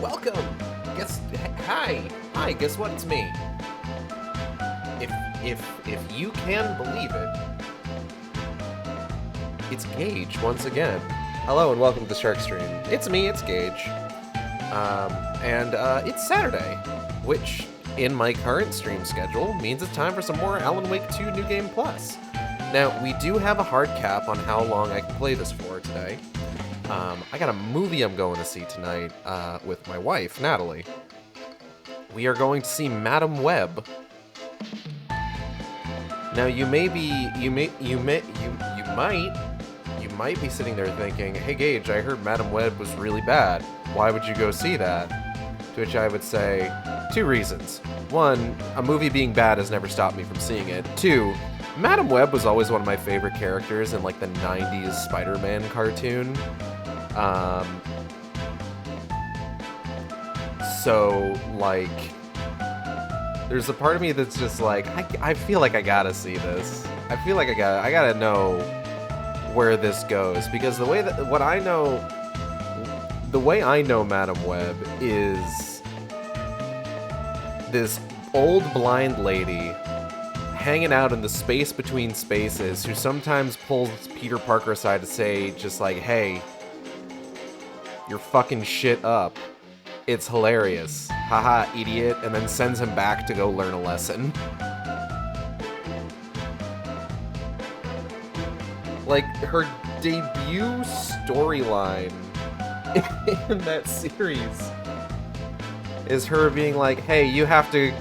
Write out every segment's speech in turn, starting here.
welcome. Hi. Guess what? It's me. If you can believe it, it's Gage once again. Hello and welcome to the Shark Stream. It's me. It's Gage. It's Saturday, which in my current stream schedule means it's time for some more Alan Wake 2 New Game Plus. Now, we do have a hard cap on how long I can play this for today. I got a movie I'm going to see tonight with my wife, Natalie. We are going to see Madam Web. Now, you might be sitting there thinking, "Hey Gage, I heard Madam Web was really bad. Why would you go see that?" To which I would say, two reasons. One, a movie being bad has never stopped me from seeing it. Two, Madam Web was always one of my favorite characters in like the 90s Spider-Man cartoon. So like, there's a part of me that's just like, I feel like I gotta see this. I feel like I gotta know where this goes, because the way I know Madam Web is this old blind lady hanging out in the space between spaces who sometimes pulls Peter Parker aside to say just like, "Hey, you're fucking shit up. It's hilarious. Haha, idiot," and then sends him back to go learn a lesson. Like, her debut storyline in that series is her being like, "Hey, you have to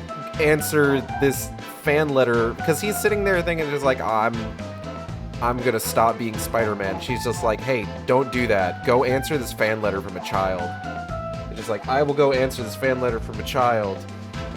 answer this fan letter," because he's sitting there thinking just like, "Oh, I'm gonna stop being Spider-Man." She's just like, "Hey, don't do that. Go answer this fan letter from a child." It's just like, "I will go answer this fan letter from a child."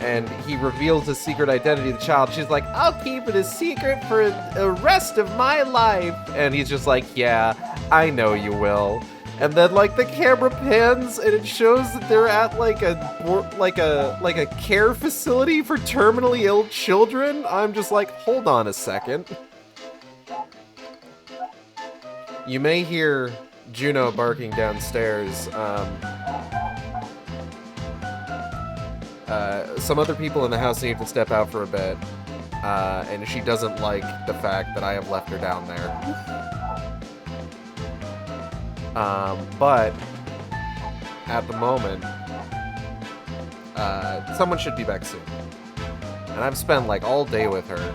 And he reveals his secret identity of the child. She's like, "I'll keep it a secret for the rest of my life." And he's just like, "Yeah, I know you will." And then like the camera pans and it shows that they're at like a care facility for terminally ill children. I'm just like, hold on a second. You may hear Juno barking downstairs. Some other people in the house need to step out for a bit, and she doesn't like the fact that I have left her down there. But at the moment, someone should be back soon. And I've spent like all day with her,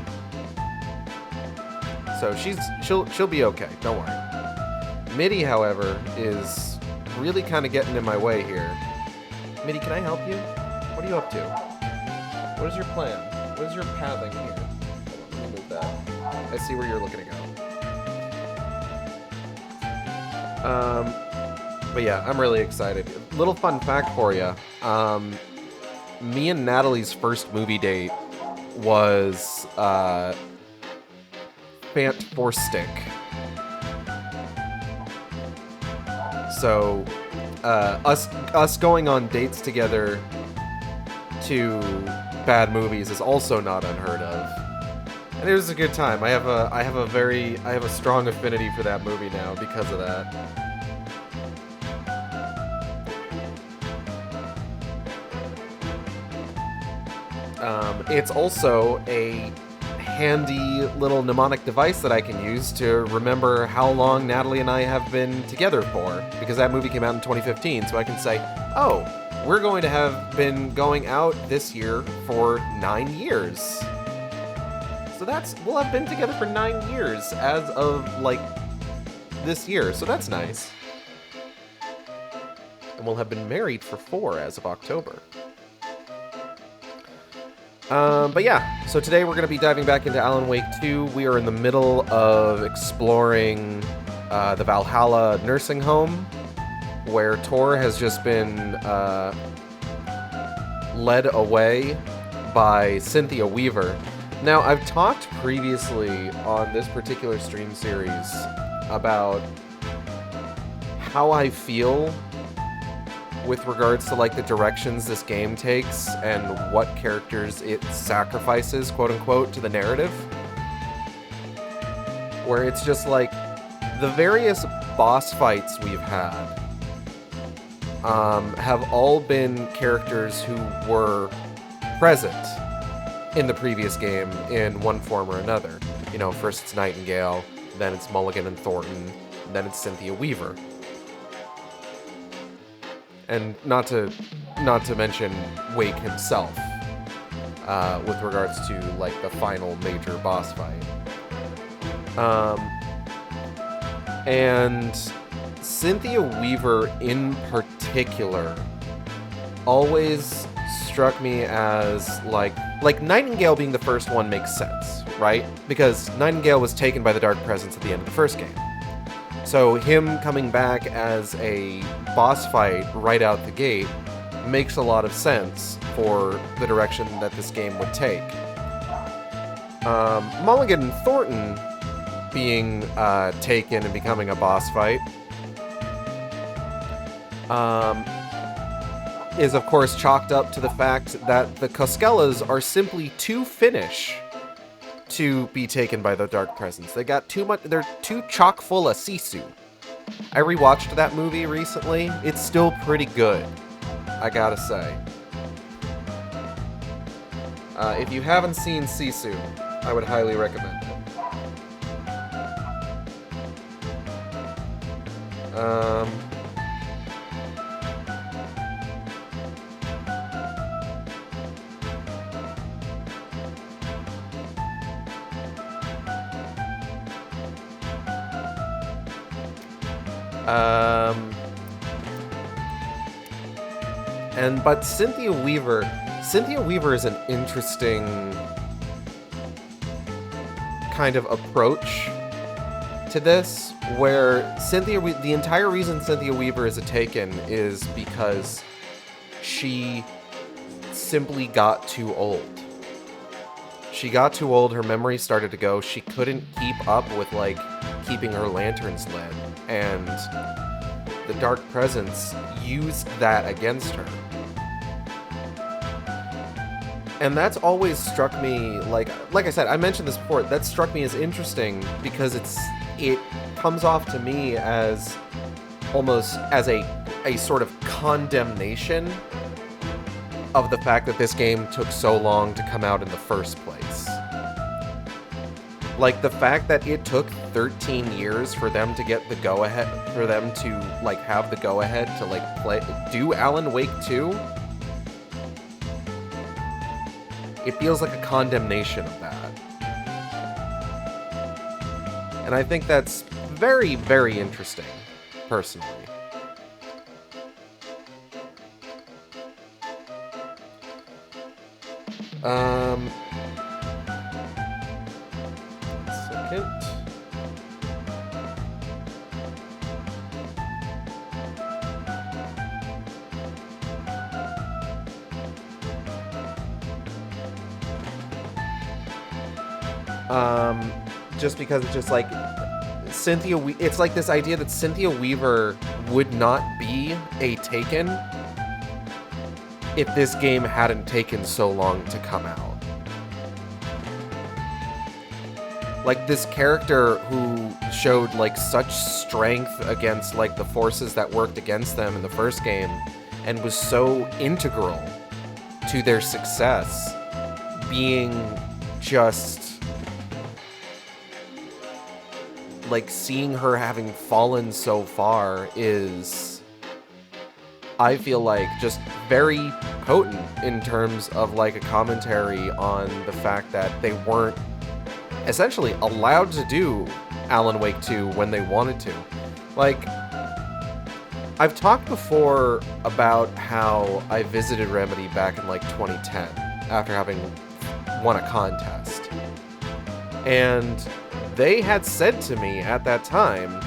so she'll be okay. Don't worry. Mitty, however, is really kind of getting in my way here. Mitty, can I help you? What are you up to? What is your plan? What is your pathing here? Let me move that. I see where you're looking to go. But yeah, I'm really excited. Little fun fact for you. Me and Natalie's first movie date was Fant Force Stick. So, us going on dates together to bad movies is also not unheard of, and it was a good time. I have a strong affinity for that movie now because of that. It's also a handy little mnemonic device that I can use to remember how long Natalie and I have been together for, because that movie came out in 2015, so I can say, "Oh, we're going to have been going out this year for 9 years." So we'll have been together for 9 years as of, like, this year, so that's nice. And we'll have been married for 4 as of October. But yeah, so today we're going to be diving back into Alan Wake 2. We are in the middle of exploring the Valhalla nursing home, where Tor has just been led away by Cynthia Weaver. Now, I've talked previously on this particular stream series about how I feel with regards to like the directions this game takes and what characters it sacrifices, quote unquote, to the narrative. Where it's just like the various boss fights we've had have all been characters who were present in the previous game in one form or another. You know, first it's Nightingale, then it's Mulligan and Thornton, then it's Cynthia Weaver. And not to mention Wake himself, with regards to, like, the final major boss fight. And Cynthia Weaver in particular always struck me as, like Nightingale being the first one makes sense, right? Because Nightingale was taken by the Dark Presence at the end of the first game. So him coming back as a boss fight right out the gate makes a lot of sense for the direction that this game would take. Mulligan and Thornton being taken and becoming a boss fight is of course chalked up to the fact that the Koskellas are simply too Finnish to be taken by the Dark Presence. They got too much. They're too chock full of sisu. I rewatched that movie recently. It's still pretty good, I gotta say. If you haven't seen Sisu, I would highly recommend it. But Cynthia Weaver is an interesting kind of approach to this, where the entire reason Cynthia Weaver is a Taken is because she simply got too old. She got too old, her memory started to go, she couldn't keep up with, like, keeping her lanterns lit, and the Dark Presence used that against her. And that's always struck me, like I said, I mentioned this before, that struck me as interesting because it comes off to me as almost as a sort of condemnation of the fact that this game took so long to come out in the first place. Like, the fact that it took 13 years for them to get the go-ahead, for them to, like, have the go-ahead to, like, do Alan Wake 2, it feels like a condemnation of that. And I think that's very, very interesting, personally. Second. Just because it's just like it's like this idea that Cynthia Weaver would not be a Taken if this game hadn't taken so long to come out. Like, this character who showed, like, such strength against, like, the forces that worked against them in the first game and was so integral to their success, being just, like, seeing her having fallen so far is, I feel like, just very potent in terms of, like, a commentary on the fact that they weren't essentially allowed to do Alan Wake 2 when they wanted to. Like, I've talked before about how I visited Remedy back in, like, 2010 after having won a contest. And they had said to me at that time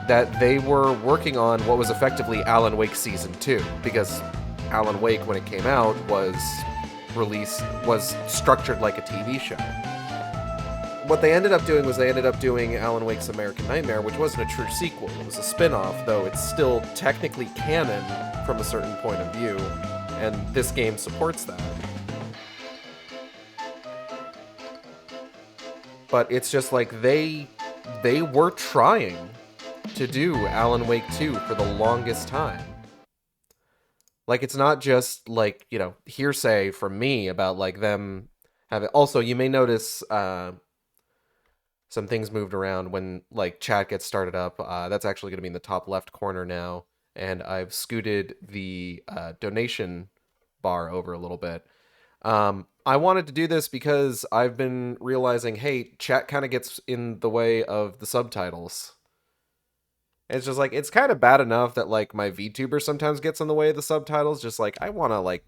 that they were working on what was effectively Alan Wake Season 2, because Alan Wake, when it came out, was structured like a TV show. What they ended up doing was they ended up doing Alan Wake's American Nightmare, which wasn't a true sequel. It was a spin-off, though it's still technically canon from a certain point of view, and this game supports that. But it's just like they were trying to do Alan Wake 2 for the longest time. Like, it's not just, like, hearsay from me about, like, them having... Also, you may notice some things moved around when, like, chat gets started up. That's actually going to be in the top left corner now. And I've scooted the donation bar over a little bit. I wanted to do this because I've been realizing, hey, chat kind of gets in the way of the subtitles. It's just like, it's kind of bad enough that, like, my VTuber sometimes gets in the way of the subtitles. Just like, I want to, like,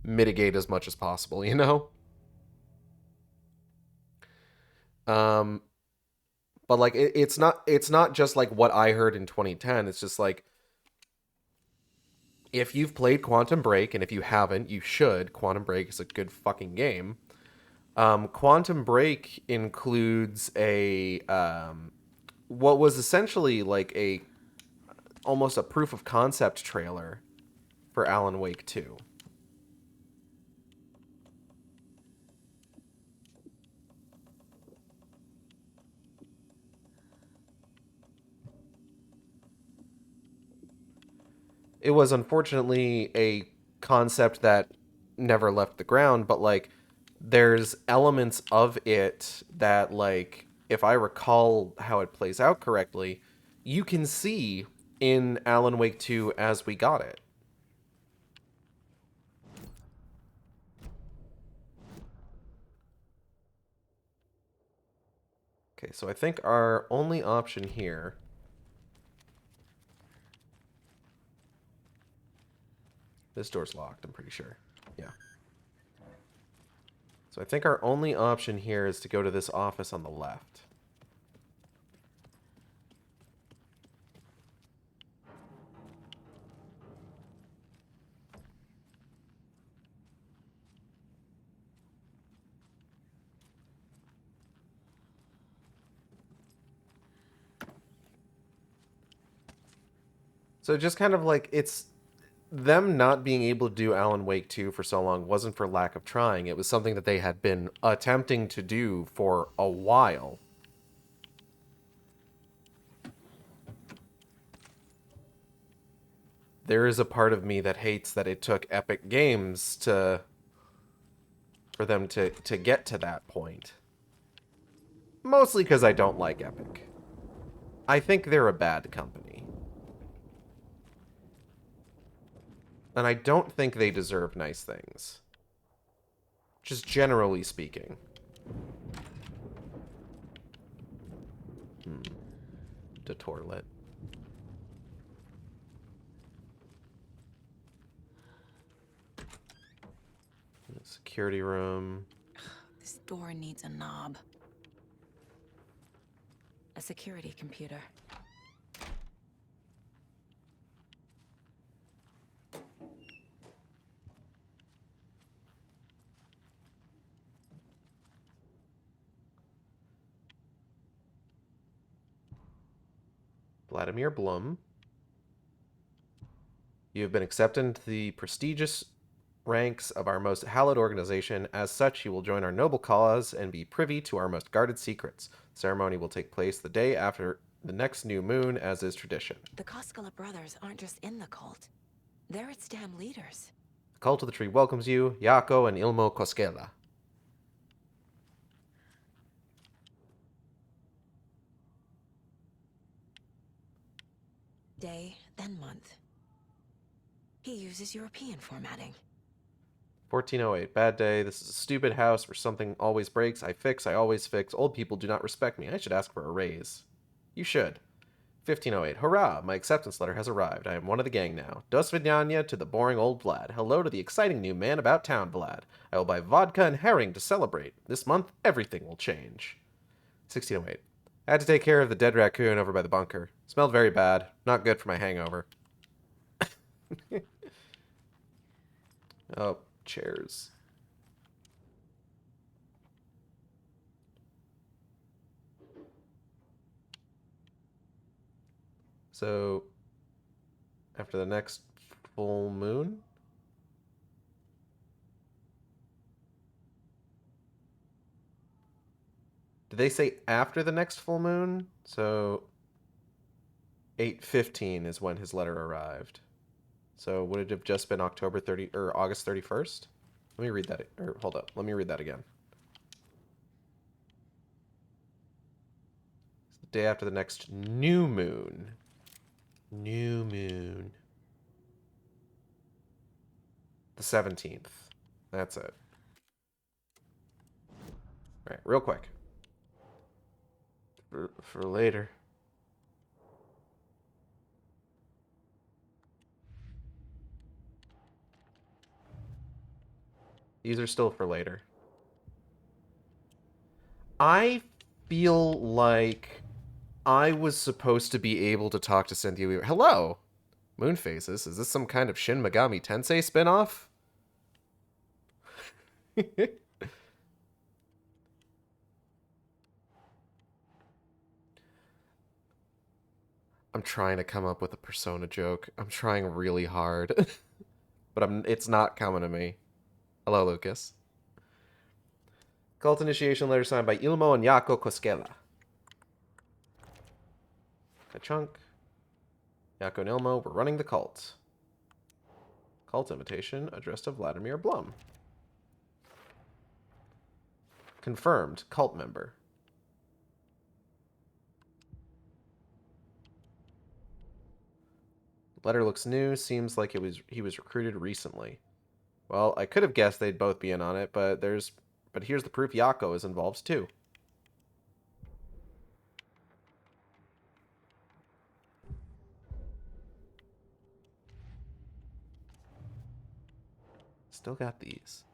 mitigate as much as possible, you know? Um, but like, it's not just like what I heard in 2010. It's just like, if you've played Quantum Break, and if you haven't, you should. Quantum Break is a good fucking game. Quantum Break includes a what was essentially like a almost a proof of concept trailer for Alan Wake 2. It was unfortunately a concept that never left the ground, but like there's elements of it that, like, if I recall how it plays out correctly, you can see in Alan Wake 2 as we got it. Okay, so I think our only option here... This door's locked, I'm pretty sure. Yeah. So I think our only option here is to go to this office on the left. So just kind of like, it's them not being able to do Alan Wake 2 for so long wasn't for lack of trying. It was something that they had been attempting to do for a while. There is a part of me that hates that it took Epic Games for them to get to that point. Mostly because I don't like Epic. I think they're a bad company. And I don't think they deserve nice things. Just generally speaking. The toilet. Security room. This door needs a knob. A security computer. Vladimir Blum. You have been accepted into the prestigious ranks of our most hallowed organization. As such, you will join our noble cause and be privy to our most guarded secrets. The ceremony will take place the day after the next new moon, as is tradition. The Koskela brothers aren't just in the cult. They're its damn leaders. The Cult of the Tree welcomes you, Yako and Ilmo Koskela. Day, then month. He uses European formatting. 1408. Bad day. This is a stupid house where something always breaks. I fix. I always fix. Old people do not respect me. I should ask for a raise. You should. 1508. Hurrah! My acceptance letter has arrived. I am one of the gang now. Dos vidanya to the boring old Vlad. Hello to the exciting new man about town, Vlad. I will buy vodka and herring to celebrate. This month, everything will change. 1608. I had to take care of the dead raccoon over by the bunker. Smelled very bad. Not good for my hangover. Oh, chairs. So, after the next full moon? Did they say after the next full moon? So, 8:15 is when his letter arrived. So would it have just been October 30 or August 31st? Let me read that. Or hold up. Let me read that again. It's the day after the next new moon. New moon. The 17th. That's it. All right, real quick. For later. These are still for later. I feel like I was supposed to be able to talk to Cynthia Weaver. Hello, Moon Phases. Is this some kind of Shin Megami Tensei spinoff? I'm trying to come up with a Persona joke. I'm trying really hard. But it's not coming to me. Hello, Lucas. Cult initiation letter signed by Ilmo and Yako Koskela. Kachunk. Yako and Ilmo were running the cult. Cult invitation addressed to Vladimir Blum. Confirmed. Cult member. Letter looks new. Seems like he was recruited recently. Well, I could have guessed they'd both be in on it, but here's the proof Yako is involved too. Still got these.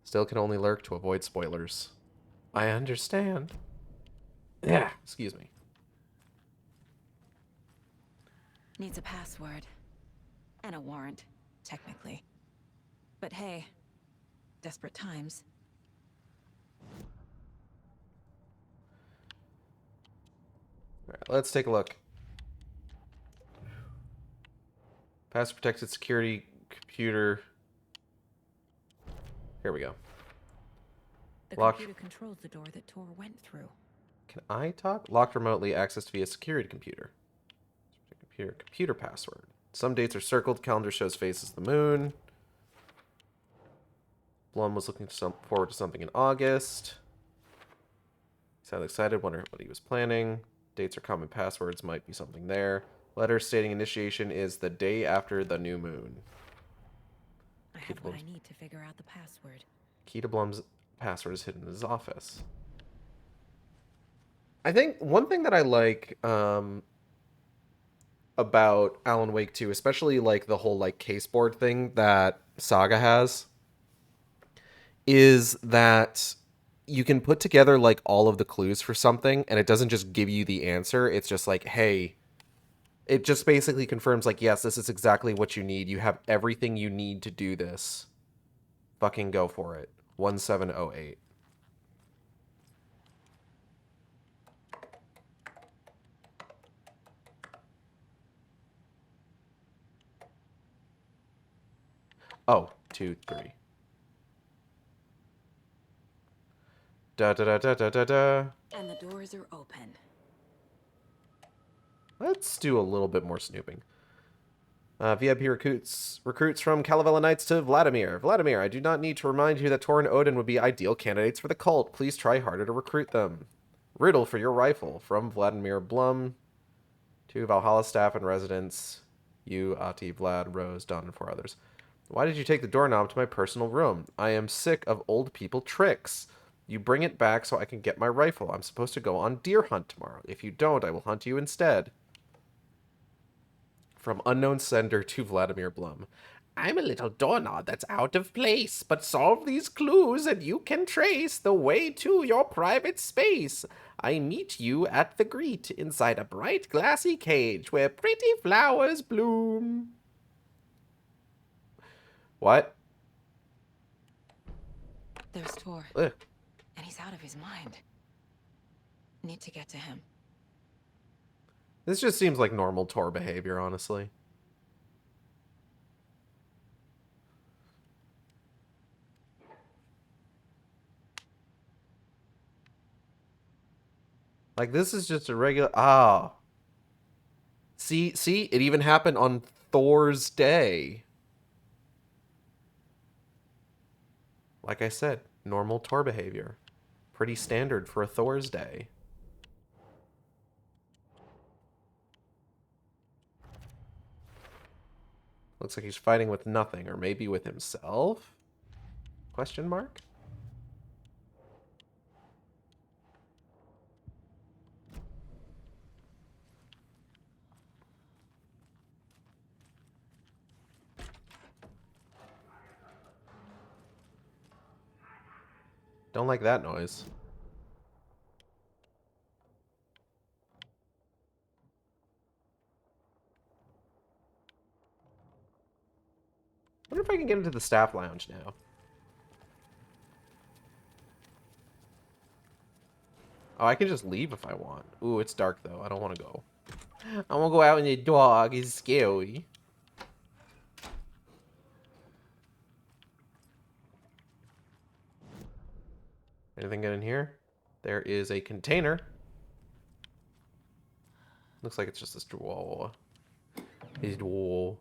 Still can only lurk to avoid spoilers. I understand. Yeah, excuse me. Needs a password. And a warrant, technically. But hey, desperate times. Alright, let's take a look. Password protected security computer. Here we go. The Locked. computer controls the door that Tor went through. Can I talk? Locked remotely, accessed via security computer. Computer password. Some dates are circled. Calendar shows faces the moon. Blum was looking forward to something in August. He sounded excited, wondering what he was planning. Dates are common passwords, might be something there. Letter stating initiation is the day after the new moon. I have what I need to figure out the password. Key to Blum's password is hidden in his office. I think one thing that I like about Alan Wake 2, especially like the whole like caseboard thing that Saga has, is that you can put together like all of the clues for something and it doesn't just give you the answer. It's just like, hey, it just basically confirms like, yes, this is exactly what you need. You have everything you need to do this. Fucking go for it. 1708. Oh, 2, 3. Da da da da da da da. And the doors are open. Let's do a little bit more snooping. VIP recruits from Calavella Knights to Vladimir. Vladimir, I do not need to remind you that Tor and Odin would be ideal candidates for the cult. Please try harder to recruit them. Riddle for your rifle. From Vladimir Blum to Valhalla staff and residents. You, Ati, Vlad, Rose, Don, and 4 others. Why did you take the doorknob to my personal room? I am sick of old people tricks. You bring it back so I can get my rifle. I'm supposed to go on deer hunt tomorrow. If you don't, I will hunt you instead. From unknown sender to Vladimir Blum. I'm a little doorknob that's out of place, but solve these clues and you can trace the way to your private space. I meet you at the greet inside a bright glassy cage where pretty flowers bloom. What? There's Tor. Ugh. And he's out of his mind. Need to get to him. This just seems like normal Tor behavior, honestly. Like, this is just a regular... Ah. See? It even happened on Thor's day. Like I said, normal Tor behavior. Pretty standard for a Thor's day. Looks like he's fighting with nothing, or maybe with himself? Question mark? Don't like that noise. I wonder if I can get into the staff lounge now. Oh, I can just leave if I want. Ooh, it's dark though. I don't want to go. I want to go out in the dog. It's scary. Anything good in here? There is a container. Looks like it's just this drawer. His drawer.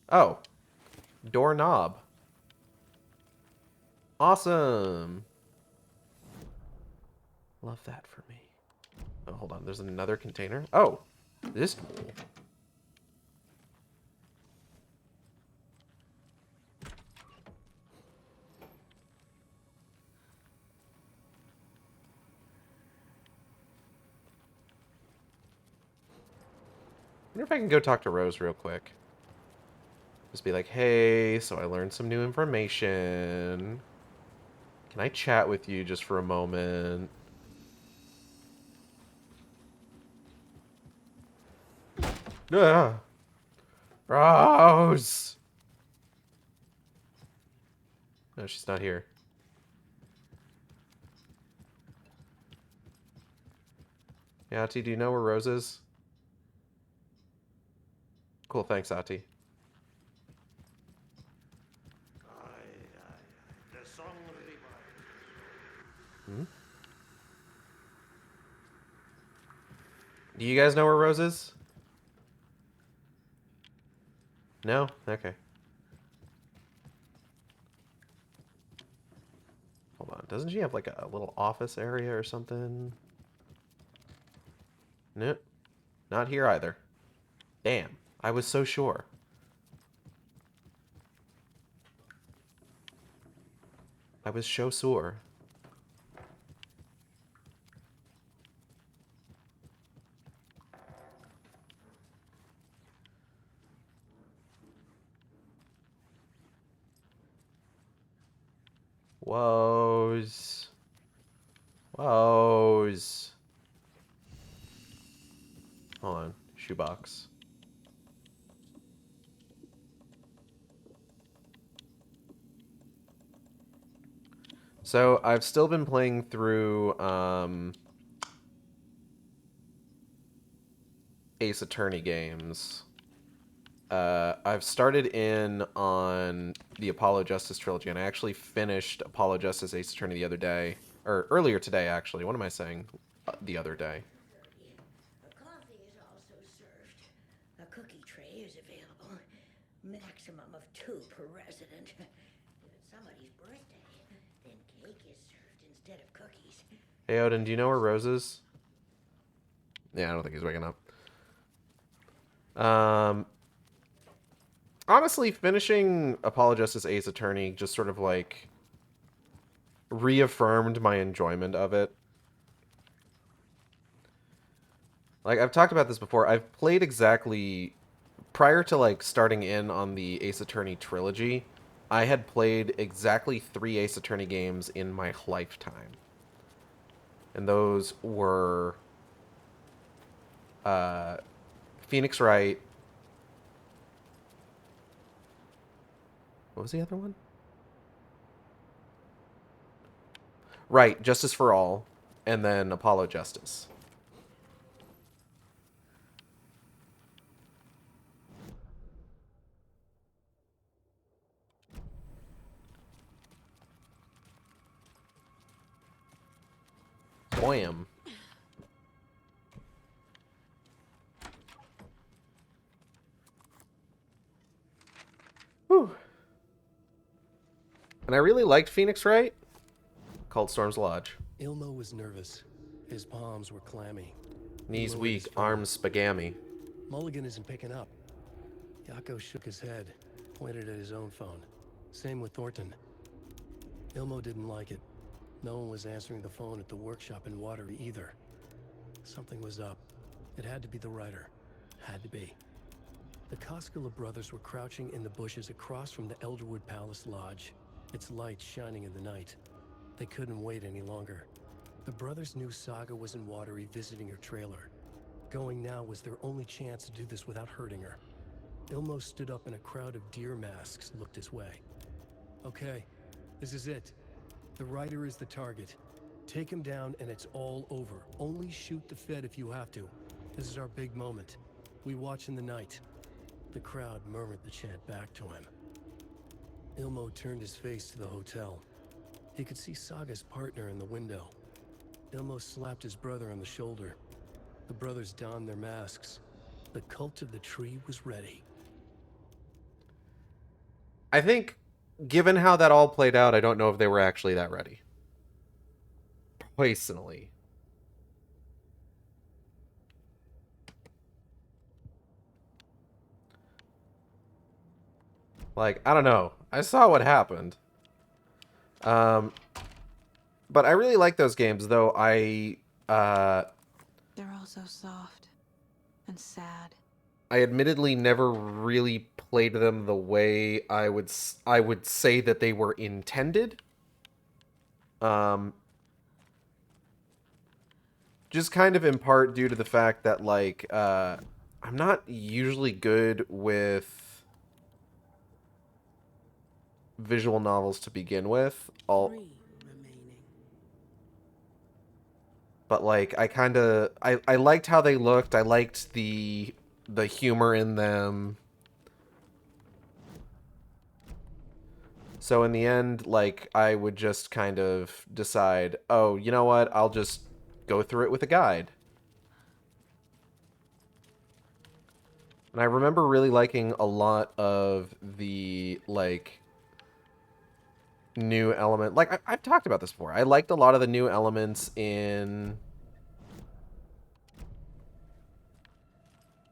Oh. Doorknob. Awesome. Love that for me. Oh, hold on. There's another container. Oh. This tool. I wonder if I can go talk to Rose real quick. Just be like, hey, so I learned some new information. Can I chat with you just for a moment? Ah. Rose! No, she's not here. Yeah, Ati, do you know where Rose is? Cool, thanks, Ati. Hmm? Do you guys know where Rose is? No? Okay. Hold on. Doesn't she have like a little office area or something? Nope. Not here either. Damn. I was so sure. I was so sure. Woes. Woes. Hold on. Shoebox. So, I've still been playing through, Ace Attorney games. I've started in on the Apollo Justice trilogy, and I actually finished Apollo Justice Ace Attorney the other day. Or earlier today, actually. What am I saying? The other day. Coffee is also served. A cookie tray is available. Maximum of 2 per resident. If it's somebody's birthday, then cake is served instead of cookies. Hey, Odin, do you know where Rose is? Yeah, I don't think he's waking up. Honestly, finishing Apollo Justice Ace Attorney just sort of like reaffirmed my enjoyment of it. Like, I've talked about this before. I've played exactly... Prior to, like, starting in on the Ace Attorney trilogy, I had played exactly 3 Ace Attorney games in my lifetime. And those were... Phoenix Wright... What was the other one? Right, Justice for All, and then Apollo Justice. Wham. And I really liked Phoenix Wright. Called Storm's Lodge. Ilmo was nervous. His palms were clammy. Knees Ilmo hit weak, his phone. arms spagami. Mulligan isn't picking up. Yako shook his head, pointed at his own phone. Same with Thornton. Ilmo didn't like it. No one was answering the phone at the workshop in Watery either. Something was up. It had to be the writer. Had to be. The Koskela brothers were crouching in the bushes across from the Elderwood Palace Lodge, its lights shining in the night. They couldn't wait any longer. The brothers knew Saga was in Watery visiting her trailer. Going now was their only chance to do this without hurting her. Ilmo stood up and a crowd of deer masks looked his way. Okay, this is it. The writer is the target. Take him down and it's all over. Only shoot the Fed if you have to. This is our big moment. We watch in the night. The crowd murmured the chant back to him. Ilmo turned his face to the hotel. He could see Saga's partner in the window. Ilmo slapped his brother on the shoulder. The brothers donned their masks. The cult of the tree was ready. I think, given how that all played out, I don't know if they were actually that ready. Personally. Like, I don't know. I saw what happened. But I really like those games, though They're all so soft and sad. I admittedly never really played them the way I would say that they were intended. Just kind of in part due to the fact that, like, I'm not usually good with visual novels to begin with. But, like, I liked how they looked. I liked the humor in them. So in the end, like, I would just kind of decide, oh, you know what? I'll just go through it with a guide. And I remember really liking a lot of the, like, new element. Like, I've talked about this before. I liked a lot of the new elements in...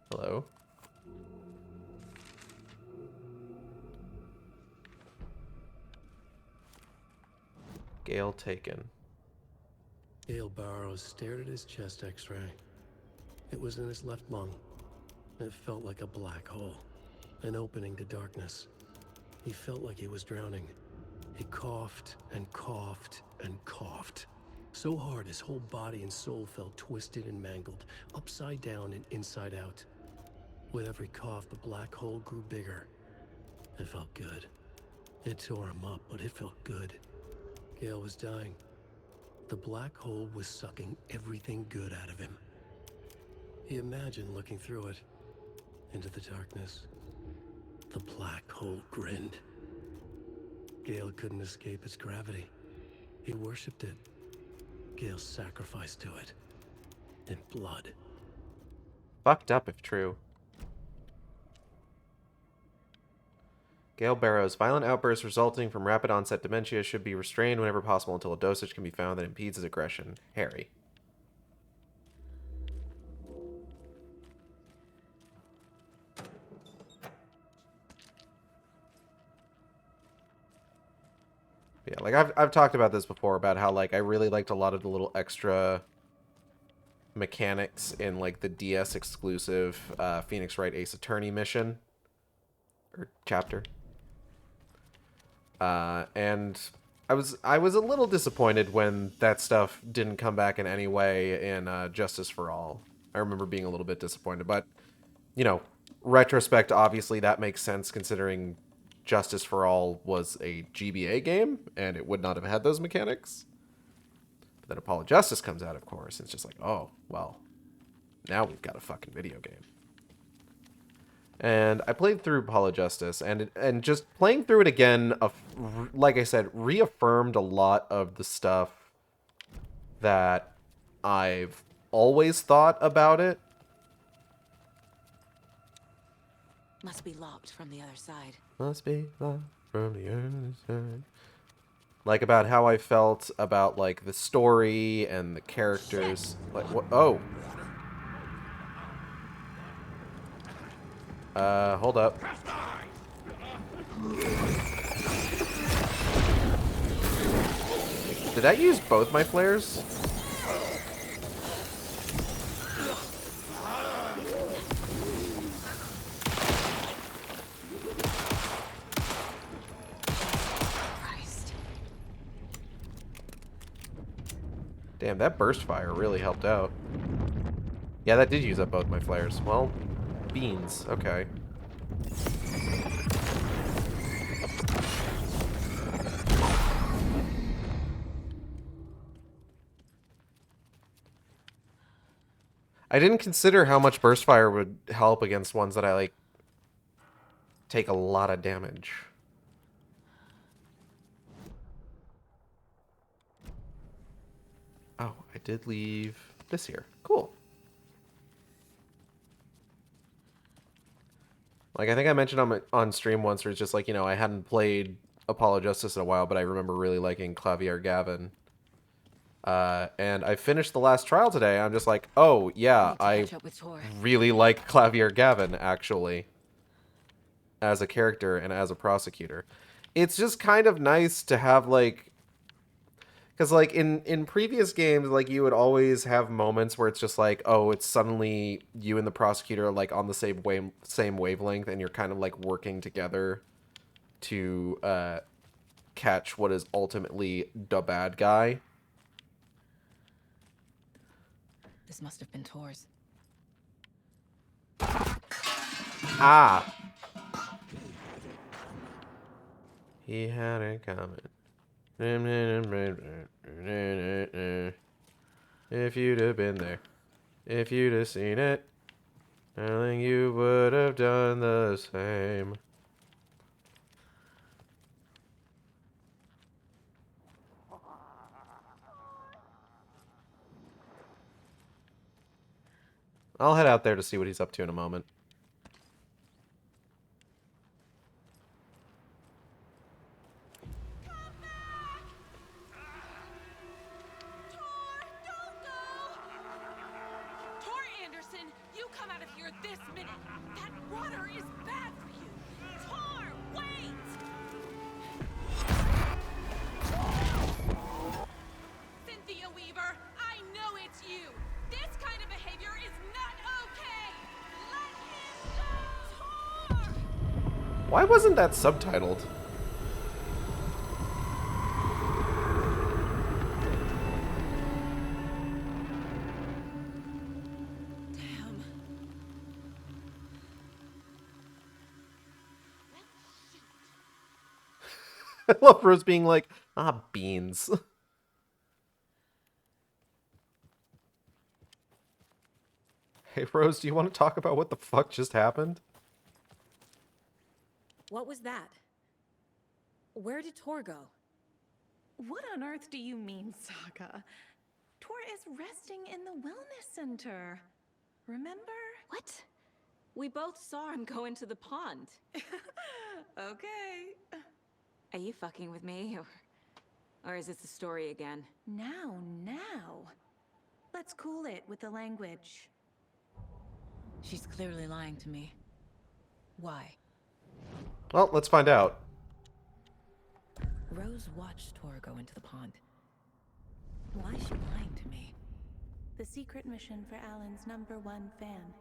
Hello? Gale taken. Gale Barrows stared at his chest x-ray. It was in his left lung. It felt like a black hole. An opening to darkness. He felt like he was drowning. He coughed and coughed and coughed. So hard his whole body and soul felt twisted and mangled, upside down and inside out. With every cough, the black hole grew bigger. It felt good. It tore him up, but it felt good. Gale was dying. The black hole was sucking everything good out of him. He imagined looking through it, into the darkness. The black hole grinned. Gale couldn't escape its gravity. He worshipped it. Gale sacrificed to it. In blood. Fucked up if true. Gale Barrows. Violent outbursts resulting from rapid onset dementia should be restrained whenever possible until a dosage can be found that impedes his aggression. Harry. Yeah, like I've talked about this before about how, like, I really liked a lot of the little extra mechanics in, like, the DS exclusive Phoenix Wright Ace Attorney mission or chapter. And I was a little disappointed when that stuff didn't come back in any way in Justice for All. I remember being a little bit disappointed, but, you know, retrospect, obviously that makes sense considering Justice for All was a GBA game and it would not have had those mechanics. But then Apollo Justice comes out, of course, and it's just like, oh, well, now we've got a fucking video game. And I played through Apollo Justice, and just playing through it again, like I said, reaffirmed a lot of the stuff that I've always thought about it. Must be locked from the other side. Must be locked from the other side. Like, about how I felt about, like, the story and the characters. Like, what? Oh. Hold up. Did I use both my flares? Christ. Damn, that burst fire really helped out. Yeah, that did use up both my flares. Well, beans. Okay. I didn't consider how much burst fire would help against ones that I, like, take a lot of damage. Oh, I did leave this here. Cool. Like, I think I mentioned on stream once where it's just like, you know, I hadn't played Apollo Justice in a while, but I remember really liking Clavier Gavin. And I finished the last trial today. I'm just like, oh, yeah, I Catch up with Tor. really like Clavier Gavin, actually, as a character and as a prosecutor. It's just kind of nice to have, like, because, like, in previous games, like, you would always have moments where it's just like, oh, it's suddenly you and the prosecutor, like, on the same wavelength, and you're kind of, like, working together to catch what is ultimately the bad guy. This must have been Tor's. Ah! He had it coming. If you'd have been there, if you'd have seen it, I think you would have done the same. I'll head out there to see what he's up to in a moment. You come out of here this minute. That water is bad for you. Tor, wait! Cynthia Weaver, I know it's you. This kind of behavior is not okay. Let him go. Tor! Why wasn't that subtitled? Damn. I love Rose being like, ah, beans. Hey, Rose, do you want to talk about what the fuck just happened? What was that? Where did Tor go? What on earth do you mean, Saga? Tor is resting in the wellness center. Remember? What? We both saw him go into the pond. Okay. Are you fucking with me, or is this the story again? Now. Let's cool it with the language. She's clearly lying to me. Why? Well, let's find out. Rose watched Tor go into the pond. Why is she lying to me? The secret mission for Alan's #1 fan.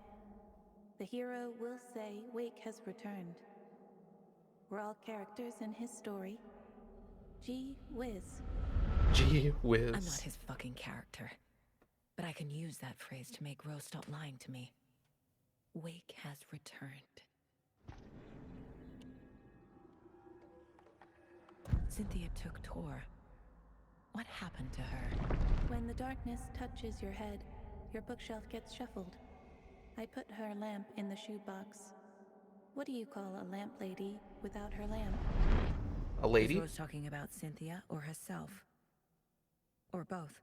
The hero will say Wake has returned. We're all characters in his story. Gee whiz. Gee whiz. I'm not his fucking character. But I can use that phrase to make Rose stop lying to me. Wake has returned. Cynthia took Tor. What happened to her? When the darkness touches your head, your bookshelf gets shuffled. I put her lamp in the shoebox. What do you call a lamp lady without her lamp? A lady? Is Rose talking about Cynthia or herself? Or both?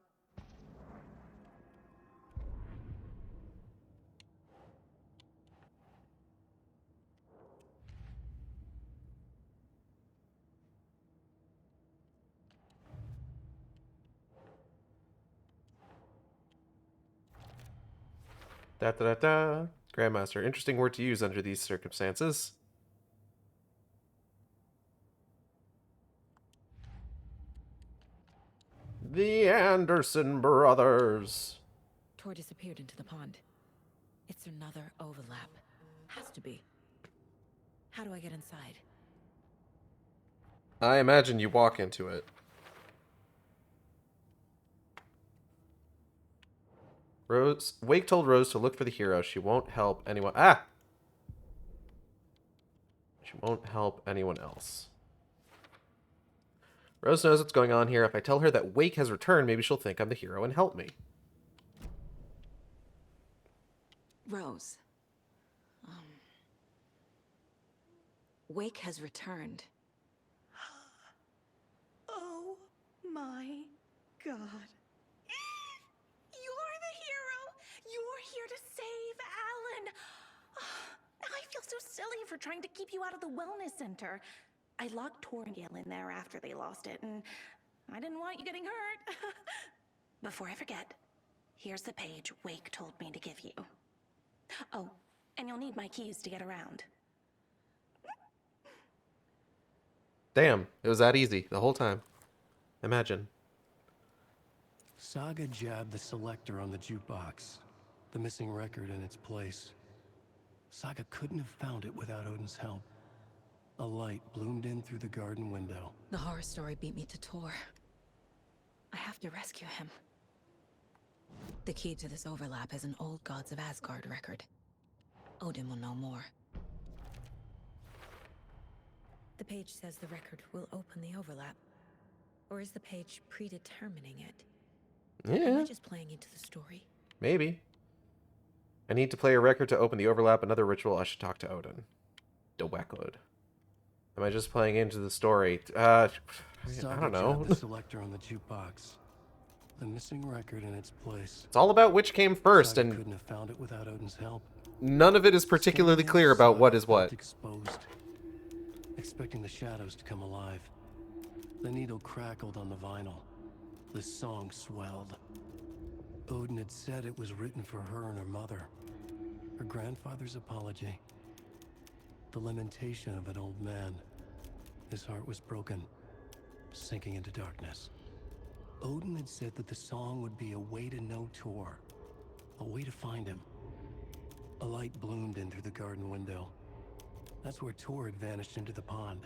Da da da da. Grandmaster. Interesting word to use under these circumstances. The Anderson brothers. Tor disappeared into the pond. It's another overlap. Has to be. How do I get inside? I imagine you walk into it. Wake told Rose to look for the hero. She won't help anyone. She won't help anyone else. Rose knows what's going on here. If I tell her that Wake has returned, maybe she'll think I'm the hero and help me. Rose. Wake has returned. Oh my god. You're the hero! You're here to save Alan! I feel so silly for trying to keep you out of the wellness center. I locked Tor and Gail in there after they lost it, and I didn't want you getting hurt. Before I forget, here's the page Wake told me to give you. Oh, and you'll need my keys to get around. Damn, it was that easy the whole time. Imagine. Saga jabbed the selector on the jukebox, the missing record in its place. Saga couldn't have found it without Odin's help. A light bloomed in through the garden window. The horror story beat me to Tor. I have to rescue him. The key to this overlap is an old Gods of Asgard record. Odin will know more. The page says the record will open the overlap. Or is the page predetermining it? Am I just playing into the story? Maybe. I need to play a record to open the overlap. Another ritual. I should talk to Odin. Dweckwood. Am I just playing into the story? I don't know. The selector on the jukebox. The missing record in its place. It's all about which came first, Saga and couldn't have found it without Odin's help. none of it is particularly clear about what is what. Exposed, expecting the shadows to come alive. The needle crackled on the vinyl. The song swelled. Odin had said it was written for her and her mother. Her grandfather's apology. The lamentation of an old man. His heart was broken, sinking into darkness. Odin had said that the song would be a way to know Tor, a way to find him. A light bloomed in through the garden window. That's where Tor had vanished into the pond.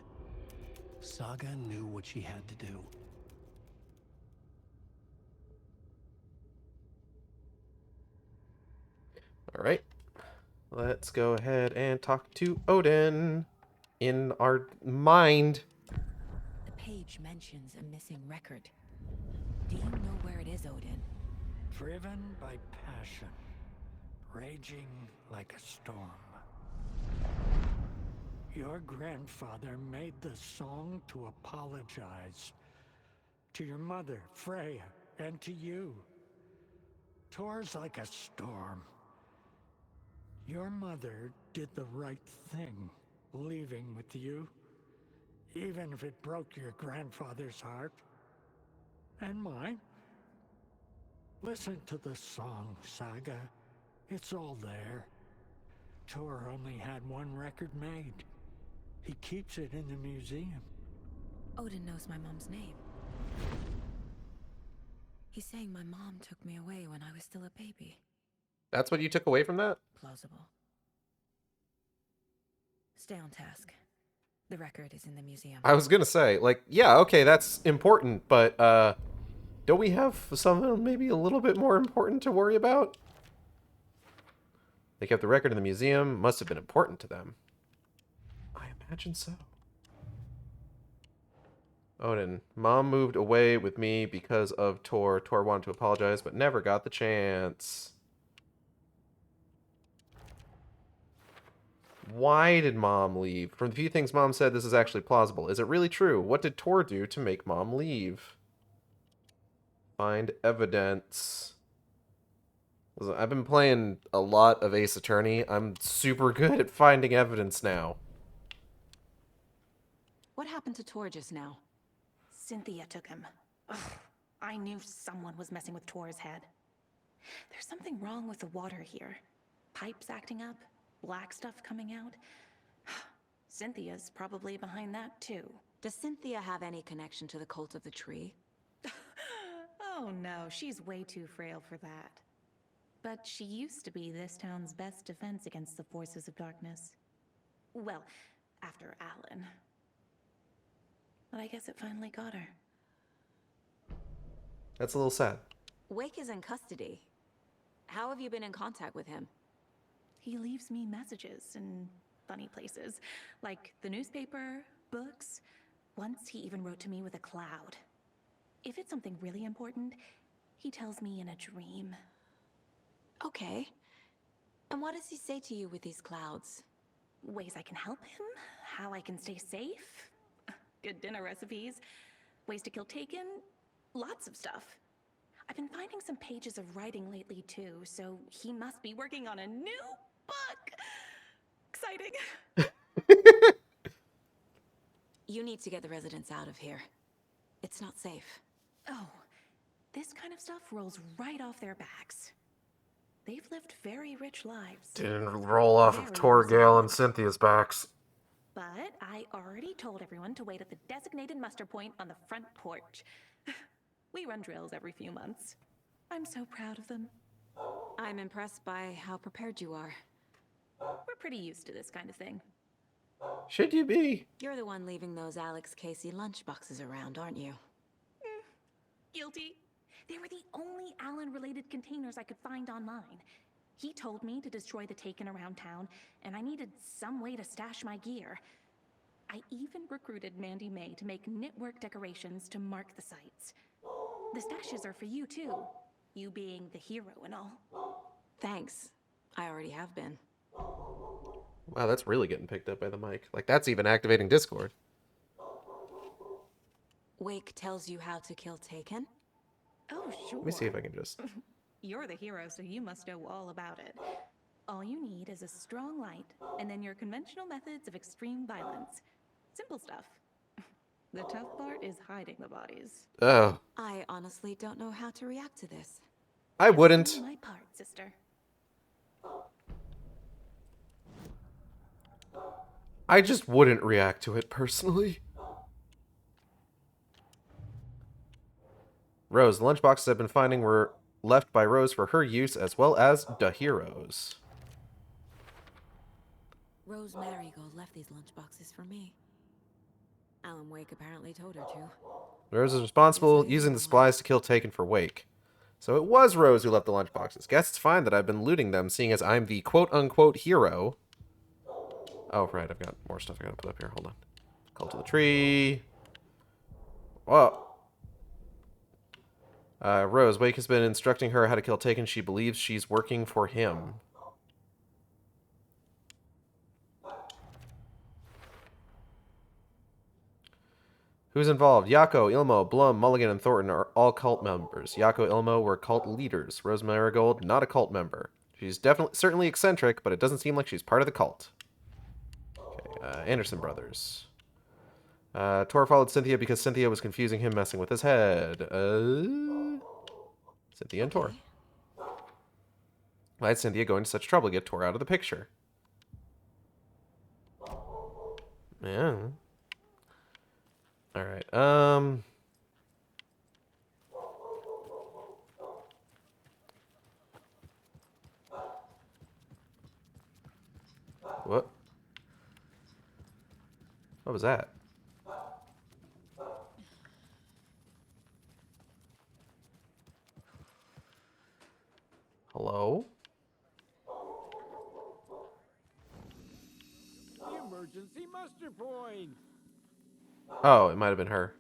Saga knew what she had to do. All right. Let's go ahead and talk to Odin in our mind. The page mentions a missing record. Do you know where it is, Odin? Driven by passion, raging like a storm. Your grandfather made the song to apologize to your mother, Freya, and to you. Tor's like a storm. Your mother did the right thing, leaving with you, even if it broke your grandfather's heart. And mine. Listen to the song, Saga. It's all there. Tor only had one record made. He keeps it in the museum. Odin knows my mom's name. He's saying my mom took me away when I was still a baby. That's what you took away from that? Plausible. Stay on task. The record is in the museum. I was gonna say, like, yeah, okay, that's important, but, don't we have something maybe a little bit more important to worry about? They kept the record in the museum. Must have been important to them. I imagine so. Odin. Mom moved away with me because of Tor. Tor wanted to apologize, but never got the chance. Why did Mom leave? From the few things Mom said, this is actually plausible. Is it really true? What did Tor do to make Mom leave? Find evidence. Listen, I've been playing a lot of Ace Attorney. I'm super good at finding evidence now. What happened to Tor just now? Cynthia took him. Ugh, I knew someone was messing with Tor's head. There's something wrong with the water here. pipes acting up, black stuff coming out. Cynthia's probably behind that too. Does Cynthia have any connection to the cult of the tree? Oh no, she's way too frail for that. But she used to be this town's best defense against the forces of darkness. Well, after Alan. But I guess it finally got her. That's a little sad. Wake is in custody. How have you been in contact with him? He leaves me messages in funny places, like the newspaper, books. Once he even wrote to me with a cloud. If it's something really important, he tells me in a dream. Okay. And what does he say to you with these clouds? Ways I can help him, how I can stay safe, good dinner recipes, ways to kill Taken, lots of stuff. I've been finding some pages of writing lately too, so he must be working on a new book. Exciting. You need to get the residents out of here. It's not safe. Oh, this kind of stuff rolls right off their backs. They've lived very rich lives. Didn't roll off of Torgal and Cynthia's backs. But I already told everyone to wait at the designated muster point on the front porch. We run drills every few months. I'm so proud of them. I'm impressed by how prepared you are. We're pretty used to this kind of thing. Should you be? You're the one leaving those Alex Casey lunchboxes around, aren't you? Guilty. They were the only Alan-related containers I could find online. He told me to destroy the Taken around town, and I needed some way to stash my gear. I even recruited Mandy May to make knitwork decorations to mark the sites. The stashes are for you, too. You being the hero and all. Thanks. I already have been. Wow, that's really getting picked up by the mic. Like, that's even activating Discord. Wake tells you how to kill Taken? Oh, sure. Let me see if I can just... You're the hero, so you must know all about it. All you need is a strong light, and then your conventional methods of extreme violence. Simple stuff. The tough part is hiding the bodies. Oh. I honestly don't know how to react to this. I wouldn't. Just do my part, sister. I just wouldn't react to it personally. Rose, the lunchboxes I've been finding were left by Rose for her use as well as the heroes. Rose Marigold left these lunchboxes for me. Alan Wake apparently told her to. Rose is responsible using the supplies to kill Taken for Wake. So it was Rose who left the lunchboxes. Guess it's fine that I've been looting them, seeing as I'm the quote-unquote hero. Oh, right, I've got more stuff I gotta put up here. Hold on. Call to the tree. Whoa. Rose, Wake has been instructing her how to kill Taken. She believes she's working for him. Who's involved? Yako, Ilmo, Blum, Mulligan, and Thornton are all cult members. Yako, Ilmo were cult leaders. Rose Marigold, not a cult member. She's certainly eccentric, but it doesn't seem like she's part of the cult. Okay, Anderson brothers. Tor followed Cynthia because Cynthia was confusing him, messing with his head. Cynthia and Tor. Why is Cynthia going to such trouble to get Tor out of the picture? Yeah. Alright, What? What was that? Hello? The emergency muster point! Oh, it might have been her.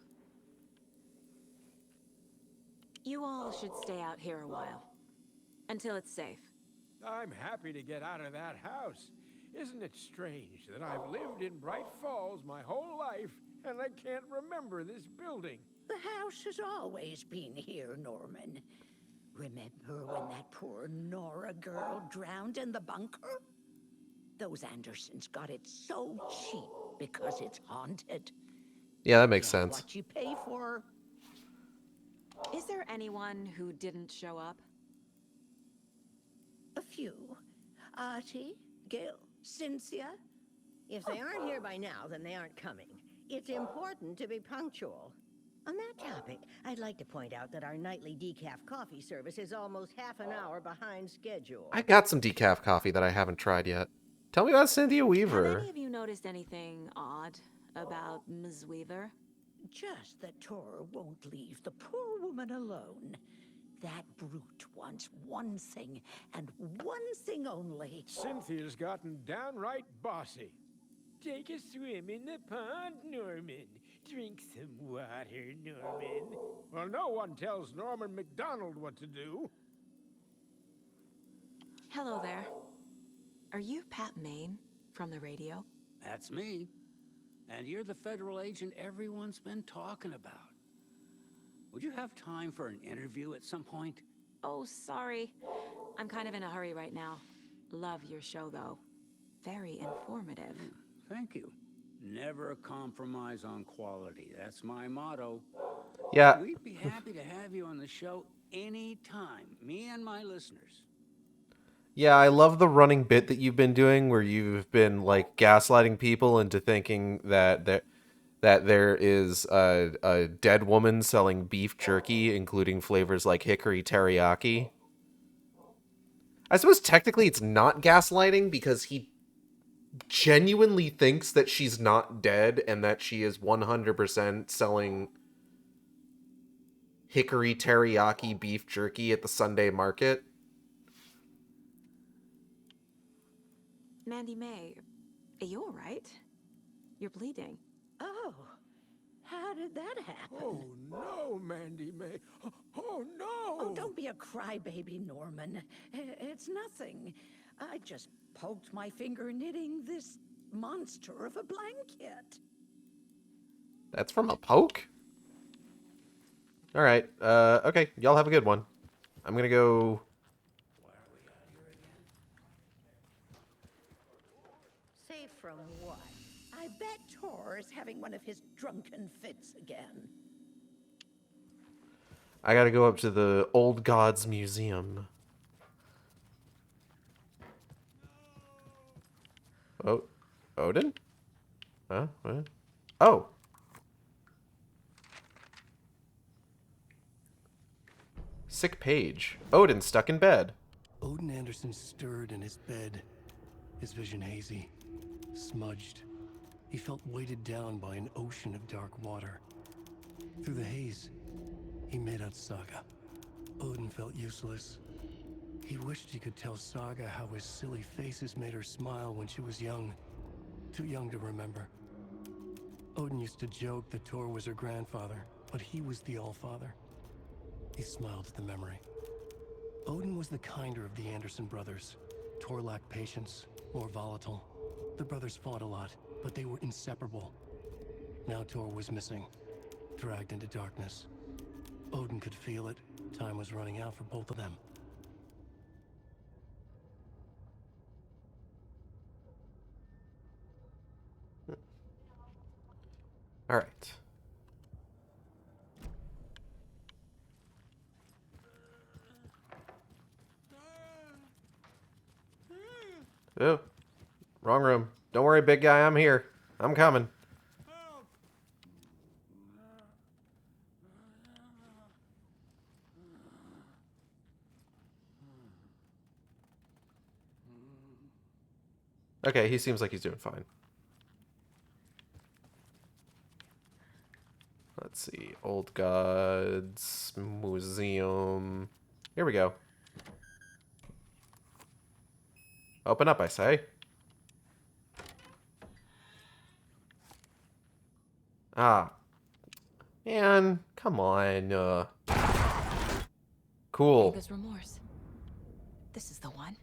You all should stay out here a while. Until it's safe. I'm happy to get out of that house. Isn't it strange that I've lived in Bright Falls my whole life and I can't remember this building? The house has always been here, Norman. Remember when that poor Nora girl drowned in the bunker? Those Andersons got it so cheap because it's haunted. Yeah, that makes Get sense. What you pay for? Is there anyone who didn't show up? A few. Artie, Gil, Cynthia? If they aren't here by now, then they aren't coming. It's important to be punctual. On that topic, I'd like to point out that our nightly decaf coffee service is almost half an hour behind schedule. I got some decaf coffee that I haven't tried yet. Tell me about Cynthia Have Weaver. any of you noticed anything odd about Ms. Weaver? Just that Tor won't leave the poor woman alone. That brute wants one thing, and one thing only. Cynthia's gotten downright bossy. Take a swim in the pond, Norman. Drink some water, Norman. Well, no one tells Norman MacDonald what to do. Hello there. Are you Pat Maine from the radio? That's me. And you're the federal agent everyone's been talking about. Would you have time for an interview at some point? Oh, sorry. I'm kind of in a hurry right now. Love your show, though. Very informative. Thank you. Never compromise on quality. That's my motto. Yeah, We'd be happy to have you on the show anytime, me and my listeners. yeah, I love the running bit that you've been doing where you've been like gaslighting people into thinking that there is a dead woman selling beef jerky, including flavors like hickory teriyaki. I suppose technically it's not gaslighting because he genuinely thinks that she's not dead and that she is 100% selling hickory teriyaki beef jerky at the Sunday market. Mandy May, are you all right? You're bleeding. Oh, how did that happen? Oh, no, Mandy May. Oh, no! Oh, don't be a crybaby, Norman. It's nothing. I just poked my finger knitting this monster of a blanket. That's from a poke? Alright, okay, y'all have a good one. I'm gonna go... Safe from what? I bet Tor is having one of his drunken fits again. I gotta go up to the Old Gods Museum. Oh, Odin? Huh? What? Oh! Sick page. Odin stuck in bed. Odin Anderson stirred in his bed, his vision hazy, smudged. He felt weighted down by an ocean of dark water. Through the haze, he made out Saga. Odin felt useless. He wished he could tell Saga how his silly faces made her smile when she was young. Too young to remember. Odin used to joke that Tor was her grandfather, but he was the Allfather. He smiled at the memory. Odin was the kinder of the Anderson brothers. Tor lacked patience, more volatile. The brothers fought a lot, but they were inseparable. Now Tor was missing, dragged into darkness. Odin could feel it. Time was running out for both of them. All right. Oh, wrong room. Don't worry, big guy. I'm here. I'm coming. Okay, he seems like he's doing fine. Let's see. Old Gods Museum. Here we go. Open up, I say. Ah. Man, come on. Cool. There's remorse. This is the one.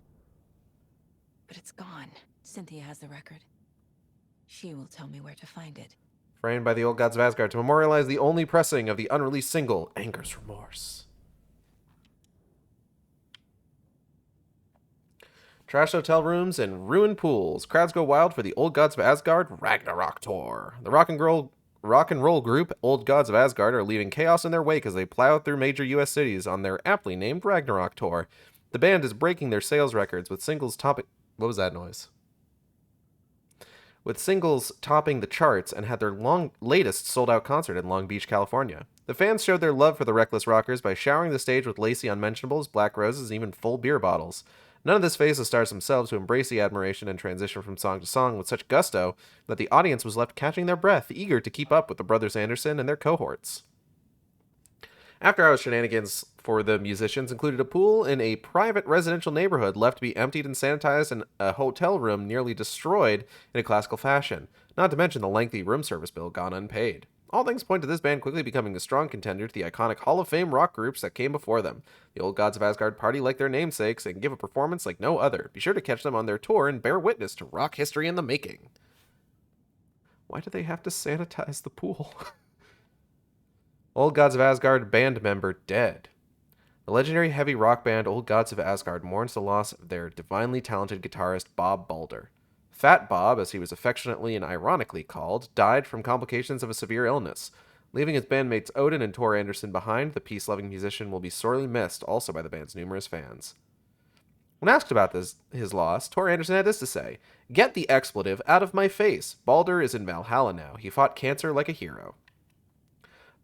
But it's gone. Cynthia has the record. She will tell me where to find it. Framed by the Old Gods of Asgard to memorialize the only pressing of the unreleased single, Anger's Remorse. Trash hotel rooms and ruined pools. Crowds go wild for the Old Gods of Asgard Ragnarok tour. The rock and roll group Old Gods of Asgard are leaving chaos in their wake as they plow through major U.S. cities on their aptly named Ragnarok tour. The band is breaking their sales records with singles topping What was that noise? With singles topping the charts and had their latest sold-out concert in Long Beach, California. The fans showed their love for the Reckless Rockers by showering the stage with lacy unmentionables, black roses, and even full beer bottles. None of this phased the stars themselves, who embraced the admiration and transition from song to song with such gusto that the audience was left catching their breath, eager to keep up with the brothers Anderson and their cohorts. After-hours shenanigans for the musicians included a pool in a private residential neighborhood left to be emptied and sanitized, and a hotel room nearly destroyed in a classical fashion, not to mention the lengthy room service bill gone unpaid. All things point to this band quickly becoming a strong contender to the iconic Hall of Fame rock groups that came before them. The Old Gods of Asgard party like their namesakes and give a performance like no other. Be sure to catch them on their tour and bear witness to rock history in the making. Why do they have to sanitize the pool? Old Gods of Asgard band member dead. The legendary heavy rock band Old Gods of Asgard mourns the loss of their divinely talented guitarist Bob Balder. Fat Bob, as he was affectionately and ironically called, died from complications of a severe illness. Leaving his bandmates Odin and Tor Anderson behind, the peace-loving musician will be sorely missed also by the band's numerous fans. When asked about his loss, Tor Anderson had this to say: "Get the expletive out of my face. Balder is in Valhalla now. He fought cancer like a hero."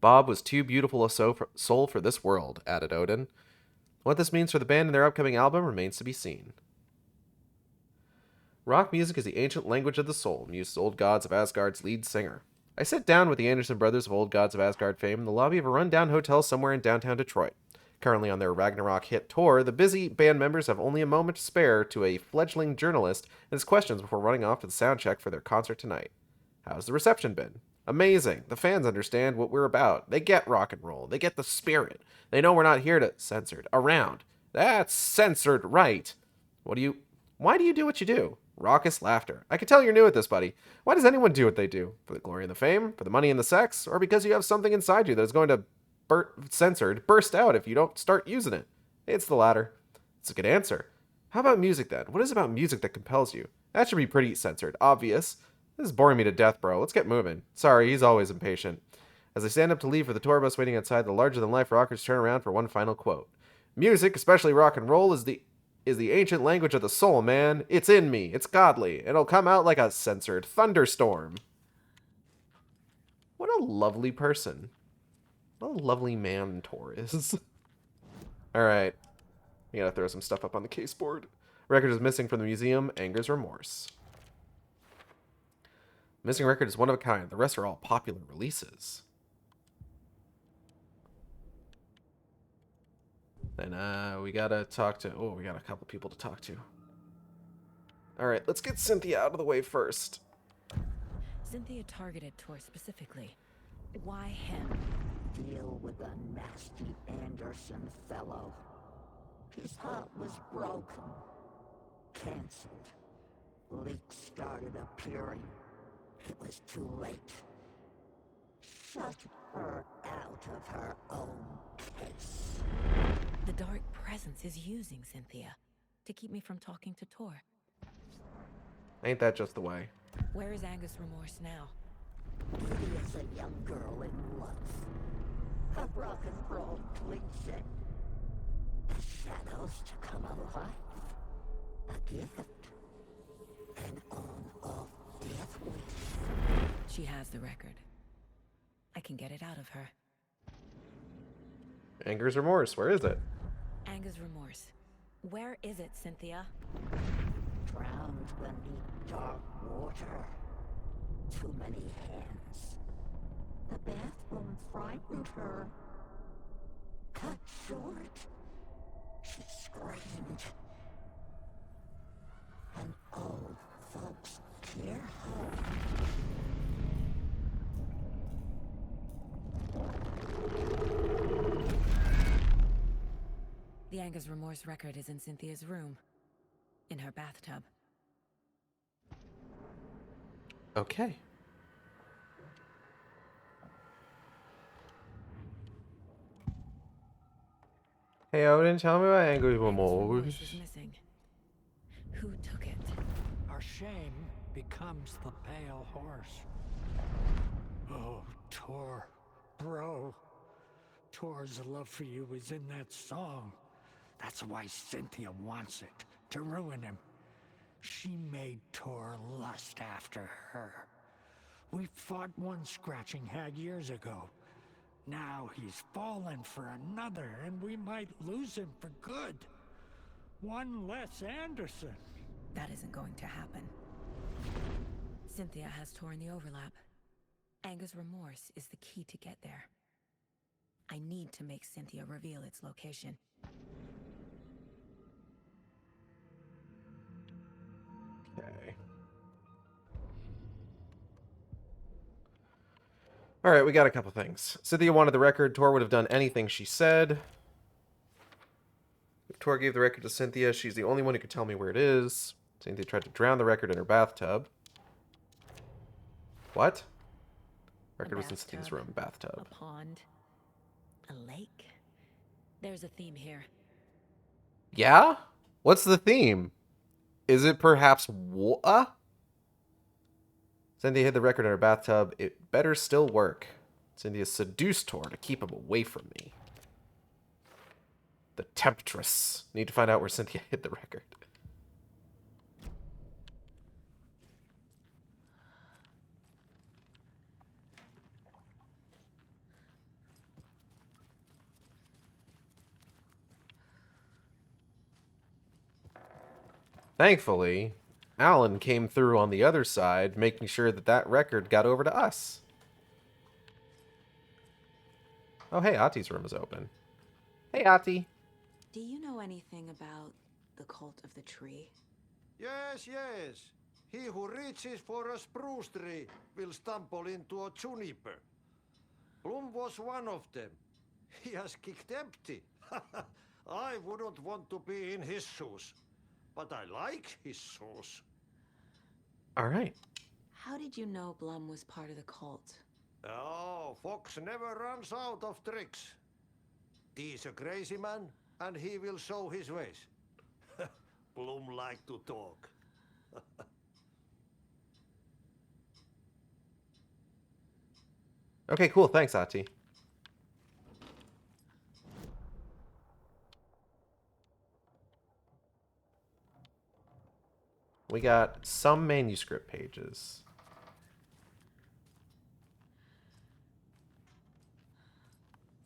Bob was too beautiful a soul for this world, added Odin. What this means for the band and their upcoming album remains to be seen. Rock music is the ancient language of the soul, mused Old Gods of Asgard's lead singer. I sit down with the Anderson brothers of Old Gods of Asgard fame in the lobby of a rundown hotel somewhere in downtown Detroit. Currently on their Ragnarok hit tour, the busy band members have only a moment to spare to a fledgling journalist and his questions before running off to the sound check for their concert tonight. How's the reception been? Amazing. The fans understand what we're about. They get rock and roll. They get the spirit. They know we're not here to censored around. That's censored right. Why do you do what you do? Raucous laughter. I can tell you're new at this, buddy. Why does anyone do what they do? For the glory and the fame? For the money and the sex? Or because you have something inside you that is going to burst out if you don't start using it? It's the latter. It's a good answer. How about music then? What is it about music that compels you? That should be pretty censored. Obvious. This is boring me to death, bro. Let's get moving. Sorry, he's always impatient. As I stand up to leave for the tour bus waiting outside, the larger-than-life rockers turn around for one final quote. Music, especially rock and roll, is the ancient language of the soul, man. It's in me. It's godly. It'll come out like a censored thunderstorm. What a lovely person. What a lovely man Tor is. Alright. We gotta throw some stuff up on the case board. Record is missing from the museum. Anger's Remorse. Missing record is one of a kind. The rest are all popular releases. Then we gotta talk to... Oh, we got a couple people to talk to. Alright, let's get Cynthia out of the way first. Cynthia targeted Tor specifically. Why him? Deal with the nasty Anderson fellow. His heart was broken. Cancelled. Leaks started appearing. It was too late. Shut her out of her own case. The dark presence is using Cynthia to keep me from talking to Tor. Ain't that just the way? Where is Angus Remorse now? He is a young girl in love. A rock and roll cliche. The shadows to come alive. A gift. An on-off death wish. She has the record. I can get it out of her. Anger's Remorse, where is it? Angus Remorse. Where is it, Cynthia? Drowned beneath dark water. Too many hands. The bathroom frightened her. Cut short. She screamed. And old folks care her. The Angus Remorse record is in Cynthia's room. In her bathtub. Okay. Hey Odin, tell me about Anger's Remorse. Is missing. Who took it? Our shame becomes the pale horse. Oh, Tor. Bro. Tor's love for you is in that song. That's why Cynthia wants it, to ruin him. She made Tor lust after her. We fought one scratching hag years ago. Now he's fallen for another, and we might lose him for good. One less Anderson. That isn't going to happen. Cynthia has torn the overlap. Anger's remorse is the key to get there. I need to make Cynthia reveal its location. Okay. Alright, we got a couple things. Cynthia wanted the record. Tor would have done anything she said. If Tor gave the record to Cynthia, she's the only one who could tell me where it is. Cynthia tried to drown the record in her bathtub. What? Record was in Cynthia's room. Bathtub. A pond. A lake. There's a theme here. Yeah? What's the theme? Is it perhaps Cynthia hid the record in her bathtub. It better still work. Cynthia seduced Tor to keep him away from me. The temptress. Need to find out where Cynthia hid the record. Thankfully, Alan came through on the other side, making sure that that record got over to us. Oh, hey, Ati's room is open. Hey, Ati. Do you know anything about the cult of the tree? Yes, yes. He who reaches for a spruce tree will stumble into a juniper. Bloom was one of them. He has kicked empty. I wouldn't want to be in his shoes. But I like his shoes. All right. How did you know Blum was part of the cult? Oh, Fox never runs out of tricks. He's a crazy man, and he will show his ways. Bloom like to talk. Okay, cool. Thanks, Ati. We got some manuscript pages.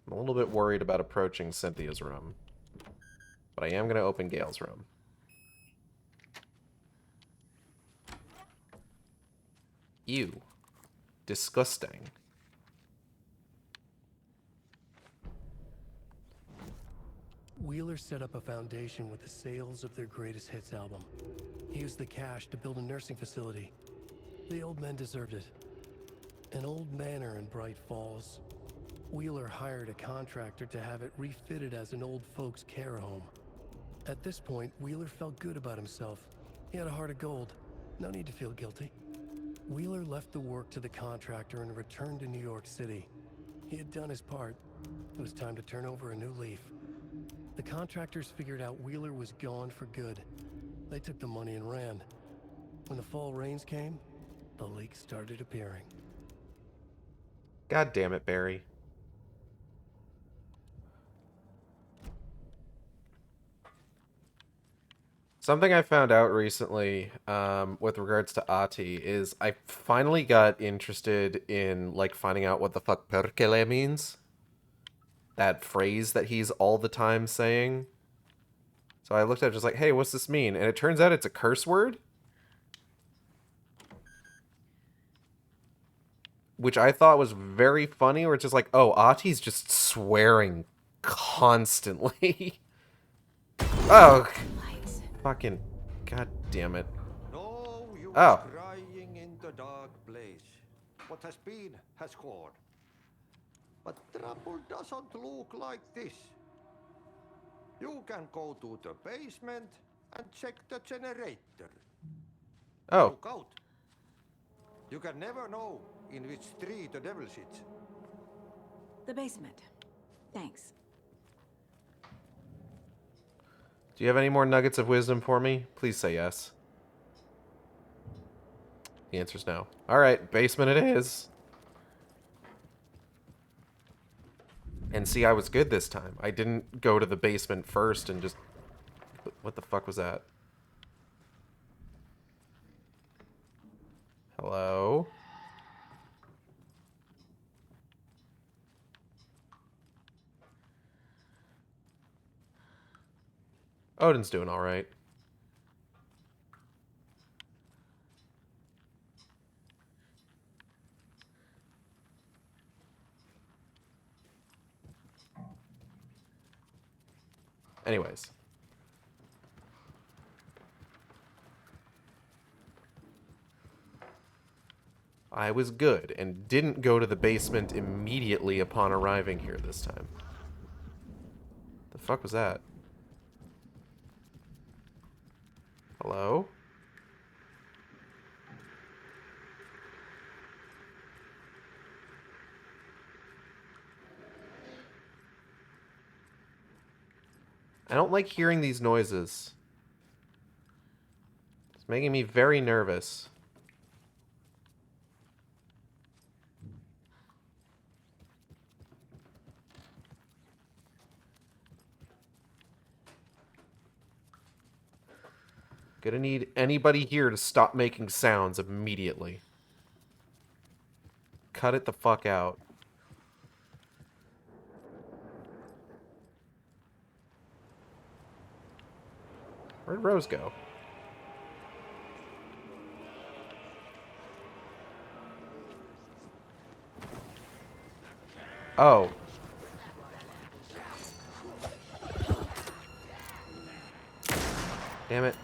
I'm a little bit worried about approaching Cynthia's room. But I am going to open Gale's room. Ew. Disgusting. Wheeler set up a foundation with the sales of their greatest hits album. He used the cash to build a nursing facility. The old men deserved it. An old manor in Bright Falls. Wheeler hired a contractor to have it refitted as an old folks' care home. At this point, Wheeler felt good about himself. He had a heart of gold. No need to feel guilty. Wheeler left the work to the contractor and returned to New York City. He had done his part. It was time to turn over a new leaf. The contractors figured out Wheeler was gone for good. They took the money and ran. When the fall rains came, the leaks started appearing. God damn it, Barry. Something I found out recently with regards to Ati is I finally got interested in like finding out what the fuck perkele means. That phrase that he's all the time saying. So I looked at it just like, hey, what's this mean? And it turns out it's a curse word. Which I thought was very funny, where it's just like, oh, Ati's just swearing constantly. Oh, fucking, god damn it. No, you Oh. are crying in the dark place. What has been has gone. But trouble doesn't look like this. You can go to the basement and check the generator. Oh, Look out. You can never know in which tree the devil sits. The basement. Thanks. do you have any more nuggets of wisdom for me? Please say yes. The answer's no. Alright, basement it is. And see, I was good this time. I didn't go to the basement first and just... What the fuck was that? Hello? Odin's doing all right. Anyways. I was good and didn't go to the basement immediately upon arriving here this time. The fuck was that? Hello? I don't like hearing these noises. It's making me very nervous. Gonna need anybody here to stop making sounds immediately. Cut it the fuck out. Where'd Rose go? Oh. Damn it.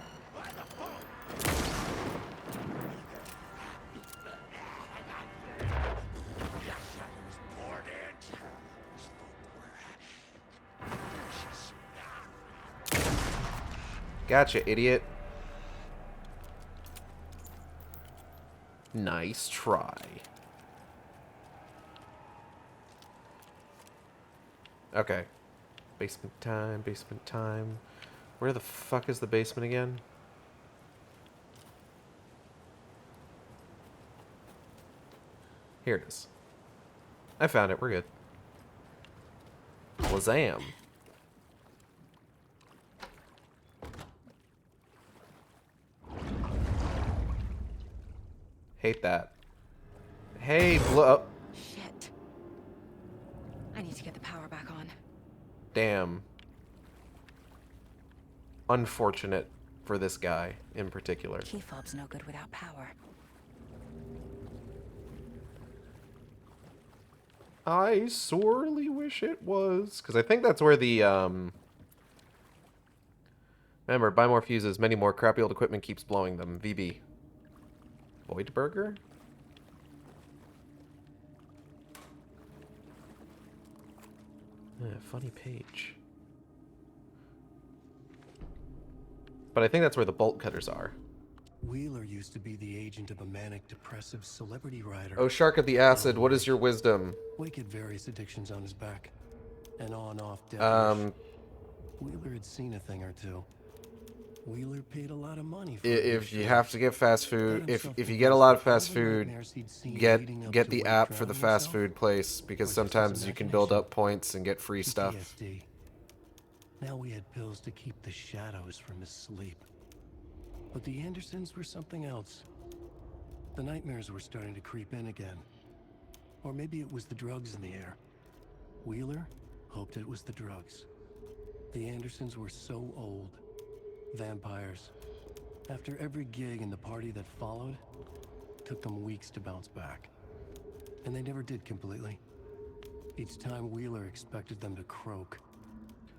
Gotcha, idiot. Nice try. Okay. Basement time, basement time. Where the fuck is the basement again? Here it is. I found it, we're good. Lazam. Hate that. Hey, oh. Shit. I need to get the power back on. Damn. Unfortunate for this guy in particular. Key fob's no good without power. I sorely wish it was. Because I think that's where the, Remember, buy more fuses, many more. Crappy old equipment keeps blowing them. VB. Voidburger? Funny page. But I think that's where the bolt cutters are. Wheeler used to be the agent of a manic depressive celebrity writer. Oh, Shark of the Acid, what is your wisdom? Wake had various addictions on his back. An on-off devilish. Wheeler had seen a thing or two. Wheeler paid a lot of money for If you have to get fast food, if you get a lot of fast food, get the app for the fast food place, because sometimes you can build up points and get free stuff. PTSD. Now we had pills to keep the shadows from his sleep. But the Andersons were something else. The nightmares were starting to creep in again. Or maybe it was the drugs in the air. Wheeler hoped it was the drugs. The Andersons were so old. Vampires. After every gig and the party that followed, it took them weeks to bounce back. And they never did completely. Each time Wheeler expected them to croak.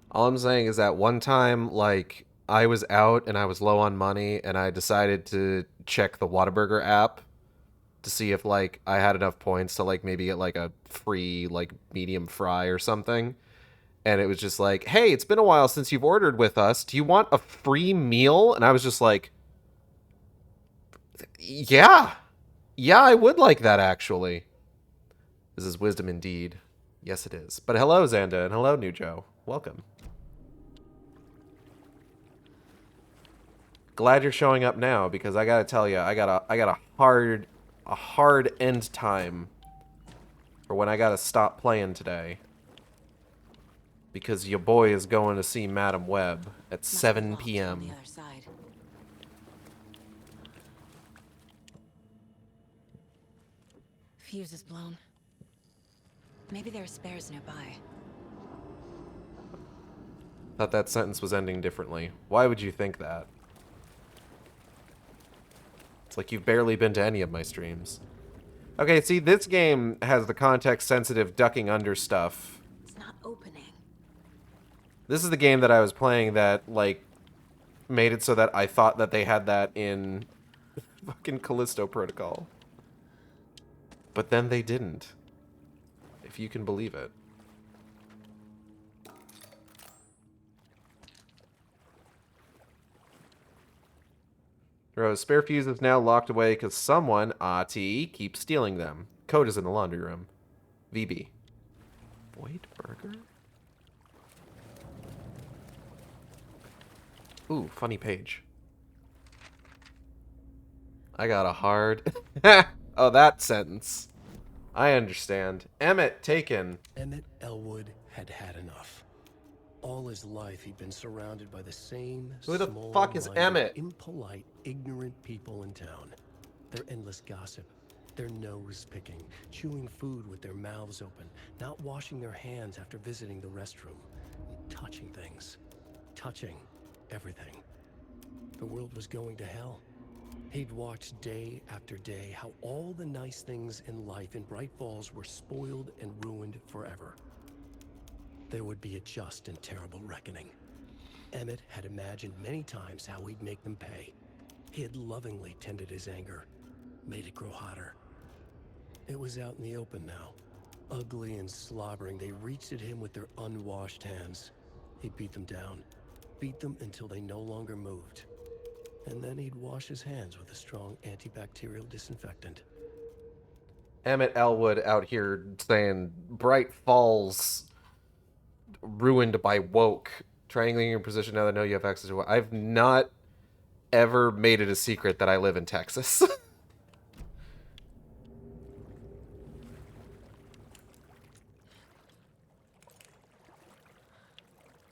All I'm saying is that one time, like, I was out and I was low on money and I decided to check the Whataburger app to see if, like, I had enough points to, like, maybe get, like, a free, like, medium fry or something. And it was just like, hey, it's been a while since you've ordered with us. Do you want a free meal? And I was just like, yeah. Yeah, I would like that, actually. This is wisdom indeed. Yes, it is. But hello, Xanda, and hello, New Joe. Welcome. Glad you're showing up now, because I gotta tell you, I got a hard end time for when I gotta stop playing today. Because your boy is going to see Madam Web at 7 p.m. fuse is blown. Maybe there are spares nearby. Thought that sentence was ending differently. Why would you think that? It's like you've barely been to any of my streams. Okay, see, this game has the context-sensitive ducking under stuff. It's not opening. This is the game that I was playing that, like, made it so that I thought that they had that in fucking Callisto Protocol. But then they didn't. If you can believe it. Rose, spare fuse is now locked away because someone, Ati, keeps stealing them. Code is in the laundry room. VB. Void burger? Ooh, funny page. I got a hard... Oh, that sentence. I understand. Emmett taken. Emmett Elwood had had enough. All his life, he'd been surrounded by the same Who the fuck is Emmett? impolite, ignorant people in town. Their endless gossip, their nose picking, chewing food with their mouths open, not washing their hands after visiting the restroom, and touching things. Touching everything. The world was going to hell. He'd watched day after day how all the nice things in life in Bright Falls were spoiled and ruined forever. There would be a just and terrible reckoning. Emmett had imagined many times how he'd make them pay. He had lovingly tended his anger, made it grow hotter. It was out in the open now. Ugly and slobbering, they reached at him with their unwashed hands. He beat them down, beat them until they no longer moved. And then he'd wash his hands with a strong antibacterial disinfectant. Emmett Elwood out here saying Bright Falls ruined by woke. Triangling your position now that I know you have access to it. I've not ever made it a secret that I live in Texas.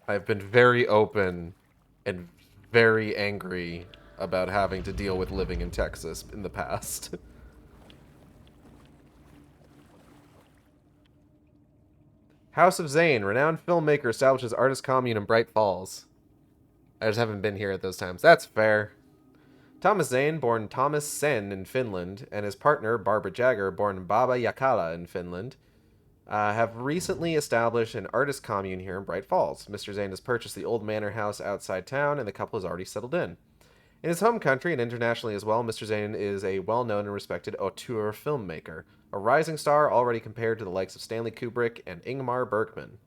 I've been very open and very angry about having to deal with living in Texas in the past. House of Zane, renowned filmmaker, establishes artist commune in Bright Falls. I just haven't been here at those times. That's fair. Thomas Zane, born Thomas Sen in Finland, and his partner, Barbara Jagger, born Baba Yakala in Finland, have recently established an artist commune here in Bright Falls. Mr. Zane has purchased the old manor house outside town, and the couple has already settled in. In his home country and internationally as well, Mr. Zane is a well-known and respected auteur filmmaker, a rising star already compared to the likes of Stanley Kubrick and Ingmar Bergman.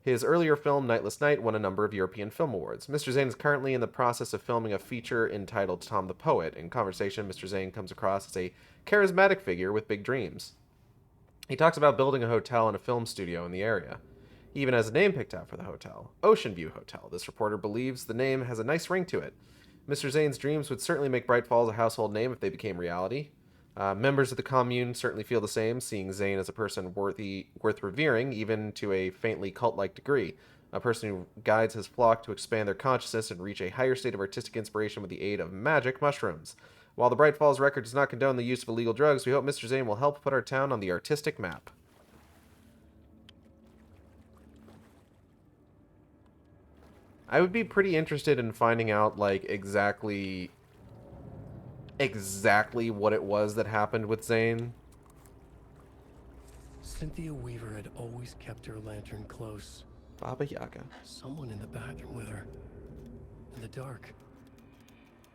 His earlier film, Nightless Night, won a number of European Film Awards. Mr. Zane is currently in the process of filming a feature entitled Tom the Poet. In conversation, Mr. Zane comes across as a charismatic figure with big dreams. He talks about building a hotel and a film studio in the area. He even has a name picked out for the hotel, Ocean View Hotel. This reporter believes the name has a nice ring to it. Mr. Zane's dreams would certainly make Bright Falls a household name if they became reality. Members of the commune certainly feel the same, seeing Zane as a person worth revering, even to a faintly cult-like degree. A person who guides his flock to expand their consciousness and reach a higher state of artistic inspiration with the aid of magic mushrooms. While the Bright Falls record does not condone the use of illegal drugs, we hope Mr. Zane will help put our town on the artistic map. I would be pretty interested in finding out, like, exactly what it was that happened with Zane. Cynthia Weaver had always kept her lantern close. Baba Yaga. Someone in the bathroom with her. In the dark.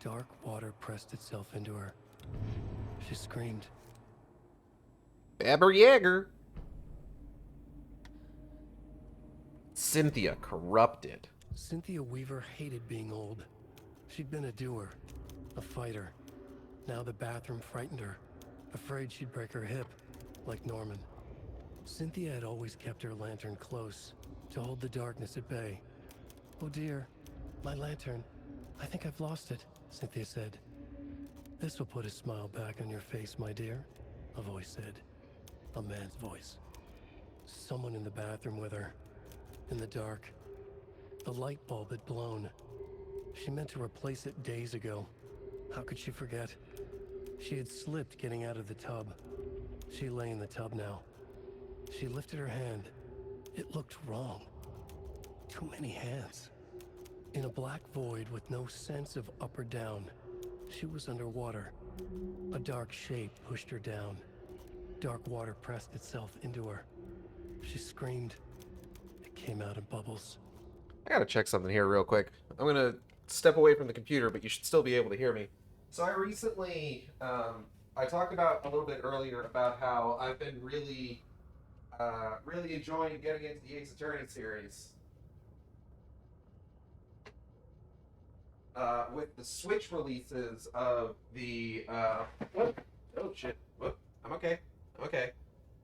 Dark water pressed itself into her. She screamed. Baba Yaga. Cynthia corrupted. Cynthia Weaver hated being old. She'd been a doer, a fighter. Now the bathroom frightened her, afraid she'd break her hip, like Norman. Cynthia had always kept her lantern close, to hold the darkness at bay. Oh dear, my lantern. I think I've lost it, Cynthia said. This will put a smile back on your face, my dear, a voice said. A man's voice. Someone in the bathroom with her, in the dark. The light bulb had blown. She meant to replace it days ago. How could she forget? She had slipped getting out of the tub. She lay in the tub now. She lifted her hand. It looked wrong. Too many hands. In a black void with no sense of up or down, she was underwater. A dark shape pushed her down. Dark water pressed itself into her. She screamed. It came out in bubbles. I gotta check something here real quick. I'm gonna step away from the computer, but you should still be able to hear me. So I recently, I talked about a little bit earlier about how I've been really enjoying getting into the Ace Attorney series. With the Switch releases of the, oh shit, whoop, I'm okay.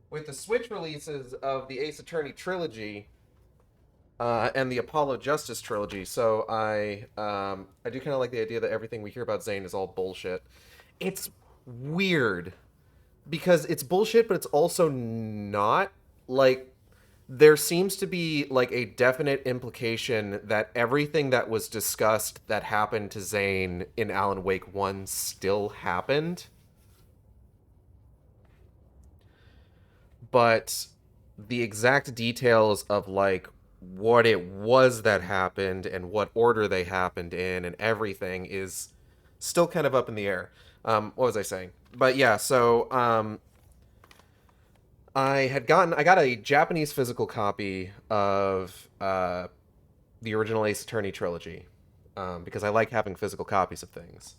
With the Switch releases of the Ace Attorney trilogy, and the Apollo Justice trilogy, so I do kind of like the idea that everything we hear about Zane is all bullshit. It's weird, because it's bullshit, but it's also not. Like, there seems to be, like, a definite implication that everything that was discussed that happened to Zane in Alan Wake 1 still happened. But the exact details of, like, what it was that happened and what order they happened in and everything is still kind of up in the air. What was I saying? But yeah, so I got a Japanese physical copy of the original Ace Attorney trilogy, because I like having physical copies of things.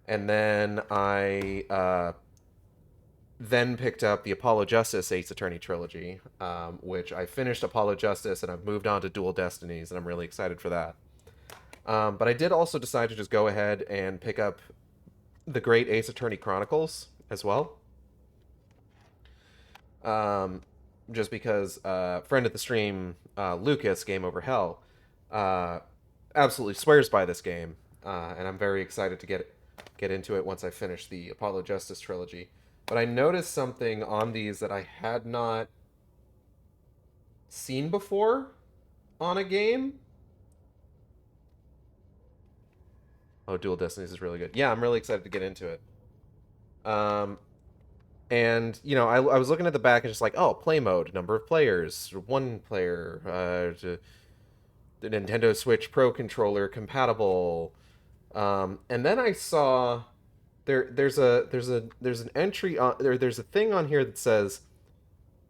And then I then picked up the Apollo Justice Ace Attorney trilogy, which I finished Apollo Justice, and I've moved on to Dual Destinies, and I'm really excited for that. But I did also decide to just go ahead and pick up the Great Ace Attorney Chronicles as well. Just because friend of the stream, Lucas, Game Over Hell, absolutely swears by this game, and I'm very excited to get into it once I finish the Apollo Justice trilogy. But I noticed something on these that I had not seen before on a game. Oh, Dual Destinies is really good. Yeah, I'm really excited to get into it. And, you know, I was looking at the back and just like, oh, play mode, number of players, 1 player, the Nintendo Switch Pro controller compatible. And then I saw there's an entry on there's a thing on here that says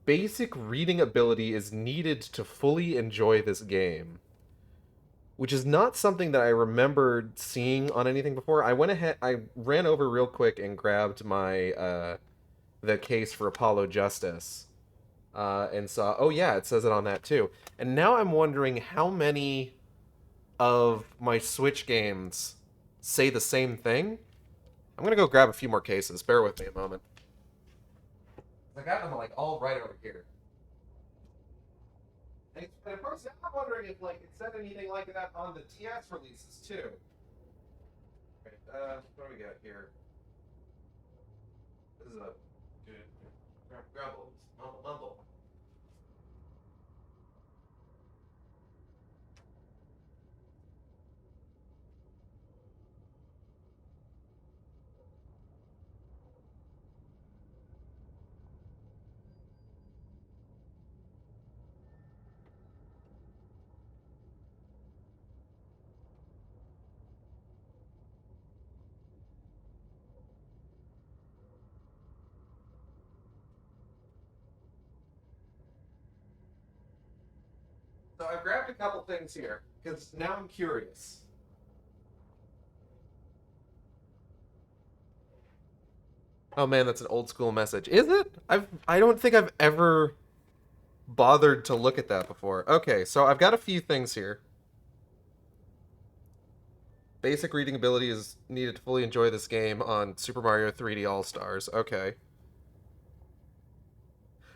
basic reading ability is needed to fully enjoy this game, which is not something that I remembered seeing on anything before. I ran over real quick and grabbed my the case for Apollo Justice, and saw, oh yeah, it says it on that too. And now I'm wondering how many of my Switch games say the same thing. I'm gonna go grab a few more cases. Bear with me a moment. I got them like all right over here. And of course, I'm wondering if like it said anything like that on the TS releases too. Right, what do we got here? This is a grumble, mumble. So I've grabbed a couple things here because now I'm curious. Oh man, that's an old school message. Is it? I don't think I've ever bothered to look at that before. Okay, so I've got a few things here. Basic reading ability is needed to fully enjoy this game on Super Mario 3D All-Stars. Okay.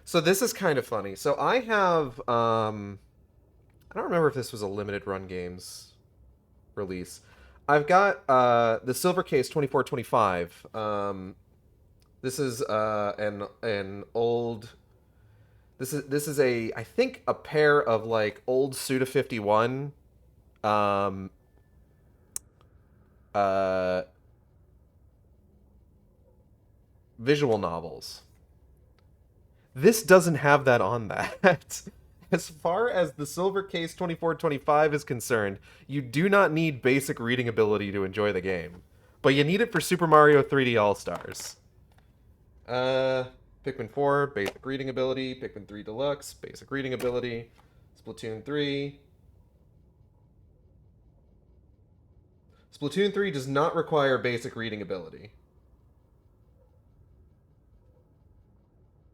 So this is kind of funny. So I have I don't remember if this was a limited run games release. I've got the Silver Case 2425. This is an old. This is a, I think, a pair of like old Suda 51 visual novels. This doesn't have that on that. As far as the Silver Case 2425 is concerned, you do not need basic reading ability to enjoy the game. But you need it for Super Mario 3D All-Stars. Pikmin 4, basic reading ability. Pikmin 3 Deluxe, basic reading ability. Splatoon 3. Splatoon 3 does not require basic reading ability.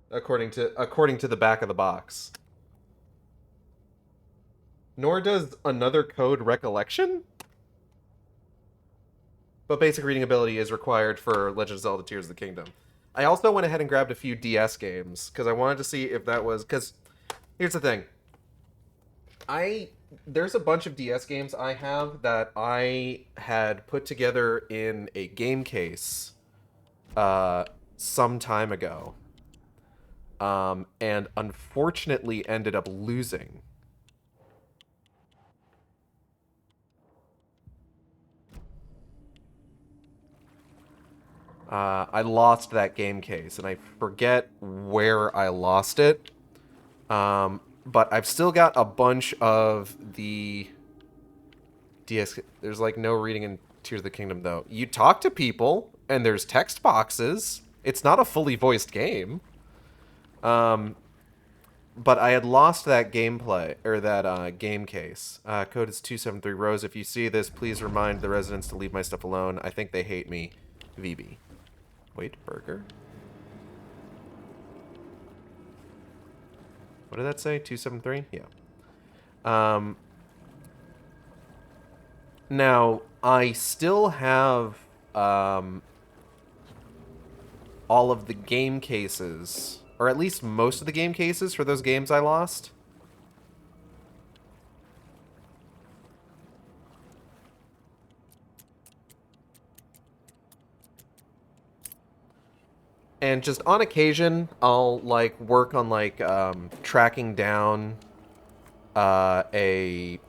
According to the back of the box. Nor does Another Code Recollection? But basic reading ability is required for Legend of Zelda Tears of the Kingdom. I also went ahead and grabbed a few DS games, because I wanted to see if that was... Because, here's the thing. There's a bunch of DS games I have that I had put together in a game case some time ago. And unfortunately ended up losing. I lost that game case, and I forget where I lost it. But I've still got a bunch of the DS... There's, like, no reading in Tears of the Kingdom, though. You talk to people, and there's text boxes. It's not a fully voiced game. But I had lost that gameplay, or that game case. Code is 273 Rose. If you see this, please remind the residents to leave my stuff alone. I think they hate me. VB. Wait, burger? What did that say? 273? Yeah. Now, I still have all of the game cases, or at least most of the game cases for those games I lost. And just on occasion, I'll, like, work on, like, tracking down a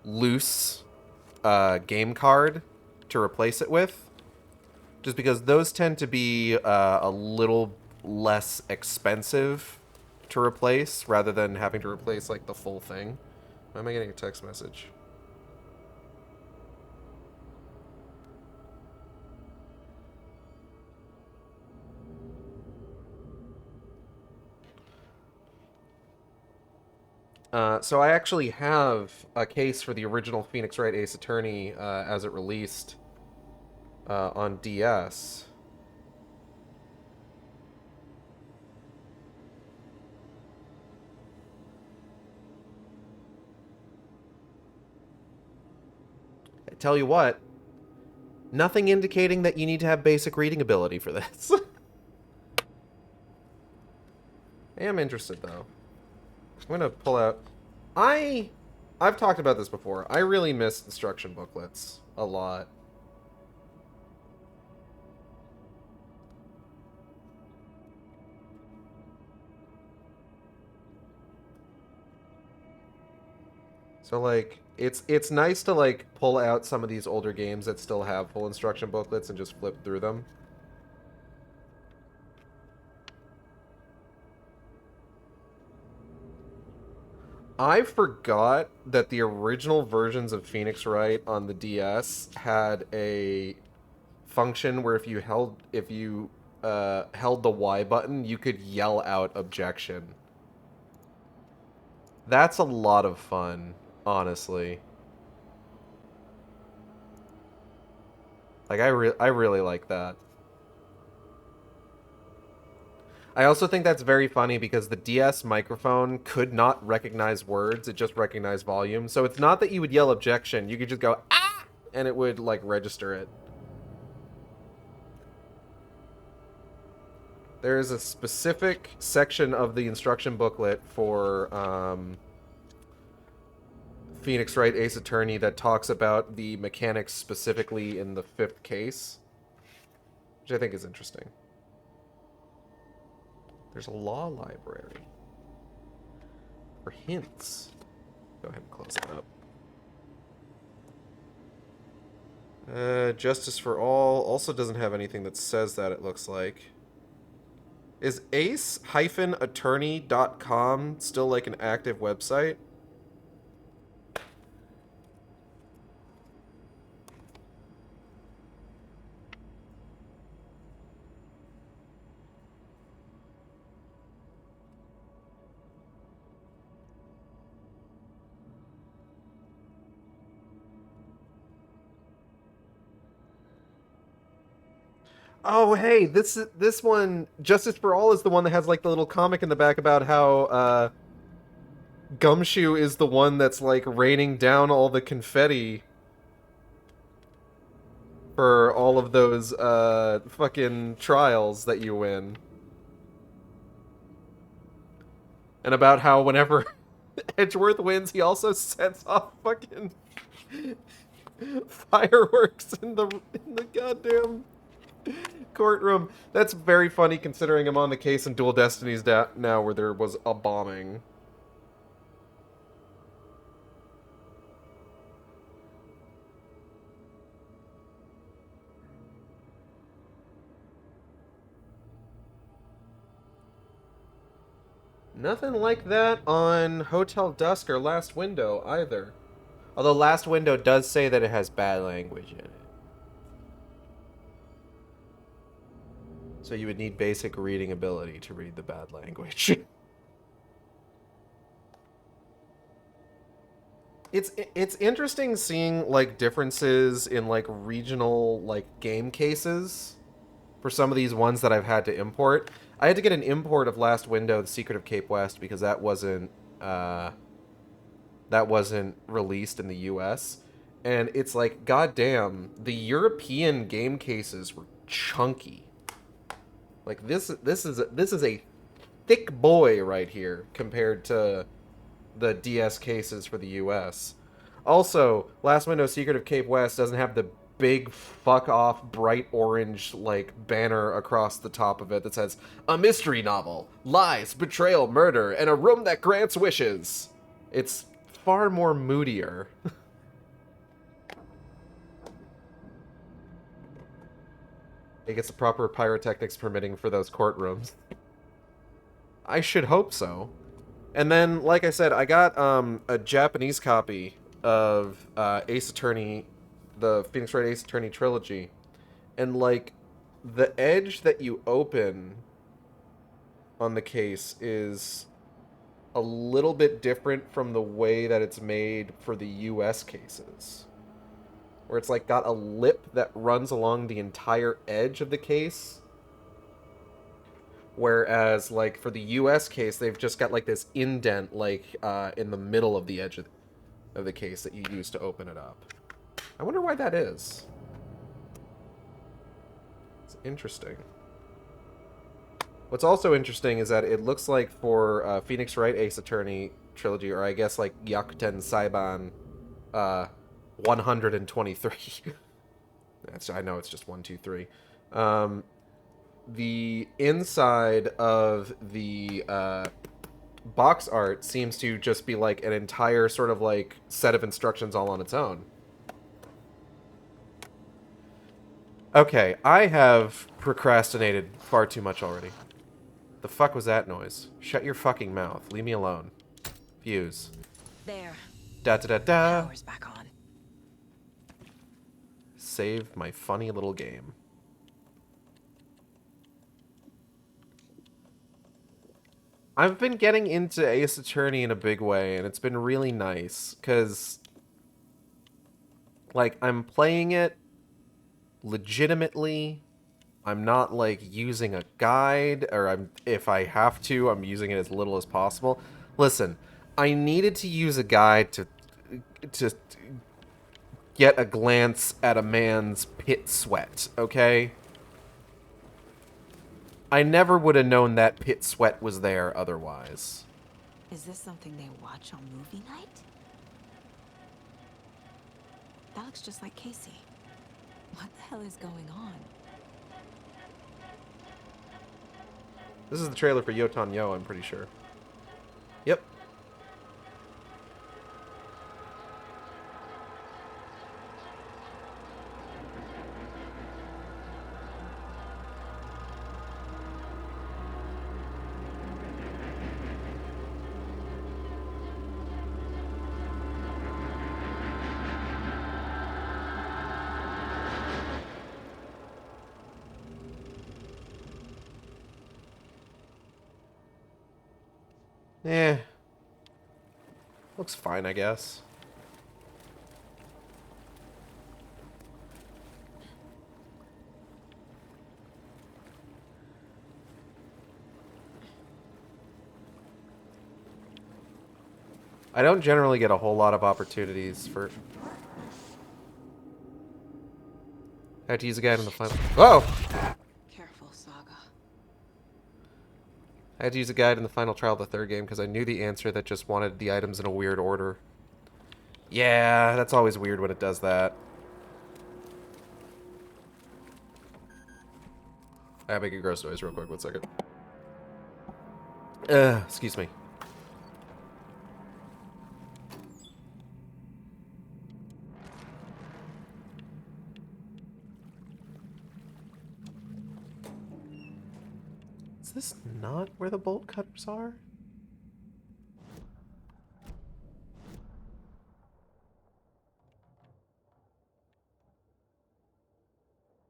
loose game card to replace it with. Just because those tend to be a little less expensive to replace, rather than having to replace, like, the full thing. Why am I getting a text message? So I actually have a case for the original Phoenix Wright Ace Attorney as it released on DS. I tell you what, nothing indicating that you need to have basic reading ability for this. I am interested, though. I'm gonna pull out... I've talked about this before. I really miss instruction booklets a lot. So, like, it's nice to, like, pull out some of these older games that still have full instruction booklets and just flip through them. I forgot that the original versions of Phoenix Wright on the DS had a function where if you held the Y button, you could yell out objection. That's a lot of fun, honestly. Like, I really like that. I also think that's very funny because the DS microphone could not recognize words, it just recognized volume. So it's not that you would yell objection, you could just go, ah! And it would, like, register it. There is a specific section of the instruction booklet for Phoenix Wright Ace Attorney that talks about the mechanics specifically in the 5th case, which I think is interesting. There's a law library for hints. Go ahead and close that up. Justice for All also doesn't have anything that says that, it looks like. Is ace-attorney.com still like an active website? Oh, hey, this one, Justice for All, is the one that has like the little comic in the back about how Gumshoe is the one that's like raining down all the confetti for all of those fucking trials that you win. And about how whenever Edgeworth wins, he also sets off fucking fireworks in the goddamn courtroom. That's very funny considering I'm on the case in Dual Destinies now where there was a bombing. Nothing like that on Hotel Dusk or Last Window either. Although Last Window does say that it has bad language in it. So you would need basic reading ability to read the bad language. It's interesting seeing like differences in like regional like game cases for some of these ones that I've had to import. I had to get an import of Last Window, The Secret of Cape West, because that wasn't released in the US. And it's like, goddamn, the European game cases were chunky. Like this is a thick boy right here compared to the DS cases for the US. Also, Last Window Secret of Cape West doesn't have the big fuck off bright orange like banner across the top of it that says a mystery novel, lies, betrayal, murder, and a room that grants wishes. It's far more moodier. It gets the proper pyrotechnics permitting for those courtrooms. I should hope so. And then, like I said, I got a Japanese copy of Ace Attorney, the Phoenix Wright Ace Attorney trilogy. And, like, the edge that you open on the case is a little bit different from the way that it's made for the US cases. Where it's, like, got a lip that runs along the entire edge of the case. Whereas, like, for the US case, they've just got, like, this indent, like, in the middle of the edge of the case that you use to open it up. I wonder why that is. It's interesting. What's also interesting is that it looks like for Phoenix Wright Ace Attorney trilogy, or I guess, like, Yakuten Saiban 123. I know it's just 1, 2, 3. The inside of the box art seems to just be like an entire sort of like set of instructions all on its own. Okay, I have procrastinated far too much already. The fuck was that noise? Shut your fucking mouth. Leave me alone. Fuse. There. Da da da da. Power's back on. Save my funny little game. I've been getting into Ace Attorney in a big way, and it's been really nice, because, like, I'm playing it legitimately. I'm not, like, using a guide, or if I have to, I'm using it as little as possible. Listen, I needed to use a guide to get a glance at a man's pit sweat, okay? I never would have known that pit sweat was there otherwise. Is this something they watch on movie night? That looks just like Casey. What the hell is going on? This is the trailer for Yotan Yo, I'm pretty sure. Yep. Eh. Looks fine, I guess. I don't generally get a whole lot of opportunities for... I had to use a guide in the final... Whoa! Careful, Saga. I had to use a guide in the final trial of the third game because I knew the answer that just wanted the items in a weird order. Yeah, that's always weird when it does that. I gotta make a gross noise real quick, 1 second. Excuse me. Is this not where the bolt cutters are?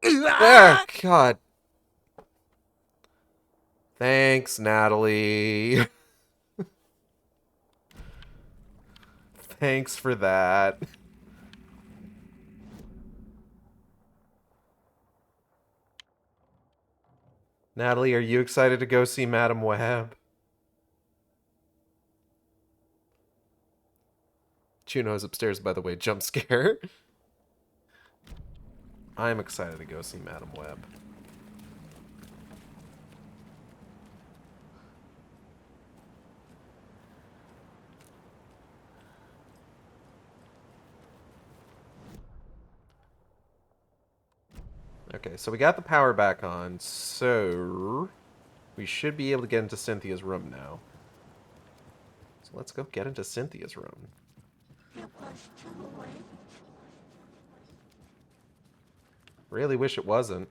Ah, God. Thanks, Natalie. Thanks for that. Natalie, are you excited to go see Madam Web? Juno's upstairs, by the way. Jump scare. I'm excited to go see Madam Web. Okay, so we got the power back on, so we should be able to get into Cynthia's room now. So let's go get into Cynthia's room. Really wish it wasn't.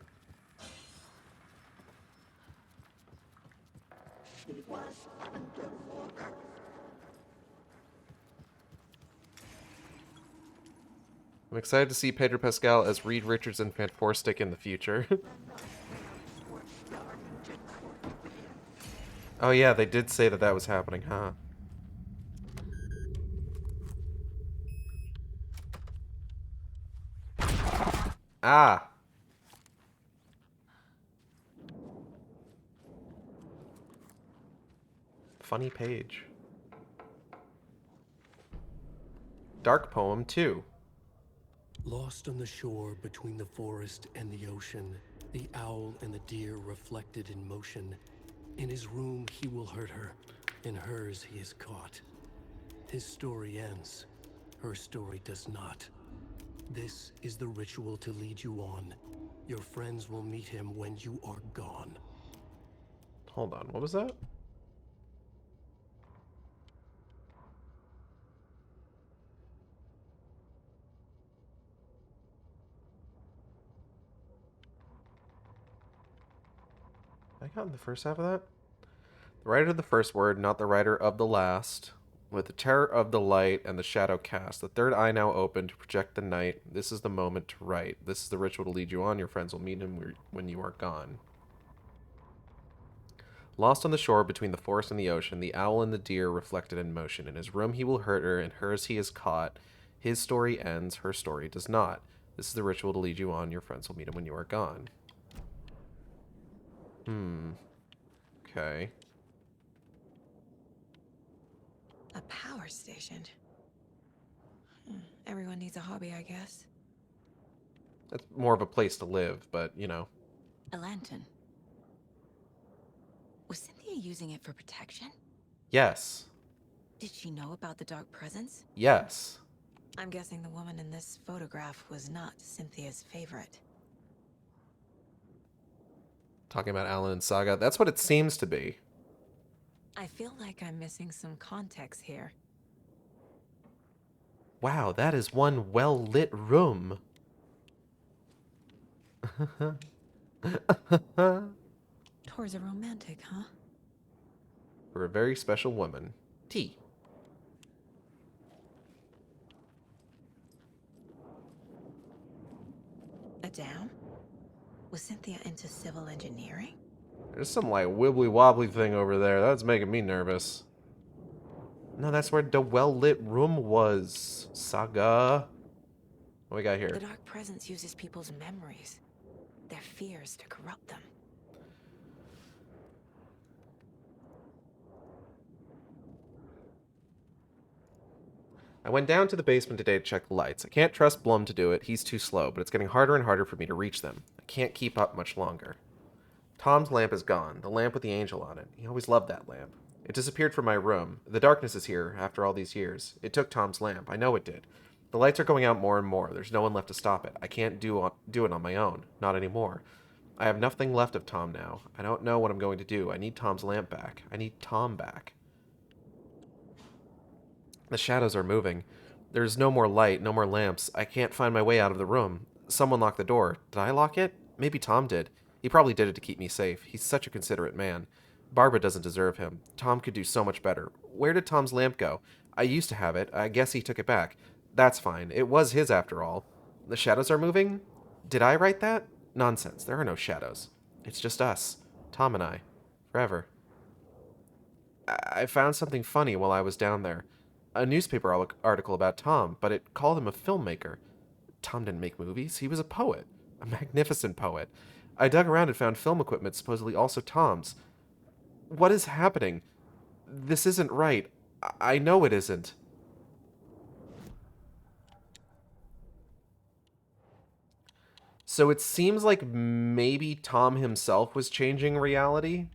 I'm excited to see Pedro Pascal as Reed Richards and Fantastic in the future. Oh yeah, they did say that that was happening, huh? Ah! Funny page. Dark poem 2. Lost on the shore between the forest and the ocean, the owl and the deer reflected in motion. In his room he will hurt her, in hers he is caught. His story ends, her story does not. This is the ritual to lead you on. Your friends will meet him when you are gone. Hold on, what was that? I got in the first half of that? The writer of the first word, not the writer of the last. With the terror of the light and the shadow cast, the third eye now open to project the night. This is the moment to write. This is the ritual to lead you on. Your friends will meet him when you are gone. Lost on the shore between the forest and the ocean, the owl and the deer reflected in motion. In his room he will hurt her, in hers he is caught. His story ends, her story does not. This is the ritual to lead you on. Your friends will meet him when you are gone. Okay. A power station. Everyone needs a hobby, I guess. That's more of a place to live, but, you know. A lantern. Was Cynthia using it for protection? Yes. Did she know about the dark presence? Yes. I'm guessing the woman in this photograph was not Cynthia's favorite. Talking about Alan and Saga. That's what it seems to be. I feel like I'm missing some context here. Wow, that is one well-lit room. Tor's a romantic, huh? For a very special woman. Tea. A dam? Was Cynthia into civil engineering? There's some, like, wibbly-wobbly thing over there. That's making me nervous. No, that's where the well-lit room was. Saga. What we got here? The dark presence uses people's memories, their fears to corrupt them. I went down to the basement today to check the lights. I can't trust Blum to do it. He's too slow, but it's getting harder and harder for me to reach them. I can't keep up much longer. Tom's lamp is gone. The lamp with the angel on it. He always loved that lamp. It disappeared from my room. The darkness is here after all these years. It took Tom's lamp. I know it did. The lights are going out more and more. There's no one left to stop it. I can't do it on my own. Not anymore. I have nothing left of Tom now. I don't know what I'm going to do. I need Tom's lamp back. I need Tom back. The shadows are moving. There's no more light, no more lamps. I can't find my way out of the room. Someone locked the door. Did I lock it? Maybe Tom did. He probably did it to keep me safe. He's such a considerate man. Barbara doesn't deserve him. Tom could do so much better. Where did Tom's lamp go? I used to have it. I guess he took it back. That's fine. It was his after all. The shadows are moving? Did I write that? Nonsense. There are no shadows. It's just us. Tom and I. Forever. I found something funny while I was down there. A newspaper article about Tom, but it called him a filmmaker. Tom didn't make movies. He was a poet. A magnificent poet. I dug around and found film equipment supposedly also Tom's. What is happening? This isn't right. I know it isn't. So it seems like maybe Tom himself was changing reality.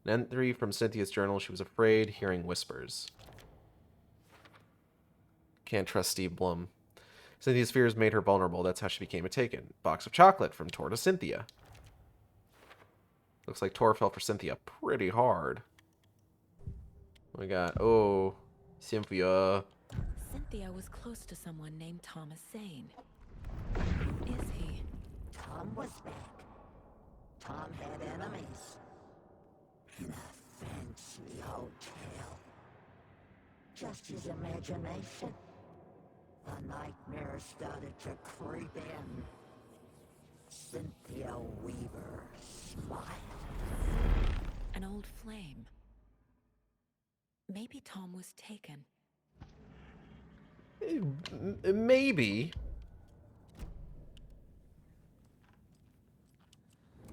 An entry from Cynthia's journal. She was afraid, hearing whispers. Can't trust Steve Blum. Cynthia's fears made her vulnerable. That's how she became a Taken. Box of chocolate from Tor to Cynthia. Looks like Tor fell for Cynthia pretty hard. We got, oh, Cynthia. Cynthia was close to someone named Thomas Zane. Who is he? Tom was back. Tom had enemies. In a fancy hotel. Just his imagination. The nightmare started to creep in. Cynthia Weaver smiled. An old flame. Maybe Tom was taken. Maybe.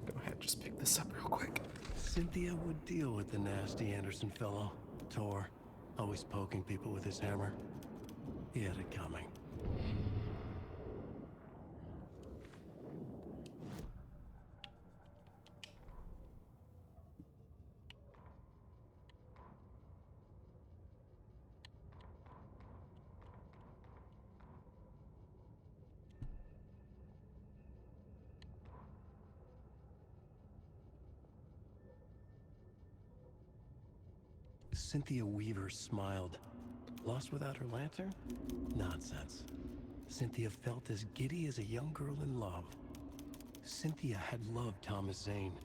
Go ahead, just pick this up real quick. Cynthia would deal with the nasty Anderson fellow. Tor, always poking people with his hammer. He had it coming. Cynthia Weaver smiled. Lost without her lantern? Nonsense. Cynthia felt as giddy as a young girl in love. Cynthia had loved Thomas Zane.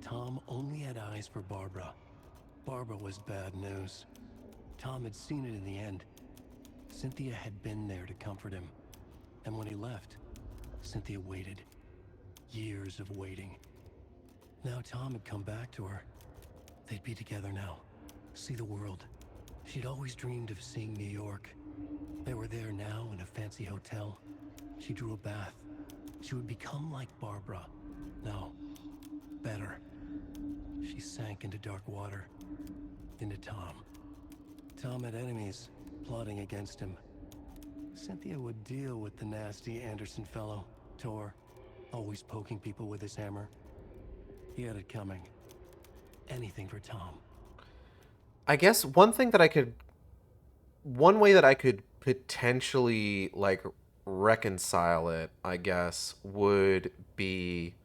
Tom only had eyes for Barbara. Barbara was bad news. Tom had seen it in the end. Cynthia had been there to comfort him. And when he left, Cynthia waited. Years of waiting. Now Tom had come back to her. They'd be together now. See the world. She'd always dreamed of seeing New York. They were there now in a fancy hotel. She drew a bath. She would become like Barbara. No, better. She sank into dark water. Into Tom. Tom had enemies plotting against him. Cynthia would deal with the nasty Anderson fellow, Tor, always poking people with his hammer. He had it coming. Anything for Tom. I guess one way that I could potentially, like, reconcile it, I guess, would be,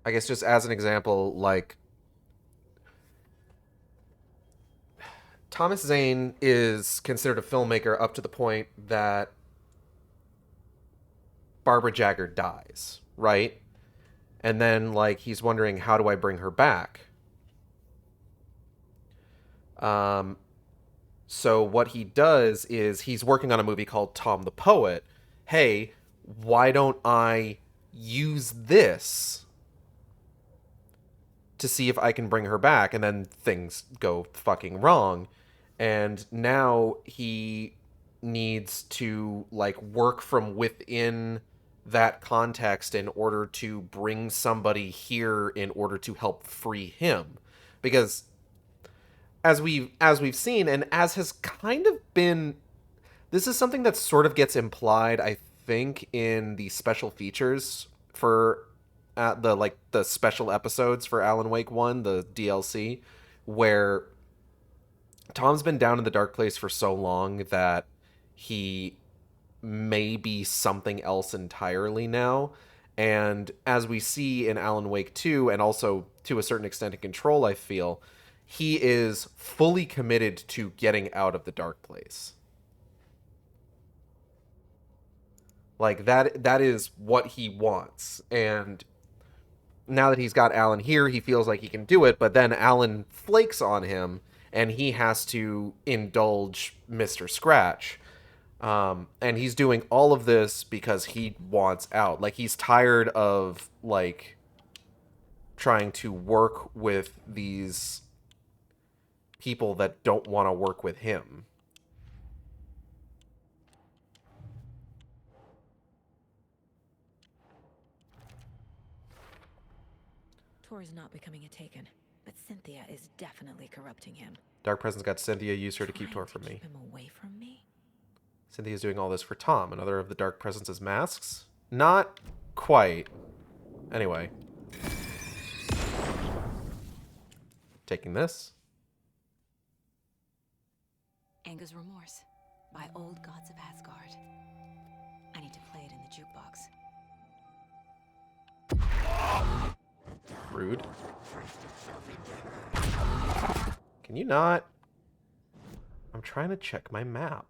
I guess just as an example, like, Thomas Zane is considered a filmmaker up to the point that Barbara Jagger dies, right? And then, like, he's wondering, how do I bring her back? So what he does is he's working on a movie called Tom the Poet. Hey, why don't I use this to see if I can bring her back, and then things go fucking wrong. And now he needs to like work from within that context in order to bring somebody here in order to help free him. Because as we've seen, and as has kind of been, this is something that sort of gets implied, I think, in the special features for the special episodes for Alan Wake 1, the DLC, where Tom's been down in the dark place for so long that he may be something else entirely now. And as we see in Alan Wake 2, and also to a certain extent in Control, I feel, he is fully committed to getting out of the dark place. Like, that is what he wants. And now that he's got Alan here, he feels like he can do it, but then Alan flakes on him, and he has to indulge Mr. Scratch. And he's doing all of this because he wants out. Like, he's tired of, like, trying to work with these people that don't want to work with him. Tor's not becoming a Taken, but Cynthia is definitely corrupting him. Dark Presence got Cynthia, used her to keep Tor from me. Keep him away from me? Cynthia's doing all this for Tom, another of the Dark Presence's masks? Not quite. Anyway. Taking this. Anger's Remorse by Old Gods of Asgard. I need to play it in the jukebox. Rude. Can you not? I'm trying to check my map.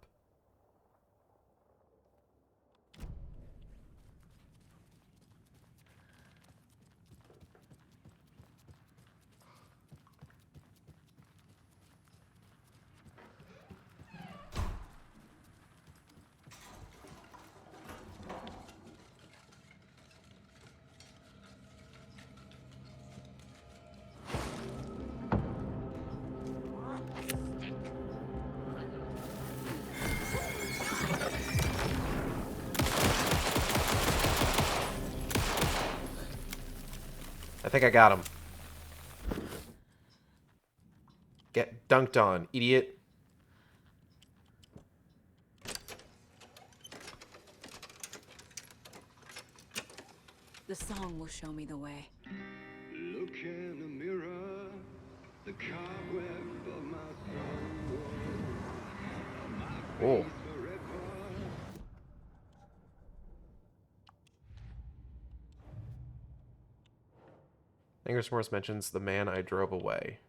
I think I got him. Get dunked on, idiot. The song will show me the way. Look in the mirror, the cobweb of my soul. Oh. Anger's Remorse mentions the man I drove away.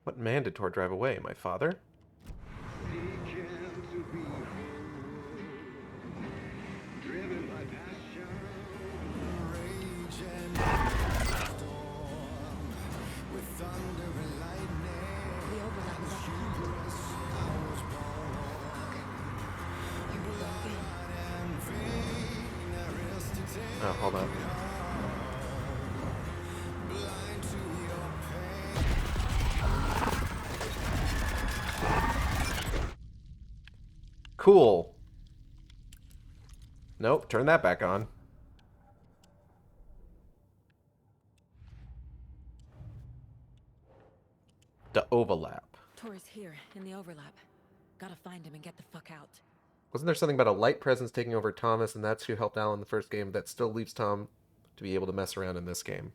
What man did Tor drive away? My father? Oh, hold up. Cool. Nope, turn that back on. The overlap. Tor is here, in the overlap. Gotta find him and get the fuck out. Wasn't there something about a light presence taking over Thomas, and that's who helped Alan in the first game, that still leaves Tom to be able to mess around in this game?